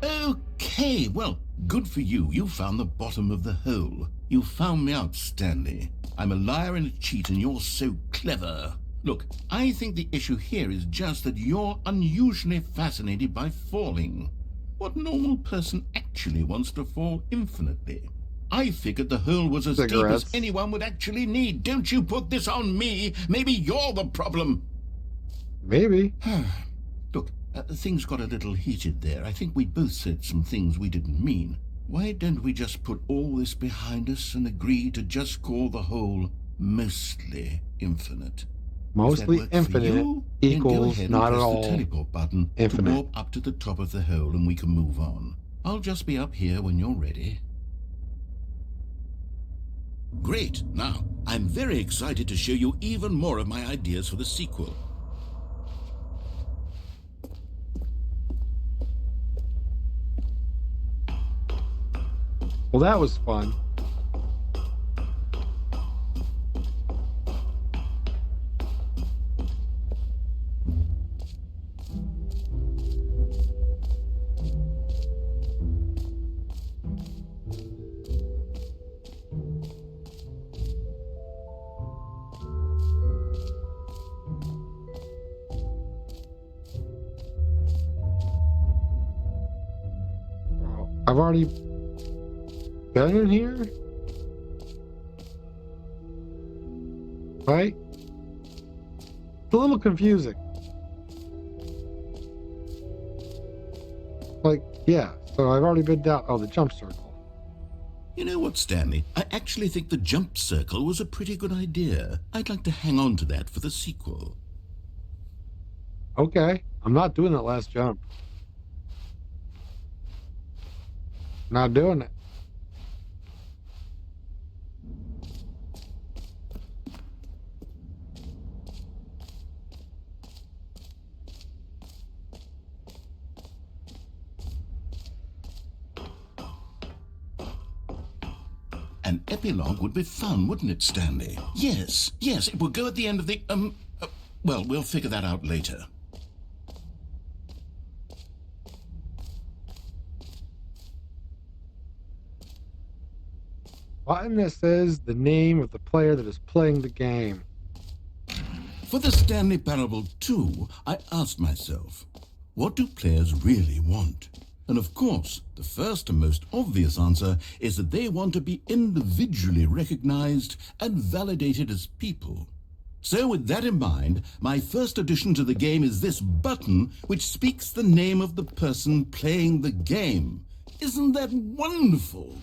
Okay, well, good for you. You found the bottom of the hole. You found me out, Stanley. I'm a liar and a cheat, and you're so clever. Look, I think the issue here is just that you're unusually fascinated by falling. What normal person actually wants to fall infinitely? I figured the hole was as deep as anyone would actually need. Don't you put this on me. Maybe you're the problem. Maybe. Look, things got a little heated there. I think we both said some things we didn't mean. Why don't we just put all this behind us and agree to just call the hole mostly infinite? Mostly infinite equals not at all the teleport button infinite. To warp up to the top of the hole and we can move on. I'll just be up here when you're ready. Great. Now, I'm very excited to show you even more of my ideas for the sequel. Well, that was fun. I've already been in here? Right? It's a little confusing. Like, yeah, so I've already been down. Oh, the jump circle. You know what, Stanley? I actually think the jump circle was a pretty good idea. I'd like to hang on to that for the sequel. Okay, I'm not doing that last jump. Not doing it. An epilogue would be fun, wouldn't it, Stanley? Yes, it would go at the end of the, well, we'll figure that out later. Button that says the name of the player that is playing the game. For the Stanley Parable 2, I asked myself, what do players really want? And of course, the first and most obvious answer is that they want to be individually recognized and validated as people. So with that in mind, my first addition to the game is this button which speaks the name of the person playing the game. Isn't that wonderful?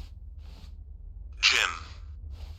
Jim.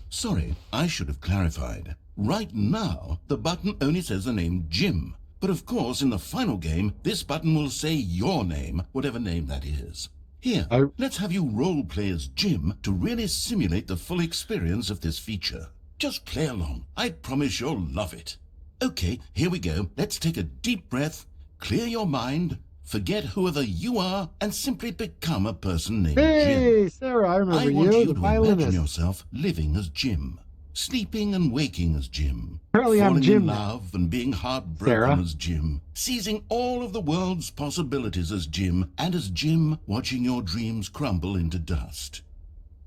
Sorry, I should have clarified. Right now, the button only says the name Jim. But of course, in the final game, this button will say your name, whatever name that is. Here, let's have you role-play as Jim to really simulate the full experience of this feature. Just play along. I promise you'll love it. Okay, here we go. Let's take a deep breath, clear your mind, forget whoever you are, and simply become a person named Jim. Hey, Sarah, I remember I want you, you the to imagine violinist. yourself living as Jim, sleeping and waking as Jim, Apparently I'm falling Jim in now. love and being heartbroken Sarah. as Jim, seizing all of the world's possibilities as Jim, and as Jim, watching your dreams crumble into dust.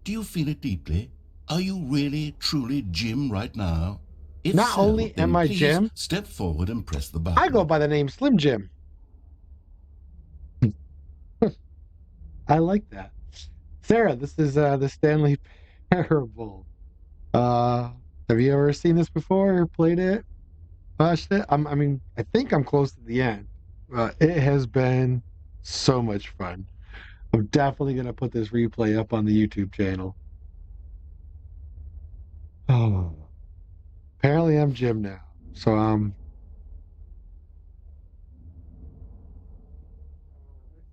Do you feel it deeply? Are you really, truly Jim right now? If Not so, only then am I please Jim, step forward and press the button. I go by the name Slim Jim. I like that. Sarah, this is the Stanley Parable. Have you ever seen this before or played it? Watched it? I think I'm close to the end. It has been so much fun. I'm definitely gonna put this replay up on the YouTube channel. Oh, apparently I'm Jim now. So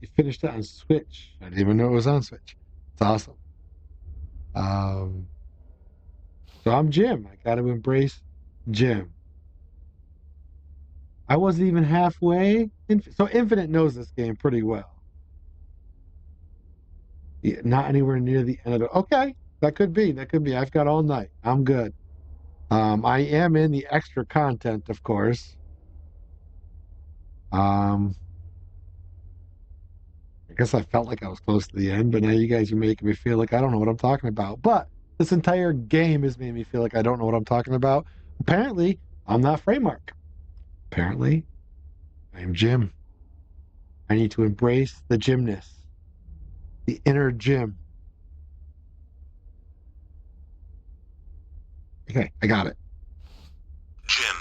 you finished it on Switch. I didn't even know it was on Switch. It's awesome. So I'm Jim. I got to embrace Jim. I wasn't even halfway. So Infinite knows this game pretty well. Yeah, not anywhere near the end of it. Okay, that could be. That could be. I've got all night. I'm good. I am in the extra content, of course. I guess I felt like I was close to the end, but now you guys are making me feel like I don't know what I'm talking about. But this entire game has made me feel like I don't know what I'm talking about. Apparently, I'm not Fraymark. Apparently, I am Jim. I need to embrace the Jimness, the inner Jim. Okay, I got it. Jim.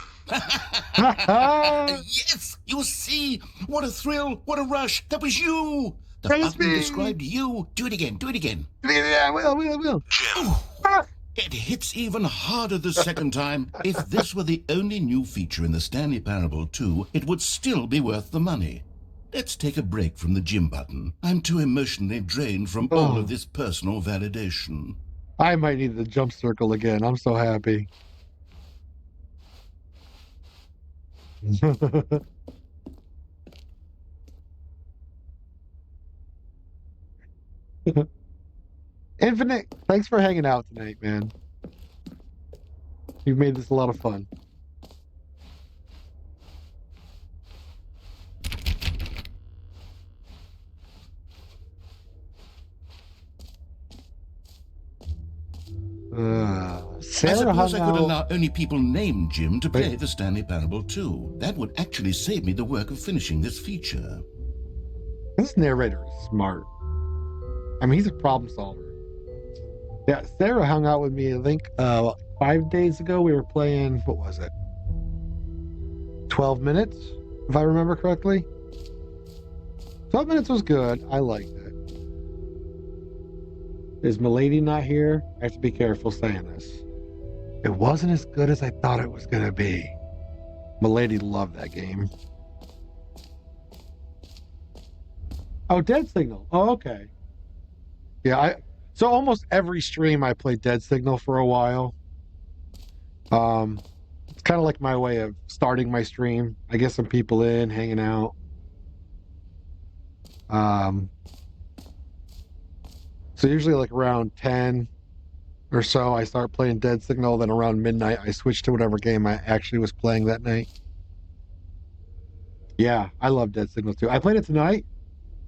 Yes, you see, what a thrill, what a rush. That was you. The Praise button me. described you. Do it again, do it again. Yeah, I will. Jim. Ah! It hits even harder the second time. If this were the only new feature in the Stanley Parable 2, it would still be worth the money. Let's take a break from the Jim button. I'm too emotionally drained from all of this personal validation. I might need the jump circle again. I'm so happy. Infinite, thanks for hanging out tonight, man. You've made this a lot of fun. I Sarah suppose I hung could out. allow only people named Jim to play Wait. the Stanley Parable 2. That would actually save me the work of finishing this feature. This narrator is smart. I mean, he's a problem solver. Yeah, Sarah hung out with me, I think, 5 days ago. We were playing, what was it? 12 minutes, if I remember correctly. 12 minutes was good. I liked it. Is Milady not here? I have to be careful saying this. It wasn't as good as I thought it was going to be. Milady loved that game. Oh, Dead Signal. Oh, okay. Yeah, so almost every stream I played Dead Signal for a while. It's kind of like my way of starting my stream. I get some people in, hanging out. So usually like around 10 or so, I start playing Dead Signal. Then around midnight, I switch to whatever game I actually was playing that night. Yeah, I love Dead Signal too. I played it tonight.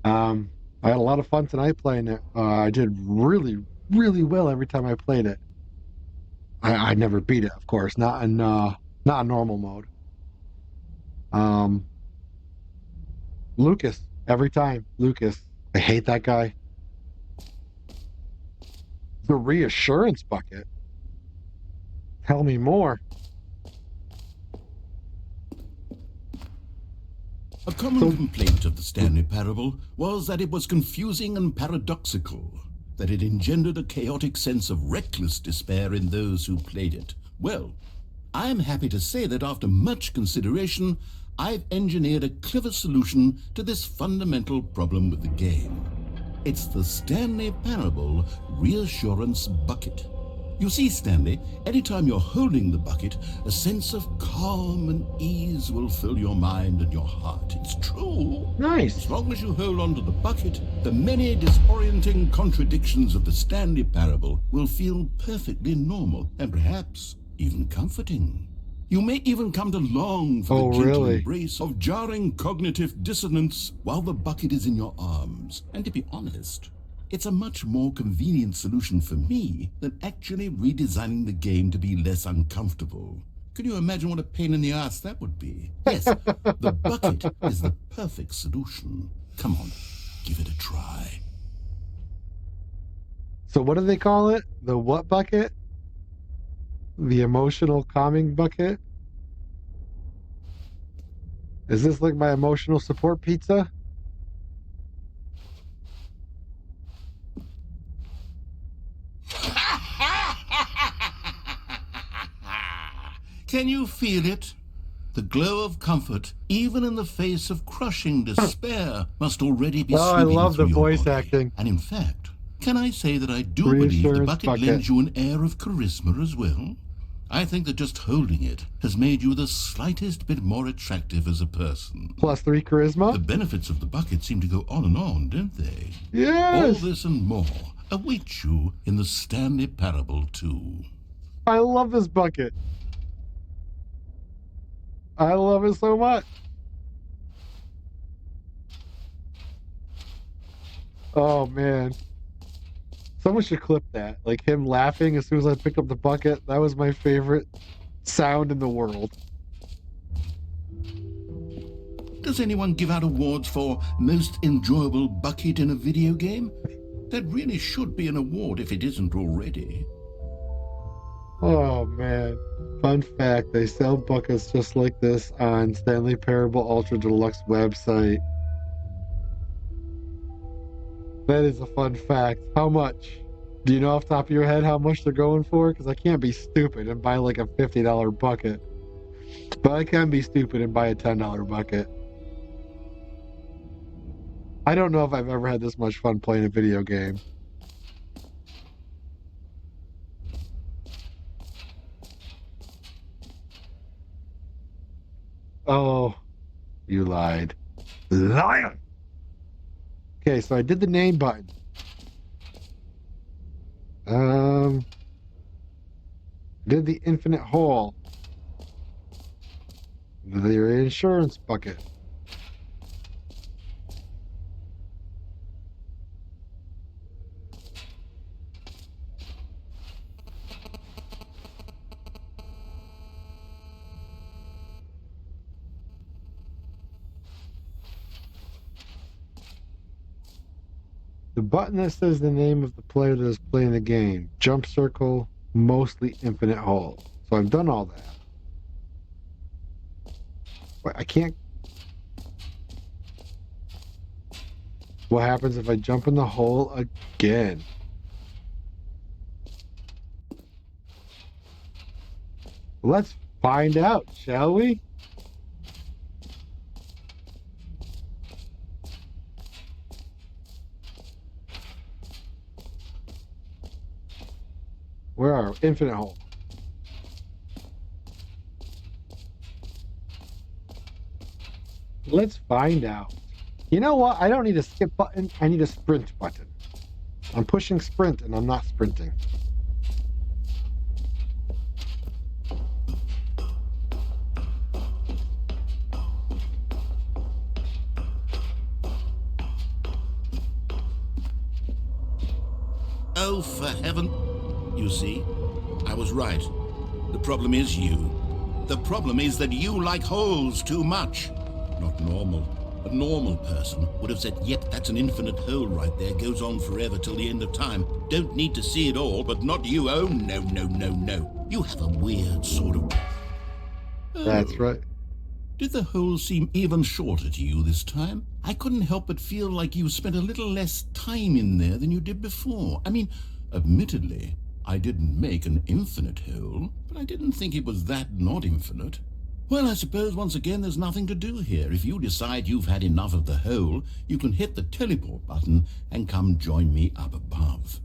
I had a lot of fun tonight playing it. I did really, really well every time I played it. I never beat it, of course, not in normal mode. Lucas, every time. Lucas. I hate that guy. The reassurance bucket. Tell me more. A common complaint of the Stanley Parable was that it was confusing and paradoxical, that it engendered a chaotic sense of reckless despair in those who played it. Well, I'm happy to say that after much consideration, I've engineered a clever solution to this fundamental problem with the game. It's the Stanley Parable Reassurance Bucket. You see, Stanley, anytime you're holding the bucket, a sense of calm and ease will fill your mind and your heart. It's true. Nice. As long as you hold on to the bucket, the many disorienting contradictions of the Stanley Parable will feel perfectly normal and perhaps even comforting. You may even come to long for the gentle embrace of jarring cognitive dissonance while the bucket is in your arms. And to be honest, it's a much more convenient solution for me than actually redesigning the game to be less uncomfortable. Can you imagine what a pain in the ass that would be? Yes, the bucket is the perfect solution. Come on, give it a try. So what do they call it? The what bucket? The emotional calming bucket? Is this like my emotional support pizza? Can you feel it? The glow of comfort, even in the face of crushing despair, must already be Oh, I sweeping love through the your voice body. acting. And in fact, can I say that I do believe the bucket lends you an air of charisma as well? I think that just holding it has made you the slightest bit more attractive as a person. +3 charisma? The benefits of the bucket seem to go on, don't they? Yes! All this and more await you in the Stanley Parable 2. I love this bucket. I love it so much. Oh, man. Someone should clip that. Like him laughing as soon as I picked up the bucket. That was my favorite sound in the world. Does anyone give out awards for most enjoyable bucket in a video game? That really should be an award if it isn't already. Oh, man. Fun fact, they sell buckets just like this on Stanley Parable Ultra Deluxe website. That is a fun fact. How much? Do you know off the top of your head how much they're going for? Because I can't be stupid and buy like a $50 bucket. But I can be stupid and buy a $10 bucket. I don't know if I've ever had this much fun playing a video game. Oh, you lied. Liar! Okay, so I did the name button. Did the infinite hole. The insurance bucket. The button that says the name of the player that is playing the game. Jump circle, mostly infinite hole. So I've done all that. Wait, I can't... What happens if I jump in the hole again? Let's find out, shall we? Where are we? Infinite hole. Let's find out. You know what? I don't need a skip button. I need a sprint button. I'm pushing sprint and I'm not sprinting. Oh, for heaven... You see, I was right. The problem is you. The problem is that you like holes too much. Not normal. A normal person would have said, yep, that's an infinite hole right there. Goes on forever till the end of time. Don't need to see it all, but not you. Oh, no, no, no, no. You have a weird sort of... Oh. That's right. Did the hole seem even shorter to you this time? I couldn't help but feel like you spent a little less time in there than you did before. I mean, admittedly, I didn't make an infinite hole, but I didn't think it was that not infinite. Well, I suppose once again there's nothing to do here. If you decide you've had enough of the hole, you can hit the teleport button and come join me up above.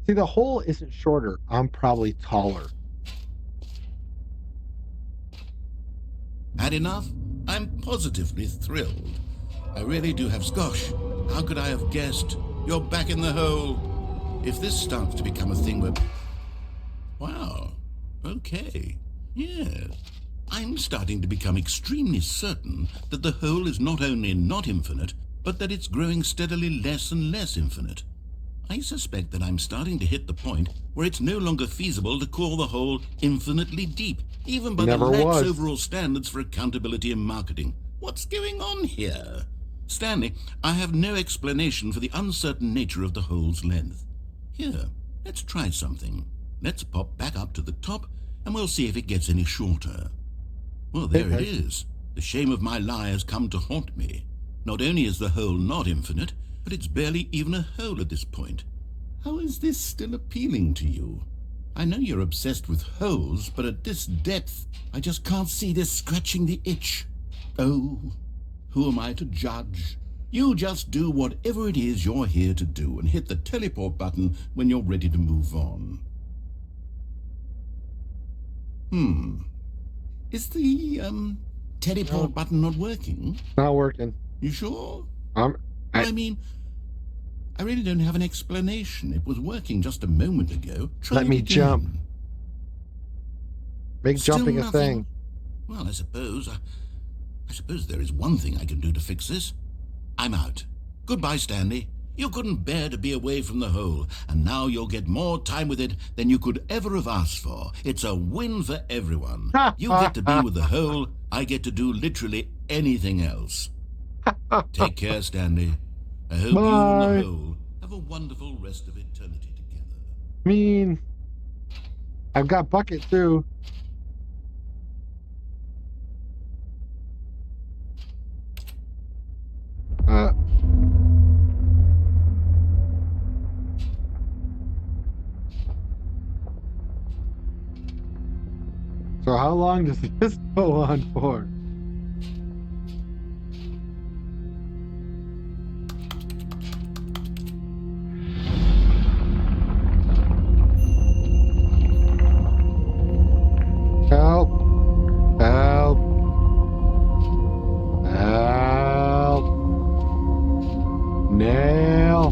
See, the hole isn't shorter. I'm probably taller. Had enough? I'm positively thrilled. I really do have Gosh, how could I have guessed? You're back in the hole. If this starts to become a thing where... Wow. Okay. Yes. I'm starting to become extremely certain that the hole is not only not infinite, but that it's growing steadily less and less infinite. I suspect that I'm starting to hit the point where it's no longer feasible to call the hole infinitely deep, even by the Never lax was. overall standards for accountability and marketing. What's going on here? Stanley, I have no explanation for the uncertain nature of the hole's length. Here, let's try something. Let's pop back up to the top, and we'll see if it gets any shorter. Well, there it is. The shame of my lie has come to haunt me. Not only is the hole not infinite, but it's barely even a hole at this point. How is this still appealing to you? I know you're obsessed with holes, but at this depth, I just can't see this scratching the itch. Oh, who am I to judge? You just do whatever it is you're here to do and hit the teleport button when you're ready to move on. Is the, teleport button not working? Not working. You sure? I mean, I really don't have an explanation. It was working just a moment ago. Try Let it me again. jump. Make Still jumping a nothing. thing. Well, I suppose there is one thing I can do to fix this. I'm out. Goodbye, Stanley. You couldn't bear to be away from the hole, and now you'll get more time with it than you could ever have asked for. It's a win for everyone. You get to be with the hole. I get to do literally anything else. Take care, Stanley. I hope you and Bye. the hole have a wonderful rest of eternity together. Mean. I've got bucket too. So how long does this go on for? Help! Help! Help! Nail!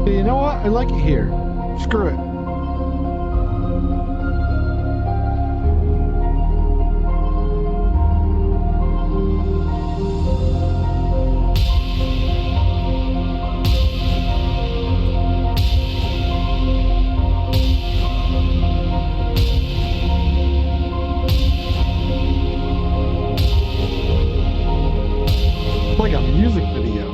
You know what? I like it here. Screw it. It's like a music video.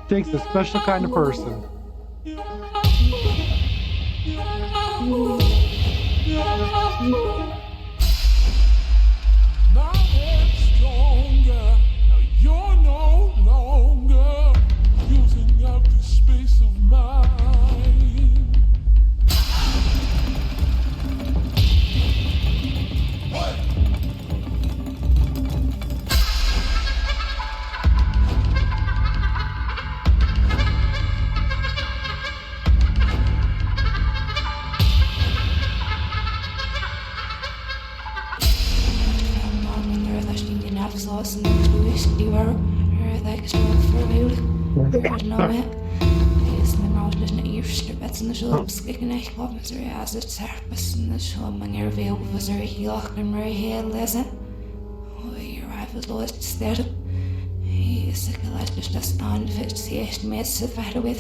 Takes a special kind of person. My head's stronger. Now you're no longer using up the space of mine.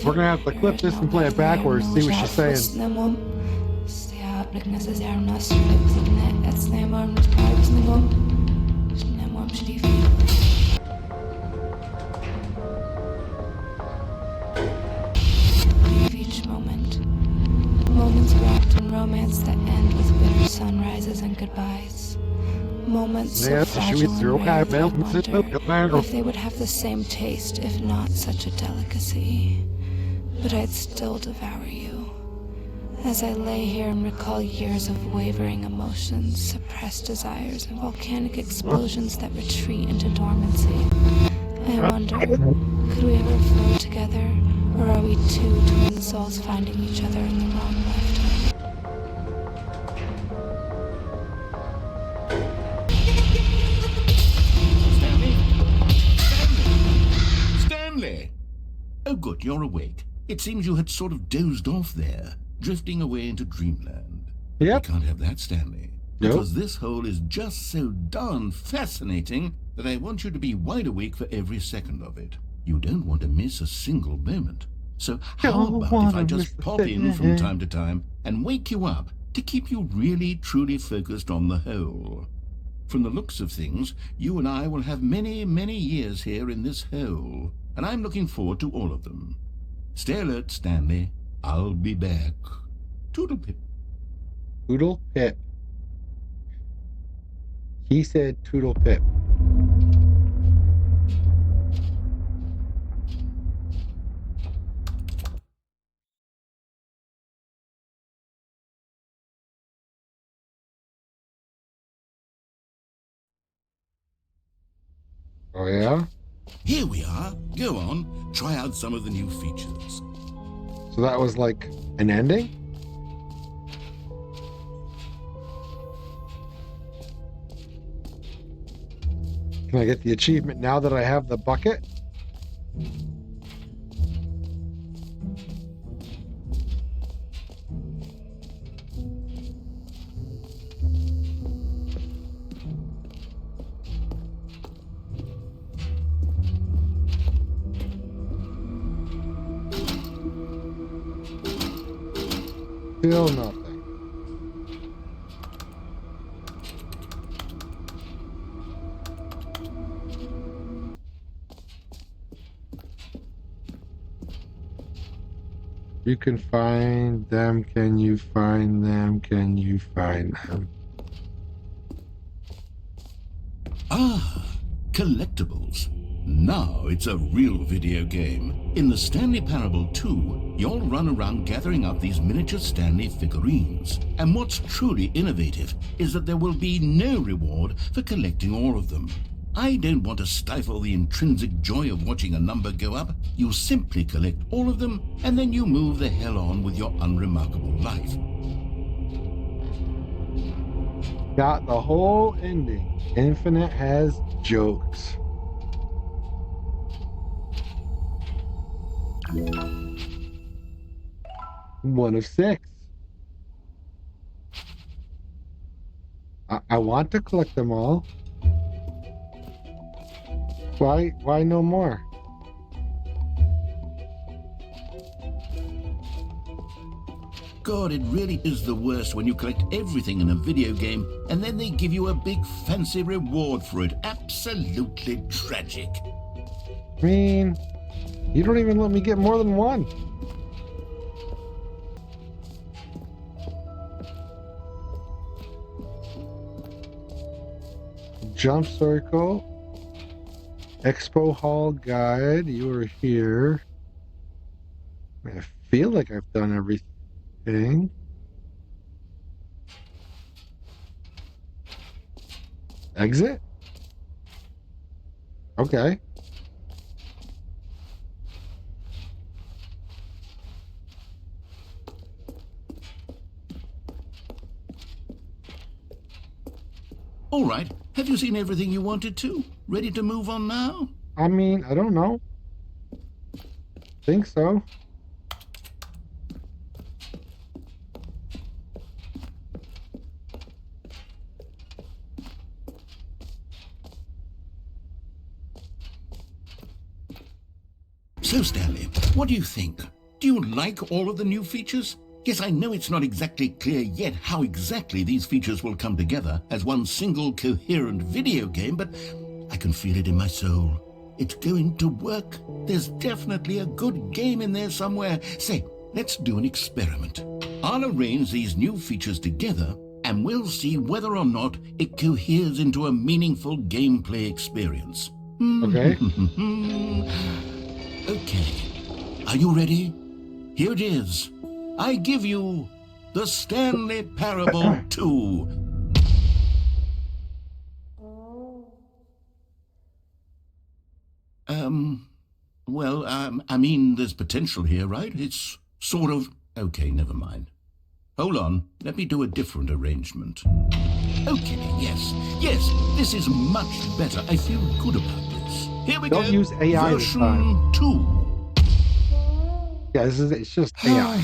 We're gonna have to clip this and play it backwards, see what she's saying. Each moment. Moments wrapped in romance that end with bitter sunrises and goodbyes. Moments so fragile and rare that I wonder if they would have the same taste, if not such a delicacy. But I'd still devour you. As I lay here and recall years of wavering emotions, suppressed desires, and volcanic explosions that retreat into dormancy, I wonder, could we ever flow together, or are we two twin souls finding each other in the wrong lifetime? Stanley! Oh, good, you're awake. It seems you had sort of dozed off there, drifting away into dreamland. Yep. We can't have that, Stanley. Nope. Because this hole is just so darn fascinating that I want you to be wide awake for every second of it. You don't want to miss a single moment. So how about if I just pop in from time to time and wake you up to keep you really, truly focused on the hole? From the looks of things, you and I will have many, many years here in this hole, and I'm looking forward to all of them. Stay alert, Stanley. I'll be back. Toodle-pip. Toodle pip. He said toodle pip. Oh yeah? Here we are. Go on. Try out some of the new features. So that was like an ending? Can I get the achievement now that I have the bucket? Still nothing. You can find them. Can you find them? Can you find them? Ah, collectibles. Now it's a real video game. In the Stanley Parable 2, you'll run around gathering up these miniature Stanley figurines. And what's truly innovative is that there will be no reward for collecting all of them. I don't want to stifle the intrinsic joy of watching a number go up. You simply collect all of them, and then you move the hell on with your unremarkable life. Got the whole ending. Infinite has jokes. One of 6. I want to collect them all. Why no more? God, it really is the worst when you collect everything in a video game and then they give you a big fancy reward for it. Absolutely tragic. I mean, you don't even let me get more than one. Jump circle. Expo Hall guide. You are here. I feel like I've done everything. Exit? Okay. All right. Have you seen everything you wanted to? Ready to move on now? I mean, I don't know. Think so. So, Stanley, what do you think? Do you like all of the new features? Yes, I know it's not exactly clear yet how exactly these features will come together as one single coherent video game, but I can feel it in my soul. It's going to work. There's definitely a good game in there somewhere. Say, let's do an experiment. I'll arrange these new features together, and we'll see whether or not it coheres into a meaningful gameplay experience. Okay. Okay. Are you ready? Here it is. I give you the Stanley Parable 2. I mean, there's potential here, right? It's sort of... Okay, never mind. Hold on, let me do a different arrangement. Okay, yes, this is much better. I feel good about this. Here we go. Don't use AI this time. Version 2. Yeah, it's just AI.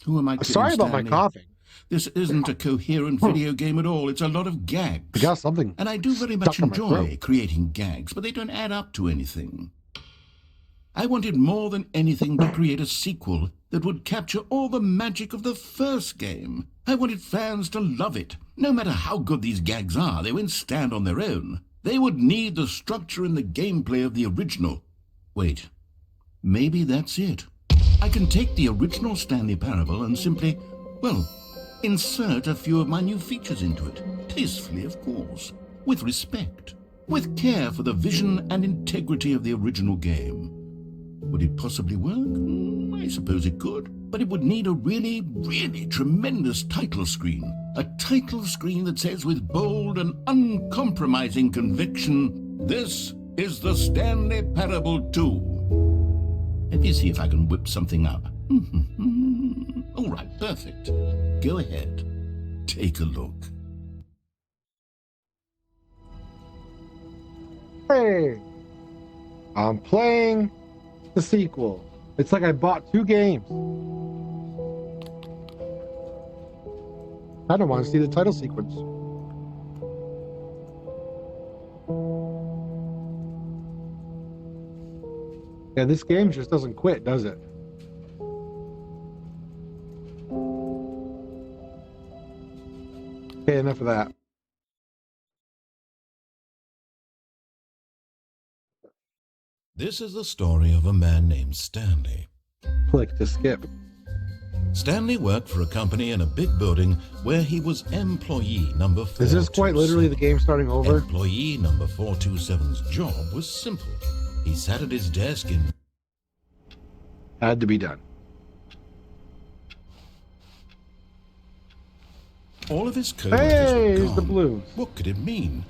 Who am I kidding, Sorry about Stanley? my coughing. This isn't a coherent video game at all. It's a lot of gags. I got something. And I do very much stuck in my enjoy throat. creating gags, but they don't add up to anything. I wanted more than anything to create a sequel that would capture all the magic of the first game. I wanted fans to love it. No matter how good these gags are, they won't stand on their own. They would need the structure and the gameplay of the original. Wait, maybe that's it. I can take the original Stanley Parable and simply, well, insert a few of my new features into it. Tastefully, of course. With respect. With care for the vision and integrity of the original game. Would it possibly work? I suppose it could. But it would need a really, really tremendous title screen. A title screen that says with bold and uncompromising conviction, "This is the Stanley Parable 2. Let me see if I can whip something up. All right, perfect. Go ahead. Take a look. Hey, I'm playing the sequel. It's like I bought 2 games. I don't want to see the title sequence. Yeah, this game just doesn't quit, does it? Okay, enough of that. This is the story of a man named Stanley. Click to skip. Stanley worked for a company in a big building where he was employee number 427. Is this quite literally the game starting over? Employee number 427's job was simple. He sat at his desk and Had to be done. all of his coworkers Hey, were here's gone. the blues. What could it mean?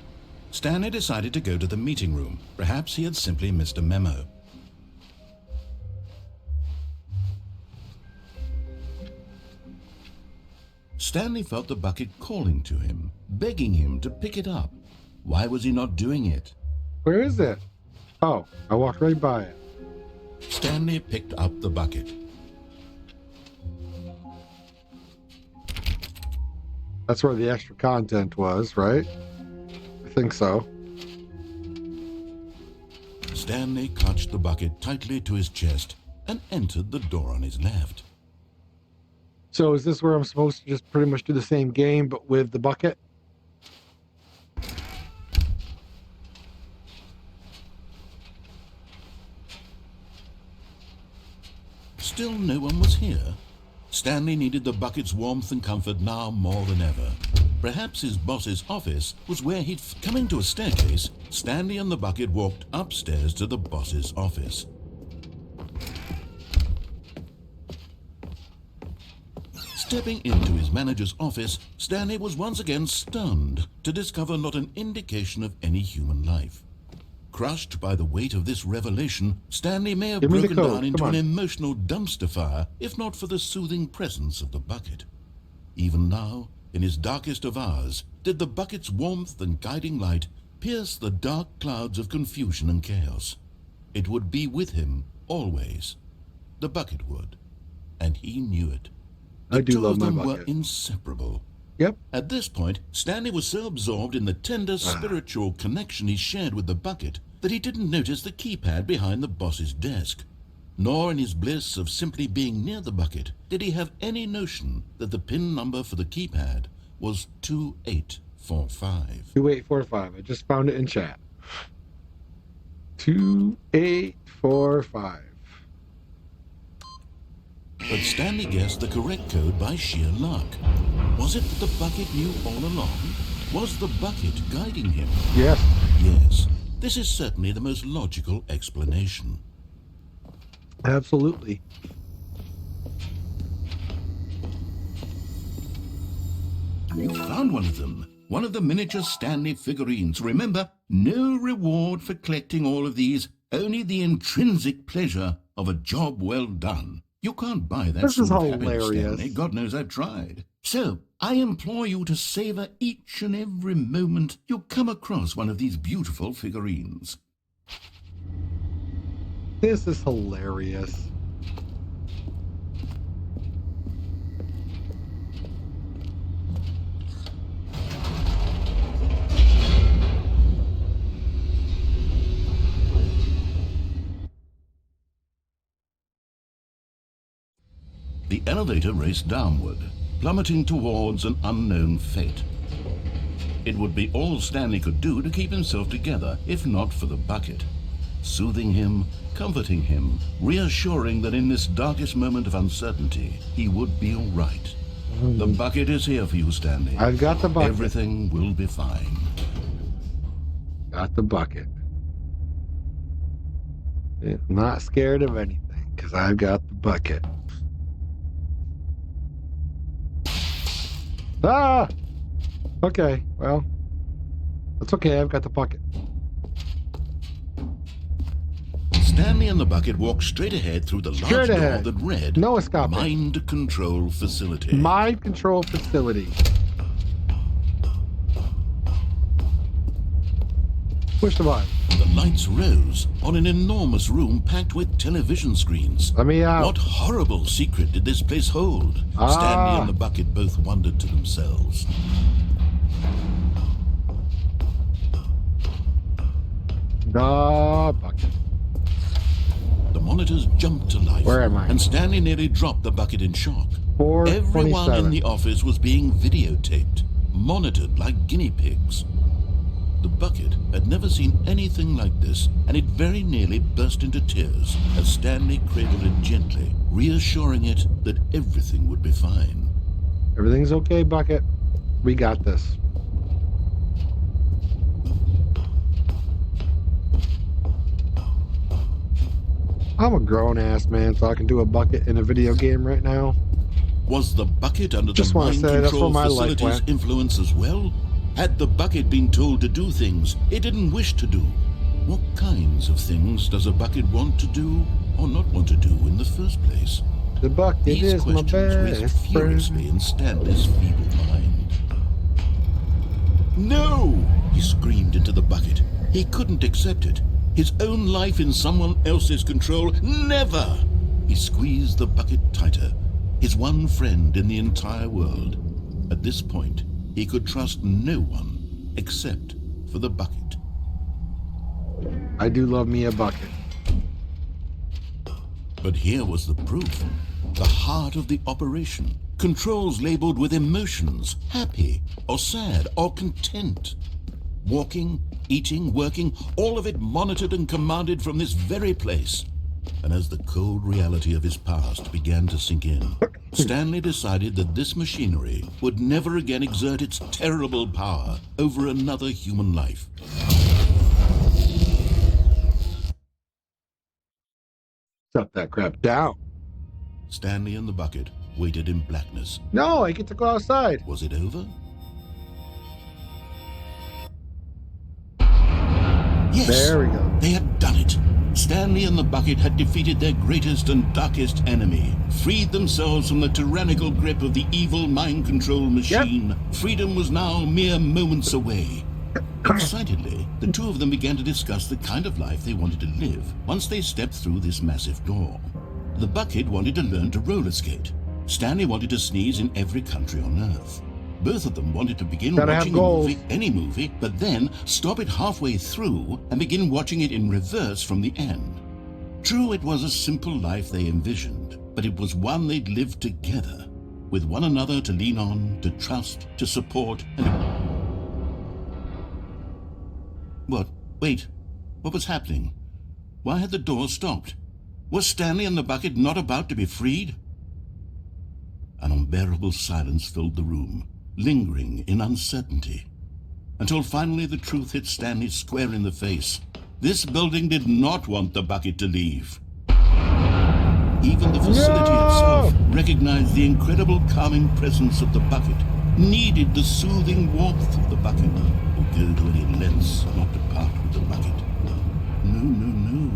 Stanley decided to go to the meeting room. Perhaps he had simply missed a memo. Stanley felt the bucket calling to him, begging him to pick it up. Why was he not doing it? Where is it? Oh, I walked right by it. Stanley picked up the bucket. That's where the extra content was, right? I think so. Stanley clutched the bucket tightly to his chest and entered the door on his left. So is this where I'm supposed to just pretty much do the same game, but with the bucket? Still no one was here. Stanley needed the bucket's warmth and comfort now more than ever. Perhaps his boss's office was where he'd... Coming to a staircase, Stanley and the bucket walked upstairs to the boss's office. Stepping into his manager's office, Stanley was once again stunned to discover not an indication of any human life. Crushed by the weight of this revelation, Stanley may have Give me the broken code. down into Come an on. emotional dumpster fire, if not for the soothing presence of the bucket. Even now, in his darkest of hours, did the bucket's warmth and guiding light pierce the dark clouds of confusion and chaos. It would be with him always. The bucket would, and he knew it. The I do two love of my them were bucket. inseparable. Yep. At this point, Stanley was so absorbed in the tender spiritual connection he shared with the bucket that he didn't notice the keypad behind the boss's desk. nor in his bliss of simply being near the bucket did he have any notion that the pin number for the keypad was 2845. 2845. I just found it in chat. 2845. But Stanley guessed the correct code by sheer luck. Was it that the bucket knew all along? Was the bucket guiding him? Yes. Yes. This is certainly the most logical explanation. Absolutely. You found one of them. One of the miniature Stanley figurines. Remember, no reward for collecting all of these, only the intrinsic pleasure of a job well done. You can't buy that This is sort of happiness, hilarious. Stanley. God knows I've tried. So, I implore you to savor each and every moment you come across one of these beautiful figurines. This is hilarious. The elevator raced downward, plummeting towards an unknown fate. It would be all Stanley could do to keep himself together, if not for the bucket. Soothing him, comforting him, reassuring that in this darkest moment of uncertainty, he would be all right. The bucket is here for you, Stanley. I've got the bucket. Everything will be fine. Got the bucket. Yeah, not scared of anything, because I've got the bucket. Ah! Okay, well, that's okay. I've got the bucket. Stanley and the bucket walked straight ahead through the large Straight door ahead. that read No escape. Mind Control Facility. Mind control facility. Push the button. The lights rose on an enormous room packed with television screens. Let me out. What horrible secret did this place hold? Ah. Stanley and the bucket both wondered to themselves. The bucket. The monitors jumped to life. Where am I? And Stanley nearly dropped the bucket in shock. 427. Everyone in the office was being videotaped, monitored like guinea pigs. The bucket had never seen anything like this, and it very nearly burst into tears as Stanley cradled it gently, reassuring it that everything would be fine. Everything's okay, bucket. We got this. I'm a grown-ass man talking to a bucket in a video game right now. Was the bucket under Just the wanna mind say that's control where my life facility's went. influence as well? Had the bucket been told to do things it didn't wish to do? What kinds of things does a bucket want to do or not want to do in the first place? The bucket These is my questions raced best furiously friend. in Stanley's feeble mind. No! He screamed into the bucket. He couldn't accept it. His own life in someone else's control. Never! He squeezed the bucket tighter. His one friend in the entire world. At this point, he could trust no one except for the bucket. I do love me a bucket. But here was the proof. The heart of the operation. Controls labeled with emotions, happy or sad or content. Walking, eating, working, all of it monitored and commanded from this very place. And as the cold reality of his past began to sink in, Stanley decided that this machinery would never again exert its terrible power over another human life. Shut that crap down. Stanley and the bucket waited in blackness. No, I get to go outside. Was it over? Yes, There we go. they had done it. Stanley and the bucket had defeated their greatest and darkest enemy, freed themselves from the tyrannical grip of the evil mind control machine. Freedom was now mere moments away. Excitedly, the two of them began to discuss the kind of life they wanted to live once they stepped through this massive door. The bucket wanted to learn to roller skate. Stanley wanted to sneeze in every country on Earth. Both of them wanted to begin Gotta have watching a goals. movie, any movie, but then stop it halfway through and begin watching it in reverse from the end. True, it was a simple life they envisioned, but it was one they'd lived together, with one another to lean on, to trust, to support, and... What? Wait. What was happening? Why had the door stopped? Was Stanley and the bucket not about to be freed? An unbearable silence filled the room, lingering in uncertainty, until finally the truth hit Stanley square in the face. This building did not want the bucket to leave. Even the facility itself recognized the incredible calming presence of the bucket, needed the soothing warmth of the bucket, would go to any lengths not to part with the bucket. No.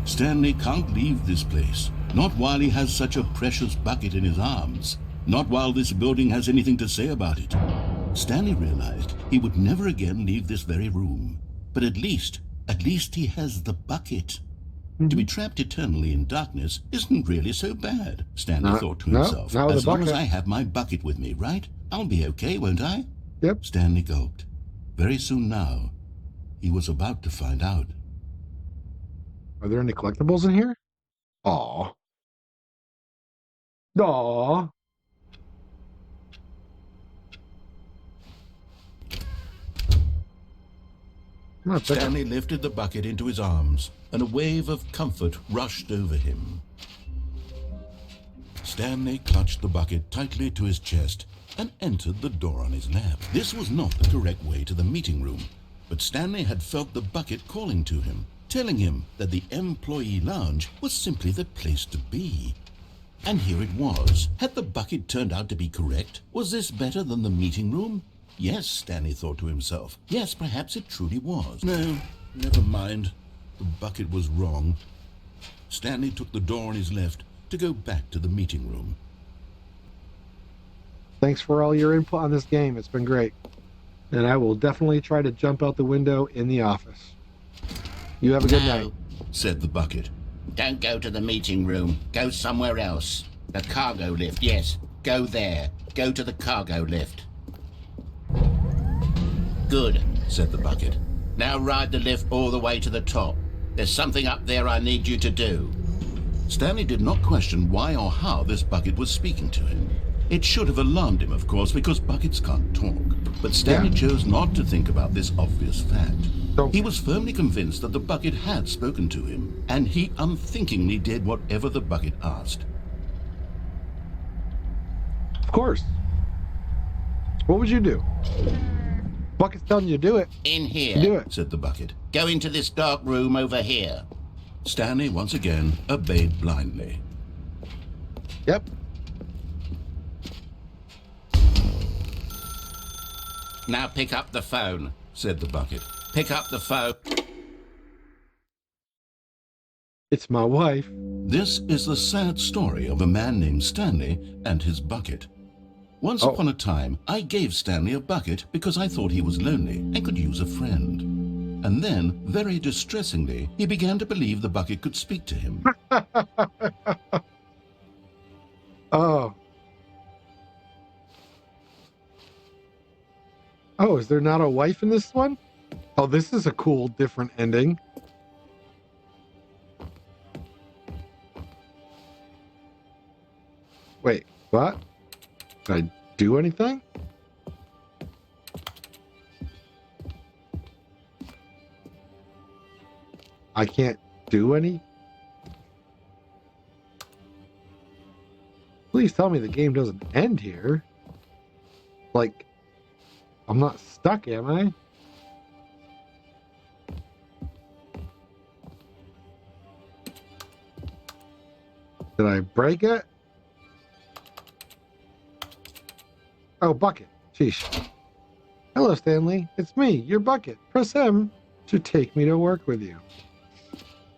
Stanley can't leave this place, not while he has such a precious bucket in his arms, not while this building has anything to say about it. Stanley realized he would never again leave this very room, but at least he has the bucket. To be trapped eternally in darkness isn't really so bad, Stanley thought to himself. As long as I have my bucket with me, right? I'll be okay, won't I? Yep. Stanley gulped. Very soon now, he was about to find out. Are there any collectibles in here? Aw. Aw. Stanley lifted the bucket into his arms, and a wave of comfort rushed over him. Stanley clutched the bucket tightly to his chest and entered the door on his left. This was not the correct way to the meeting room, but Stanley had felt the bucket calling to him, telling him that the employee lounge was simply the place to be. And here it was. Had the bucket turned out to be correct? Was this better than the meeting room? Yes, Stanley thought to himself. Yes, perhaps it truly was. No, never mind. The bucket was wrong. Stanley took the door on his left to go back to the meeting room. Thanks for all your input on this game. It's been great. And I will definitely try to jump out the window in the office. You have a good night, said the bucket. Don't go to the meeting room. Go somewhere else. The cargo lift, yes. Go there. Go to the cargo lift. Good, said the bucket. Now ride the lift all the way to the top. There's something up there I need you to do. Stanley did not question why or how this bucket was speaking to him. It should have alarmed him, of course, because buckets can't talk. But Stanley chose not to think about this obvious fact. He was firmly convinced that the bucket had spoken to him, and he unthinkingly did whatever the bucket asked. Of course. What would you do? Bucket's telling you to do it. In here, do it, said the bucket. Go into this dark room over here. Stanley once again obeyed blindly. Yep. Now pick up the phone, said the bucket. Pick up the phone. It's my wife. This is the sad story of a man named Stanley and his bucket. Once upon a time, I gave Stanley a bucket because I thought he was lonely and could use a friend. And then, very distressingly, he began to believe the bucket could speak to him. Oh. Oh, is there not a wife in this one? Oh, this is a cool, different ending. Wait, what? Did I do anything? I can't do any? Please tell me the game doesn't end here. Like, I'm not stuck, am I? Did I break it? Oh, bucket. Sheesh. Hello, Stanley. It's me, your bucket. Press M to take me to work with you.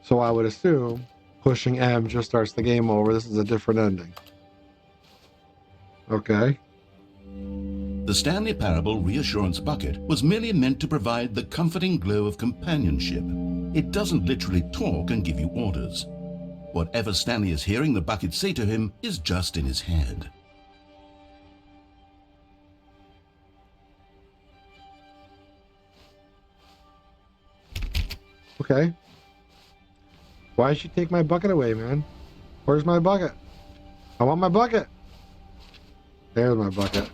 So I would assume pushing M just starts the game over. This is a different ending. Okay. The Stanley Parable Reassurance Bucket was merely meant to provide the comforting glow of companionship. It doesn't literally talk and give you orders. Whatever Stanley is hearing the bucket say to him is just in his head. Okay. Why did she take my bucket away, man? Where's my bucket? I want my bucket. There's my bucket.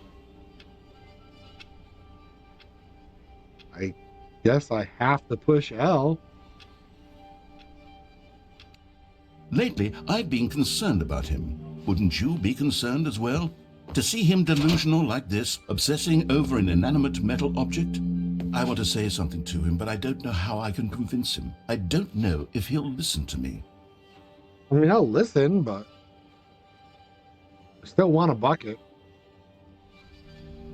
I guess I have to push L. Lately, I've been concerned about him. Wouldn't you be concerned as well? To see him delusional like this, obsessing over an inanimate metal object? I want to say something to him, but I don't know how I can convince him. I don't know if he'll listen to me. I mean, I'll listen, but I still want a bucket.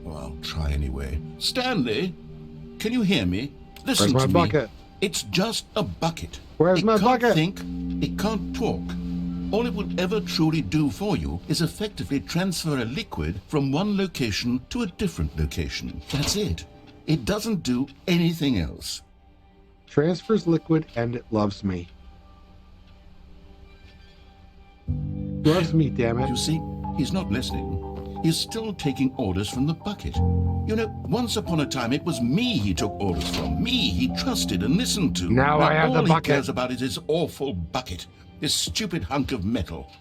Well, I'll try anyway. Stanley, can you hear me? Listen Where's my to me. bucket? It's just a bucket. Where's my bucket? It can't think, it can't talk. All it will ever truly do for you is effectively transfer a liquid from one location to a different location. That's it. It doesn't do anything else. Transfers liquid and it loves me. Loves me, damn it. You see, he's not listening. He's still taking orders from the bucket. You know, once upon a time it was me he took orders from. Me he trusted and listened to. Now I have the all he bucket. cares about is his awful bucket. This stupid hunk of metal.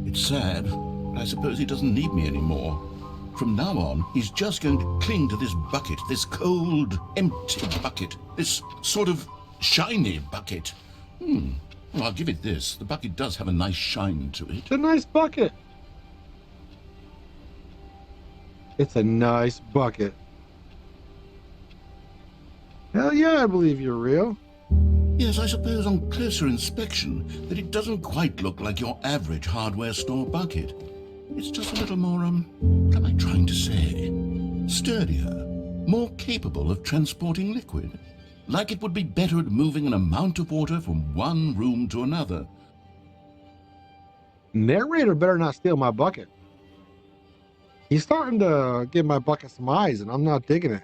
It's sad, but I suppose he doesn't need me anymore. From now on, he's just going to cling to this bucket, this cold, empty bucket, this sort of shiny bucket. Well, I'll give it this. The bucket does have a nice shine to it. It's a nice bucket. It's a nice bucket. Hell yeah, I believe you're real. Yes, I suppose on closer inspection that it doesn't quite look like your average hardware store bucket. It's just a little more, what am I trying to say? Sturdier, more capable of transporting liquid. Like it would be better at moving an amount of water from one room to another. Narrator better not steal my bucket. He's starting to give my bucket some eyes, and I'm not digging it.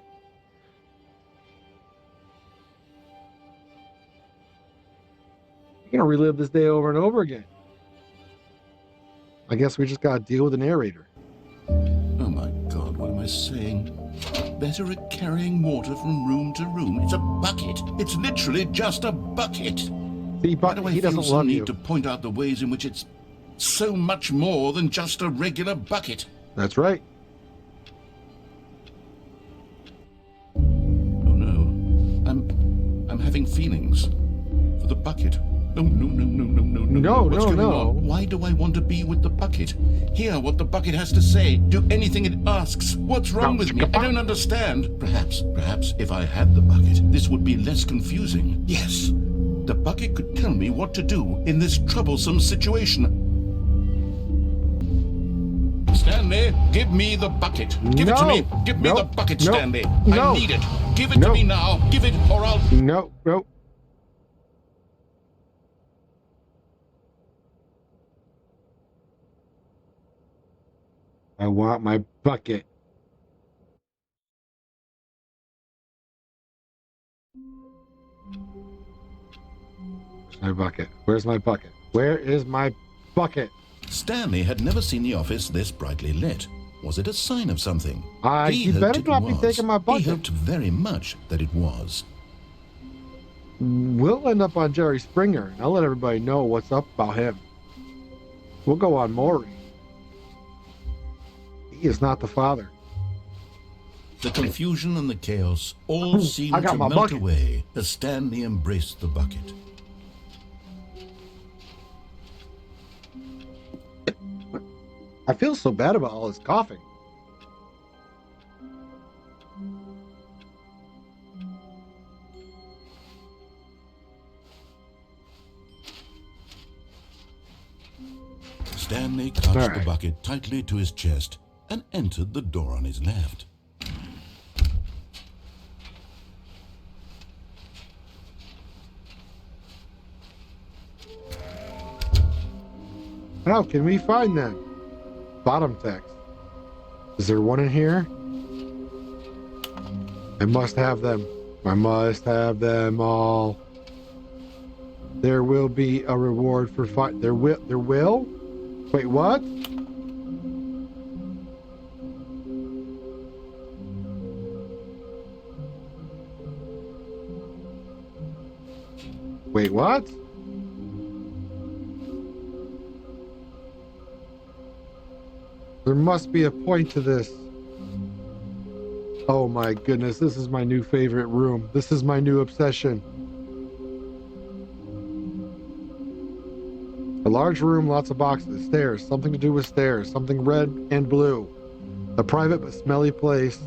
You're gonna relive this day over and over again. I guess we just gotta deal with the narrator. Oh my God, what am I saying? Better at carrying water from room to room. It's a bucket. It's literally just a bucket. See, Why do I he feel doesn't some love need you. to point out the ways in which it's so much more than just a regular bucket? That's right. Oh no, I'm having feelings for the bucket. No. What's going on? Why do I want to be with the bucket? Hear what the bucket has to say. Do anything it asks. What's wrong with me? I don't understand. Perhaps if I had the bucket, this would be less confusing. Yes, the bucket could tell me what to do in this troublesome situation. Stanley, give me the bucket. Give it to me. Give me the bucket, Stanley. I need it. Give it to me now. Give it or I'll... No. I want my bucket. Where's my bucket? Where's my bucket? Where is my bucket? Stanley had never seen the office this brightly lit. Was it a sign of something? He hoped better it not be was. taking my bucket. He hoped very much that it was. We'll end up on Jerry Springer, and I'll let everybody know what's up about him. We'll go on Maury. He is not the father. The confusion and the chaos all seemed I got to my melt bucket. away as Stanley embraced the bucket. I feel so bad about all this coughing. Stanley clutched the right. bucket tightly to his chest and entered the door on his left. How can we find them? Bottom text. Is there one in here? I must have them. I must have them all. There will be a reward for fight. There will? Wait, what? Wait, what? There must be a point to this. Oh my goodness, this is my new favorite room. This is my new obsession. A large room, lots of boxes, stairs, something to do with stairs, something red and blue. A private but smelly place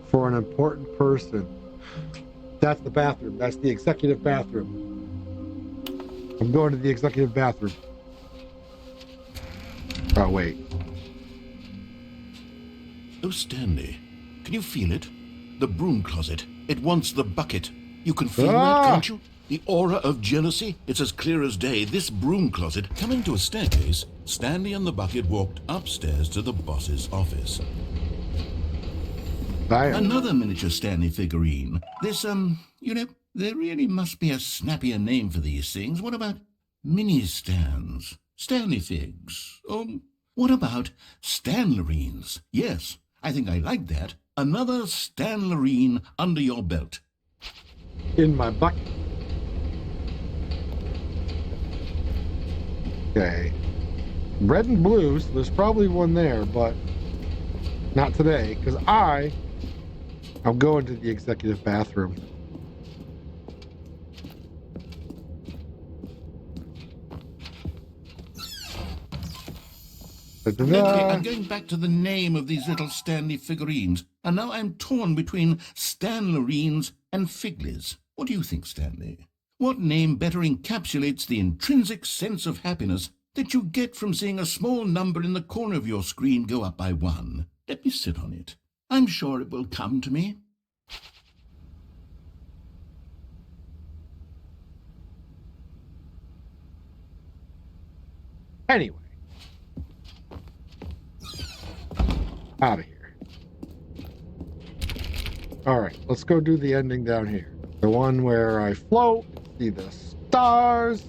for an important person. That's the bathroom. That's the executive bathroom. I'm going to the executive bathroom. Oh, wait. Oh, Stanley, can you feel it? The broom closet. It wants the bucket. You can feel that, can't you? The aura of jealousy, it's as clear as day. This broom closet. Coming to a staircase, Stanley and the bucket walked upstairs to the boss's office. Another miniature Stanley figurine. This, you know, there really must be a snappier name for these things. What about mini stands? Stanley figs? What about Stanlerines? Yes, I think I like that. Another Stanlerine under your belt. In my bucket. Okay. Red and blue, so there's probably one there, but not today, because I'm going to the executive bathroom. I'm going back to the name of these little Stanley figurines, and now I'm torn between Stanlerines and Figlies. What do you think, Stanley? What name better encapsulates the intrinsic sense of happiness that you get from seeing a small number in the corner of your screen go up by 1? Let me sit on it. I'm sure it will come to me. Anyway. Out of here. Alright, let's go do the ending down here. The one where I float, see the stars.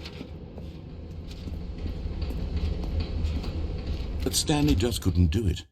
But Stanley just couldn't do it.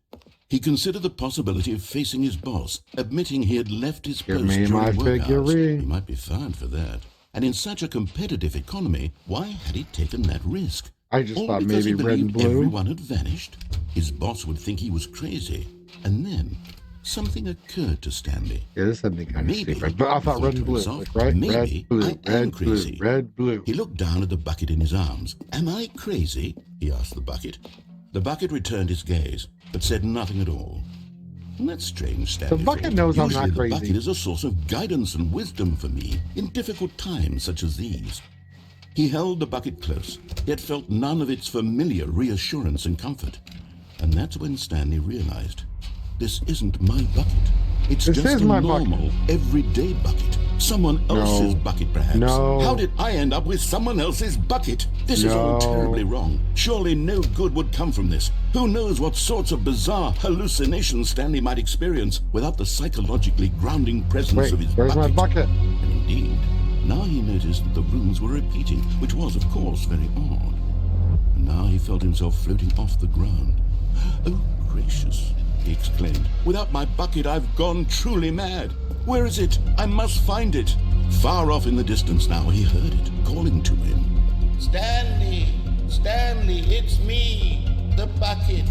He considered the possibility of facing his boss, admitting he had left his post during work hours. He might be fired for that. And in such a competitive economy, why had he taken that risk? I just thought because maybe he red and blue. Everyone had vanished. His boss would think he was crazy. And then something occurred to Stanley. Yeah, this is something kind of stupid. But I thought red and blue. Himself, Like, right? Maybe red, blue, I am crazy. Red, blue. He looked down at the bucket in his arms. Am I crazy? He asked the bucket. The bucket returned his gaze, but said nothing at all. That's strange, Stanley. The bucket knows I'm not crazy. The bucket is a source of guidance and wisdom for me in difficult times such as these. He held the bucket close, yet felt none of its familiar reassurance and comfort. And that's when Stanley realized, this isn't my bucket. It's just a normal, everyday bucket. Someone else's bucket, perhaps. No. How did I end up with someone else's bucket? This is all terribly wrong. Surely no good would come from this. Who knows what sorts of bizarre hallucinations Stanley might experience without the psychologically grounding presence of his where's bucket. My bucket? And indeed, now he noticed that the rooms were repeating, which was, of course, very odd. And now he felt himself floating off the ground. Oh, gracious, he exclaimed. Without my bucket, I've gone truly mad. Where is it? I must find it. Far off in the distance now, he heard it, calling to him. Stanley! Stanley, it's me, the bucket.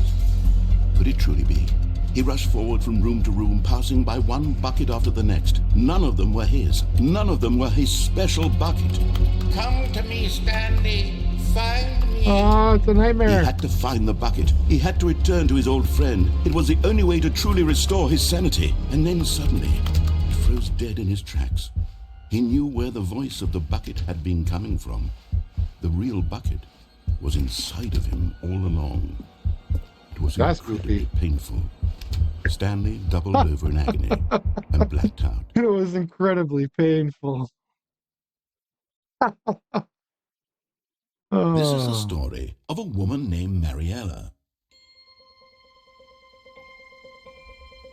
Could it truly be? He rushed forward from room to room, passing by one bucket after the next. None of them were his. None of them were his special bucket. Come to me, Stanley. Find me. Oh, it's a nightmare. He had to find the bucket. He had to return to his old friend. It was the only way to truly restore his sanity. And then suddenly, he froze dead in his tracks. He knew where the voice of the bucket had been coming from. The real bucket was inside of him all along. It was incredibly painful. Stanley doubled over in agony and blacked out. It was incredibly painful. This is the story of a woman named Mariella.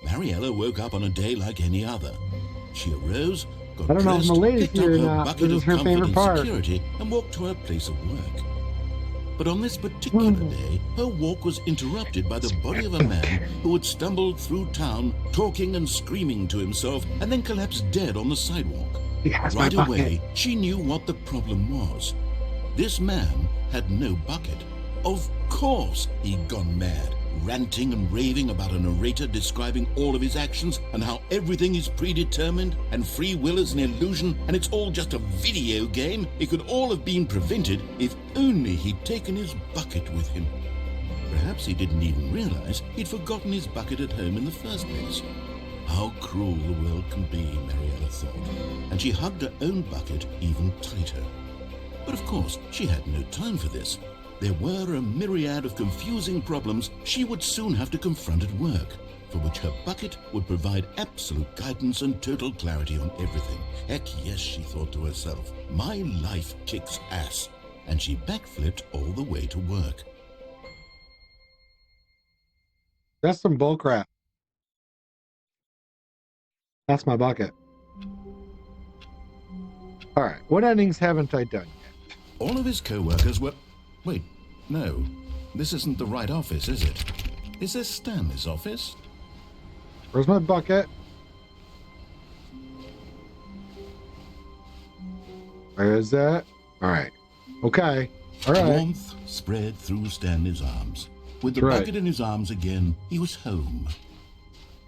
Mariella woke up on a day like any other. She arose, got dressed, picked up her bucket of comfort and security, and walked to her place of work. But on this particular day, her walk was interrupted by the body of a man who had stumbled through town, talking and screaming to himself, and then collapsed dead on the sidewalk. He has my Right bucket. away, she knew what the problem was. This man had no bucket. Of course he'd gone mad, ranting and raving about a narrator describing all of his actions and how everything is predetermined and free will is an illusion and it's all just a video game. It could all have been prevented if only he'd taken his bucket with him. Perhaps he didn't even realize he'd forgotten his bucket at home in the first place. How cruel the world can be, Mariella thought, and she hugged her own bucket even tighter. But of course, she had no time for this. There were a myriad of confusing problems she would soon have to confront at work, for which her bucket would provide absolute guidance and total clarity on everything. Heck yes, she thought to herself, my life kicks ass. And she backflipped all the way to work. That's some bullcrap. That's my bucket. All right, what endings haven't I done yet? All of his co-workers were... Wait, no. This isn't the right office, is it? Is this Stanley's office? Where's my bucket? Where is that? All right. Okay. All right. Warmth spread through Stanley's arms. With the Right. bucket in his arms again, he was home.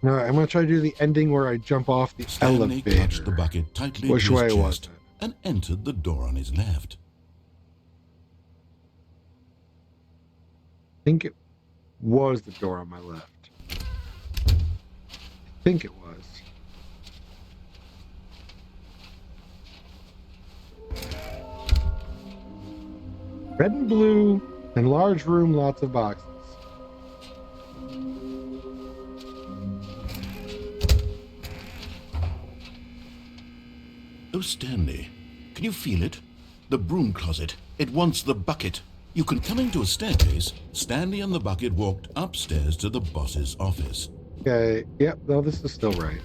All right, I'm going to try to do the ending where I jump off the Stanley elevator. clutched the bucket tightly Which to his way was chest it? and entered the door on his left. I think it was the door on my left. I think it was. Red and blue, and large room, lots of boxes. Oh, Stanley, can you feel it? The broom closet. It wants the bucket. You can come into a staircase. Stanley and the bucket walked upstairs to the boss's office. Okay, yep, no, this is still right.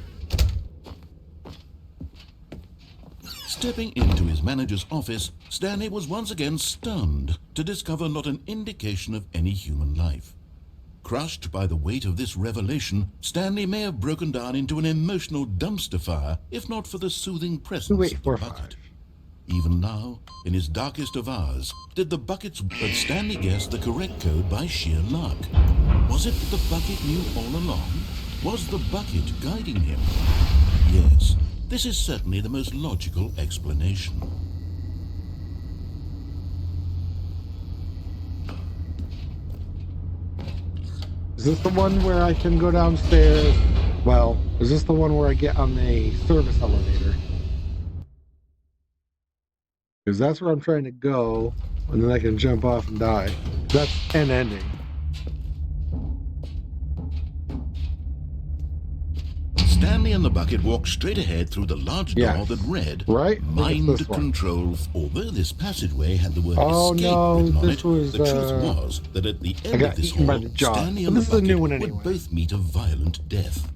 Stepping into his manager's office, Stanley was once again stunned to discover not an indication of any human life. Crushed by the weight of this revelation, Stanley may have broken down into an emotional dumpster fire if not for the soothing presence of the bucket. Even now, in his darkest of hours, did the bucket's... But Stanley guessed the correct code by sheer luck. Was it that the bucket knew all along? Was the bucket guiding him? Yes, this is certainly the most logical explanation. Is this the one where I can go downstairs? Well, is this the one where I get on the service elevator? Because that's where I'm trying to go, and then I can jump off and die. That's an ending. Stanley and the bucket walked straight ahead through the large door Yes. that read, Right? Mind This one. Control. Although this passageway had the word Oh, escape no, written on this it, was, the truth was that at the I end got of this eaten by hall, the jaws. Stanley But and the this is a new bucket one would anyway. both meet a violent death.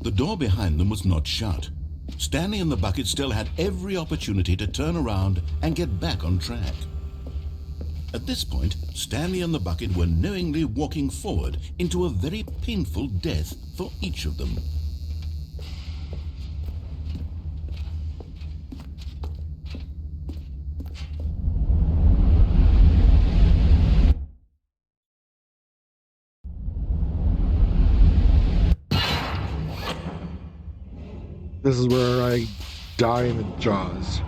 The door behind them was not shut. Stanley and the bucket still had every opportunity to turn around and get back on track. At this point, Stanley and the bucket were knowingly walking forward into a very painful death for each of them. This is where I die in the jaws.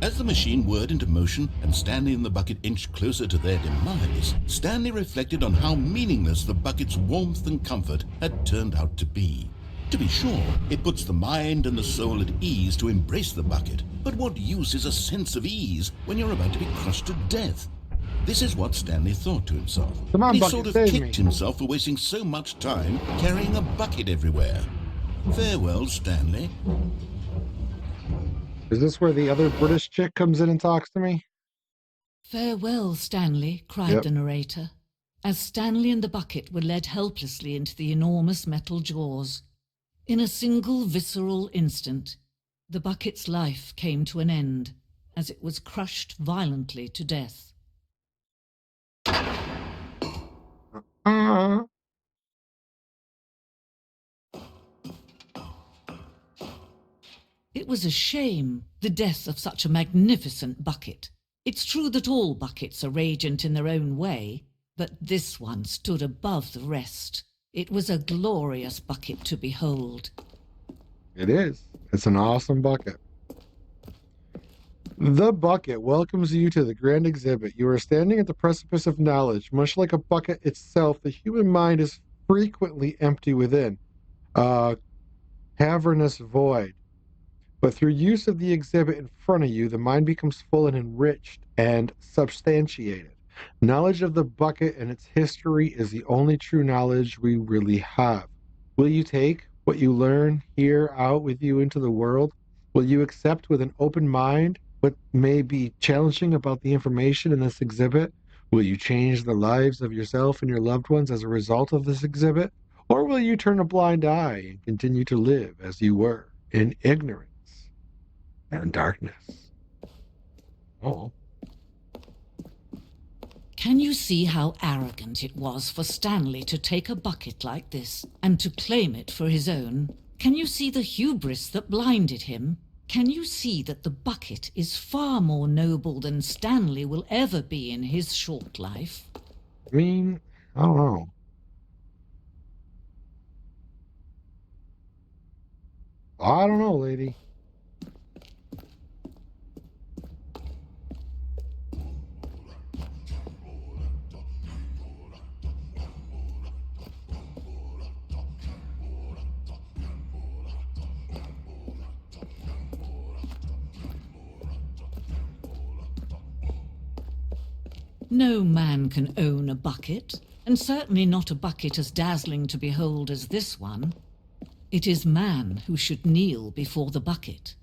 As the machine whirred into motion and Stanley and the bucket inched closer to their demise, Stanley reflected on how meaningless the bucket's warmth and comfort had turned out to be. To be sure, it puts the mind and the soul at ease to embrace the bucket, but what use is a sense of ease when you're about to be crushed to death? This is what Stanley thought to himself. Come on, He bucket, sort of save kicked me. himself for wasting so much time carrying a bucket everywhere. Farewell, Stanley. Is this where the other British chick comes in and talks to me? Farewell, Stanley, cried Yep. the narrator, as Stanley and the bucket were led helplessly into the enormous metal jaws. In a single visceral instant, the bucket's life came to an end as it was crushed violently to death. It was a shame, the death of such a magnificent bucket. It's true that all buckets are radiant in their own way, but this one stood above the rest. It was a glorious bucket to behold. It is. It's an awesome bucket. The bucket welcomes you to the grand exhibit. You are standing at the precipice of knowledge. Much like a bucket itself, the human mind is frequently empty within. Cavernous void. But through use of the exhibit in front of you, the mind becomes full and enriched and substantiated. Knowledge of the bucket and its history is the only true knowledge we really have. Will you take what you learn here out with you into the world? Will you accept with an open mind what may be challenging about the information in this exhibit? Will you change the lives of yourself and your loved ones as a result of this exhibit? Or will you turn a blind eye and continue to live as you were, in ignorance and darkness? Oh. Can you see how arrogant it was for Stanley to take a bucket like this and to claim it for his own? Can you see the hubris that blinded him? Can you see that the bucket is far more noble than Stanley will ever be in his short life? I mean, I don't know. I don't know, lady. No man can own a bucket, and certainly not a bucket as dazzling to behold as this one. It is man who should kneel before the bucket.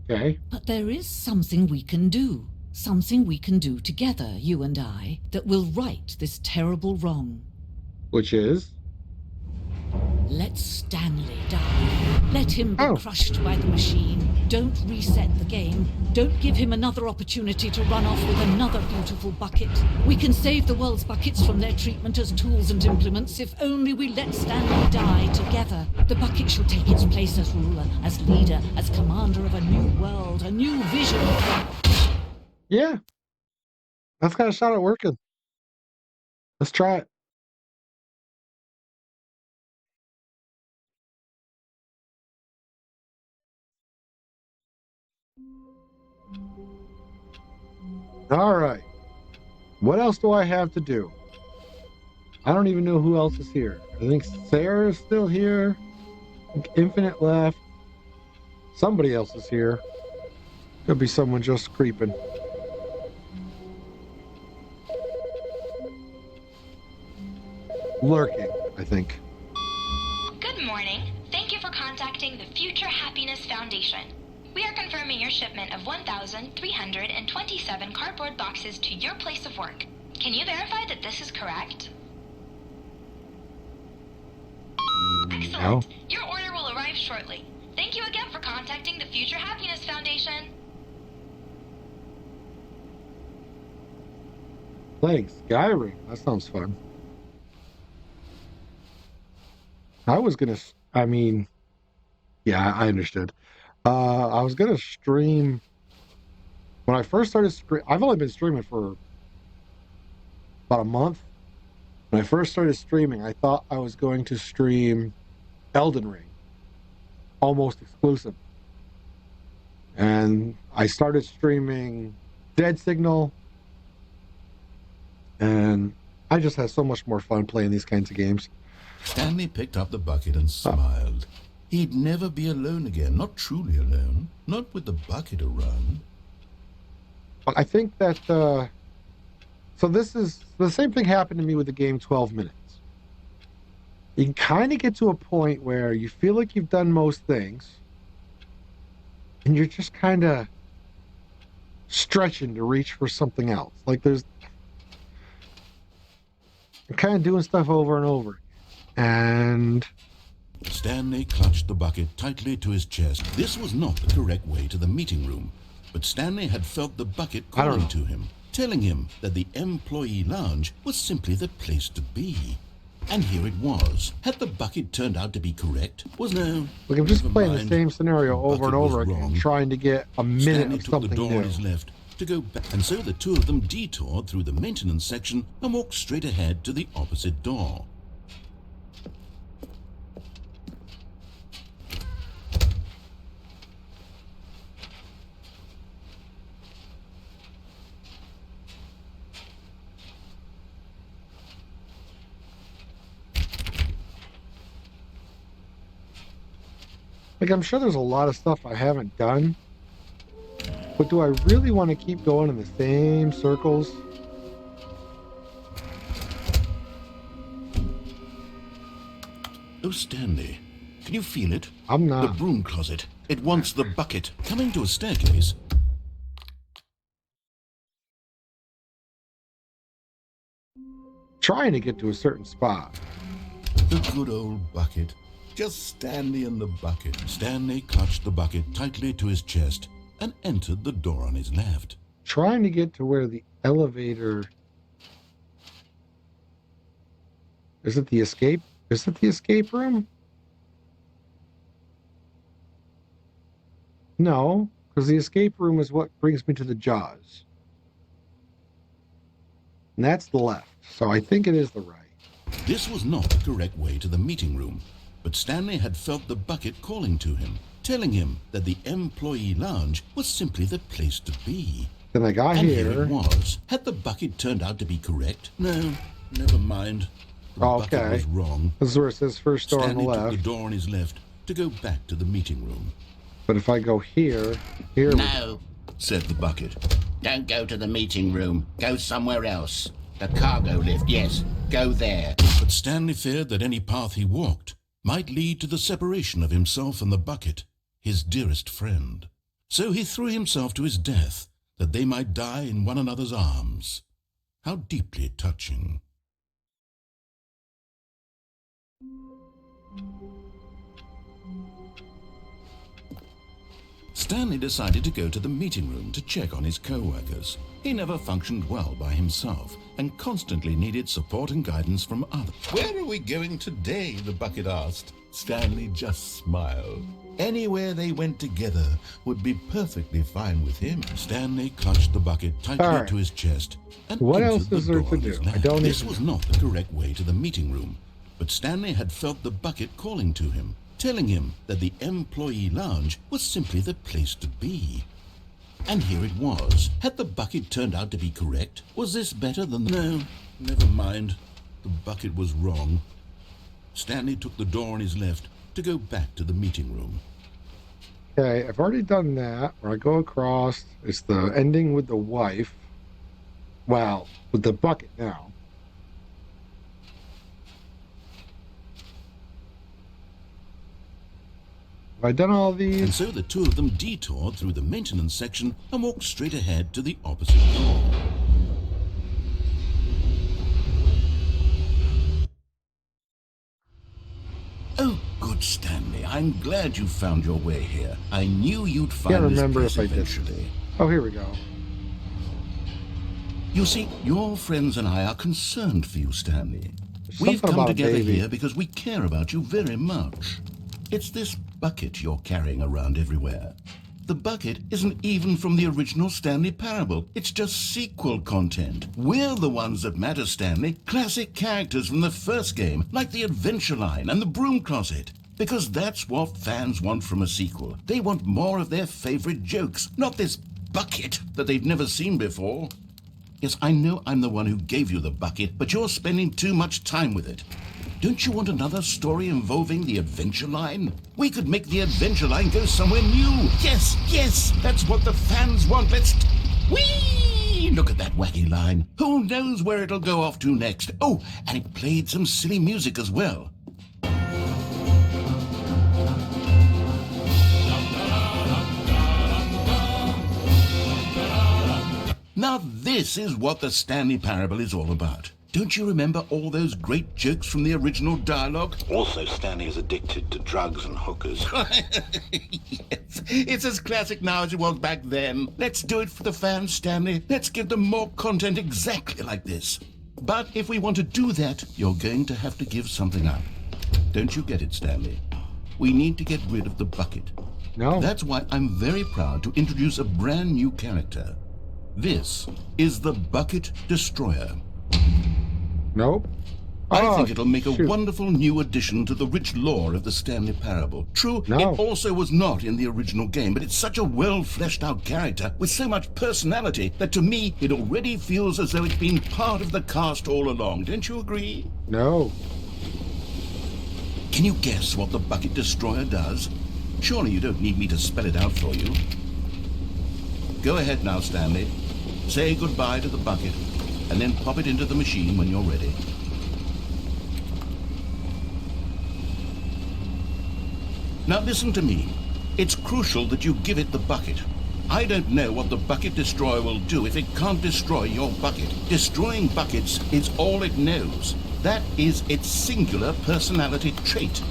Okay. But there is something we can do. Something we can do together, you and I, that will right this terrible wrong. Which is? Let Stanley die. Let him be crushed by the machine. Don't reset the game. Don't give him another opportunity to run off with another beautiful bucket. We can save the world's buckets from their treatment as tools and implements if only we let Stanley die together. The bucket shall take its place as ruler, as leader, as commander of a new world, a new vision. Yeah. That's got a shot at working. Let's try it. All right. What else do I have to do? I don't even know who else is here. I think Sarah's still here. I think Infinite left. Somebody else is here. Could be someone just creeping. Lurking, I think. Good morning. Thank you for contacting the Future Happiness Foundation. We are confirming your shipment of 1,327 cardboard boxes to your place of work. Can you verify that this is correct? Excellent. No. Your order will arrive shortly. Thank you again for contacting the Future Happiness Foundation. Playing Skyrim. That sounds fun. I was gonna, yeah, I understood. I was gonna stream when I first started I've only been streaming for about a month. When I first started streaming, I thought I was going to stream Elden Ring, almost exclusive. And I started streaming Dead Signal, and I just had so much more fun playing these kinds of games. Stanley picked up the bucket and smiled. He'd never be alone again, not truly alone, not with the bucket around. But I think that, so this is, the same thing happened to me with the game 12 Minutes. You can kind of get to a point where you feel like you've done most things, and you're just kind of stretching to reach for something else. Like you're kind of doing stuff over and over. And Stanley clutched the bucket tightly to his chest. This was not the correct way to the meeting room, but Stanley had felt the bucket calling to him, telling him that the employee lounge was simply the place to be. And here it was. Had the bucket turned out to be correct? Was no. Look, I'm just never playing mind. the same scenario The over and bucket was over again, wrong. trying to get a minute Stanley of took the something door new. on his left to go back, and so the two of them detoured through the maintenance section and walked straight ahead to the opposite door. Like, I'm sure there's a lot of stuff I haven't done, but do I really want to keep going in the same circles? Oh, Stanley, can you feel it? I'm The not. broom closet. It wants the bucket. Coming to a staircase. Trying to get to a certain spot. The good old bucket. Just Stanley and the bucket. Stanley clutched the bucket tightly to his chest and entered the door on his left. Trying to get to where the elevator... Is it the escape? Is it the escape room? No, because the escape room is what brings me to the jaws. And that's the left, so I think it is the right. This was not the correct way to the meeting room, but Stanley had felt the bucket calling to him, telling him that the employee lounge was simply the place to be. Then I got And here. here it was. Had the bucket turned out to be correct? No, never mind. The bucket Okay. was wrong. This is where it says first door on the Stanley took left. the door on his left to go back to the meeting room. But if I go here, No, Said the bucket. don't go to the meeting room. Go somewhere else. The cargo lift, yes. Go there. But Stanley feared that any path he walked might lead to the separation of himself and the bucket, his dearest friend. So he threw himself to his death, that they might die in one another's arms. How deeply touching. Stanley decided to go to the meeting room to check on his co-workers. He never functioned well by himself and constantly needed support and guidance from others. Where are we going today? The bucket asked. Stanley just smiled. Anywhere they went together would be perfectly fine with him. Stanley clutched the bucket tightly All right. to his chest and What entered else the is there door to on his do? I left. don't This even was know. not the correct way to the meeting room, but Stanley had felt the bucket calling to him, telling him that the employee lounge was simply the place to be. And here it was. Had the bucket turned out to be correct? Was this better than... No, never mind. The bucket was wrong. Stanley took the door on his left to go back to the meeting room. Okay, I've already done that. Where I go across, it's the ending with the wife. Well, with the bucket now. Have I done all And these? so the two of them detoured through the maintenance section and walked straight ahead to the opposite door. Oh, good Stanley. I'm glad you found your way here. I knew you'd find Can't this remember place if I did. eventually. Oh, here we go. You see, your friends and I are concerned for you, Stanley. There's We've something come about a together baby. here because we care about you very much. It's this bucket you're carrying around everywhere. The bucket isn't even from the original Stanley Parable. It's just sequel content. We're the ones that matter, Stanley. Classic characters from the first game, like the Adventure Line and the Broom Closet. Because that's what fans want from a sequel. They want more of their favorite jokes, not this bucket that they've never seen before. Yes, I know I'm the one who gave you the bucket, but you're spending too much time with it. Don't you want another story involving the Adventure Line? We could make the Adventure Line go somewhere new. Yes, yes, that's what the fans want. Whee! Look at that wacky line. Who knows where it'll go off to next? Oh, and it played some silly music as well. Now this is what the Stanley Parable is all about. Don't you remember all those great jokes from the original dialogue? Also, Stanley is addicted to drugs and hookers. Yes, it's as classic now as it was back then. Let's do it for the fans, Stanley. Let's give them more content exactly like this. But if we want to do that, you're going to have to give something up. Don't you get it, Stanley? We need to get rid of the bucket. No. That's why I'm very proud to introduce a brand new character. This is the Bucket Destroyer. Nope. I think it'll make a wonderful new addition to the rich lore of the Stanley Parable. True, No. it also was not in the original game, but it's such a well-fleshed-out character with so much personality that to me it already feels as though it's been part of the cast all along. Don't you agree? No. Can you guess what the Bucket Destroyer does? Surely you don't need me to spell it out for you. Go ahead now, Stanley. Say goodbye to the bucket, and then pop it into the machine when you're ready. Now listen to me. It's crucial that you give it the bucket. I don't know what the Bucket Destroyer will do if it can't destroy your bucket. Destroying buckets is all it knows. That is its singular personality trait.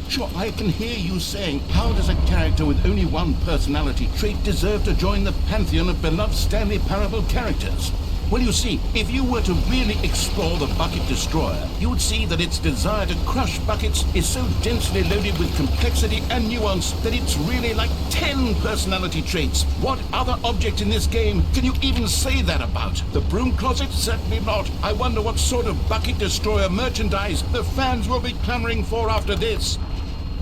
Sure, I can hear you saying, how does a character with only one personality trait deserve to join the pantheon of beloved Stanley Parable characters? Well, you see, if you were to really explore the Bucket Destroyer, you would see that its desire to crush buckets is so densely loaded with complexity and nuance that it's really like 10 personality traits. What other object in this game can you even say that about? The broom closet? Certainly not. I wonder what sort of Bucket Destroyer merchandise the fans will be clamoring for after this.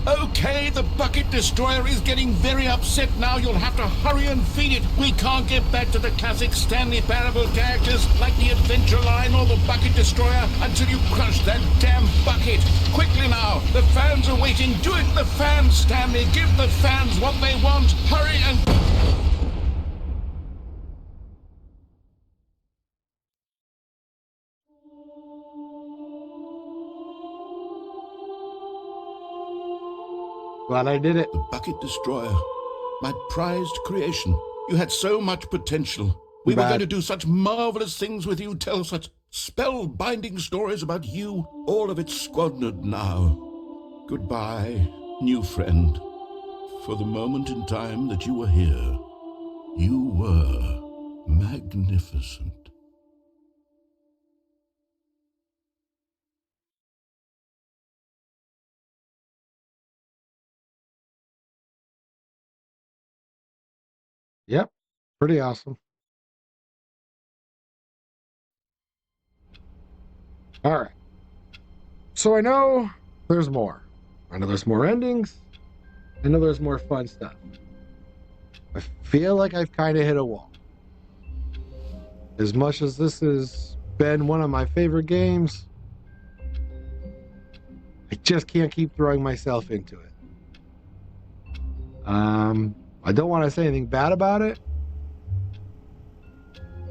Okay, the Bucket Destroyer is getting very upset now. You'll have to hurry and feed it. We can't get back to the classic Stanley Parable characters like the Adventure Line or the Bucket Destroyer until you crush that damn bucket. Quickly now, the fans are waiting. Do it, the fans, Stanley. Give the fans what they want. Hurry and... Glad I did it. The Bucket Destroyer. My prized creation. You had so much potential. We were going to do such marvelous things with you, tell such spell-binding stories about you. All of it squandered now. Goodbye, new friend. For the moment in time that you were here, you were magnificent. Yep. Pretty awesome. All right. So I know there's more. I know there's more endings. I know there's more fun stuff. I feel like I've kind of hit a wall. As much as this has been one of my favorite games, I just can't keep throwing myself into it. I don't want to say anything bad about it,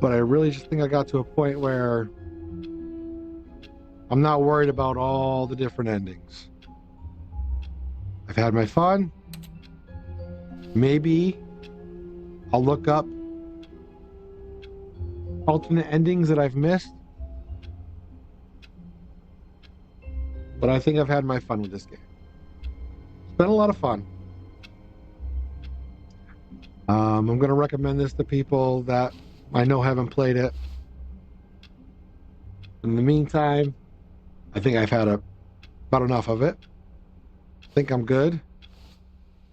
but I really just think I got to a point where I'm not worried about all the different endings. I've had my fun. Maybe I'll look up alternate endings that I've missed. But I think I've had my fun with this game. It's been a lot of fun. I'm going to recommend this to people that I know haven't played it. In the meantime, I think I've had about enough of it. I think I'm good.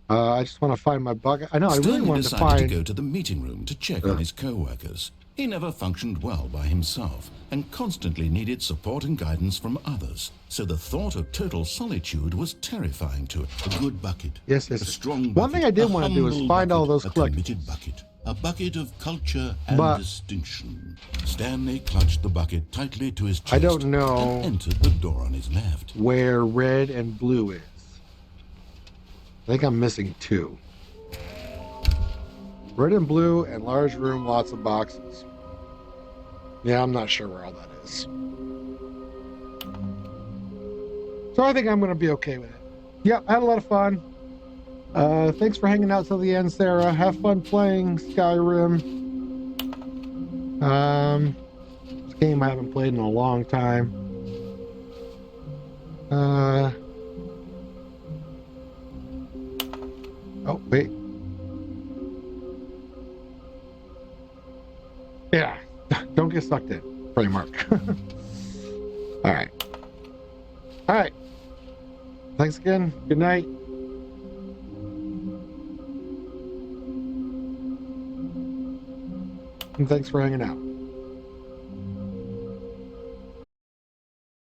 I just want to find my bug. I know I really wanted to find... to go to the meeting room to check on his co-workers. He never functioned well by himself and constantly needed support and guidance from others. So the thought of total solitude was terrifying to it. A good bucket. Yes. A strong One thing I did want to do is find all those collectibles. A bucket of culture and distinction. Stanley clutched the bucket tightly to his chest. I don't know and entered the door on his left. Where red and blue is. I think I'm missing two. Red and blue and large room, lots of boxes. Yeah, I'm not sure where all that is. So I think I'm going to be okay with it. Yep, I had a lot of fun. Thanks for hanging out till the end, Sarah. Have fun playing Skyrim. It's game I haven't played in a long time. Oh, wait. Yeah, don't get sucked in, framework. All right. All right. Thanks again. Good night. And thanks for hanging out.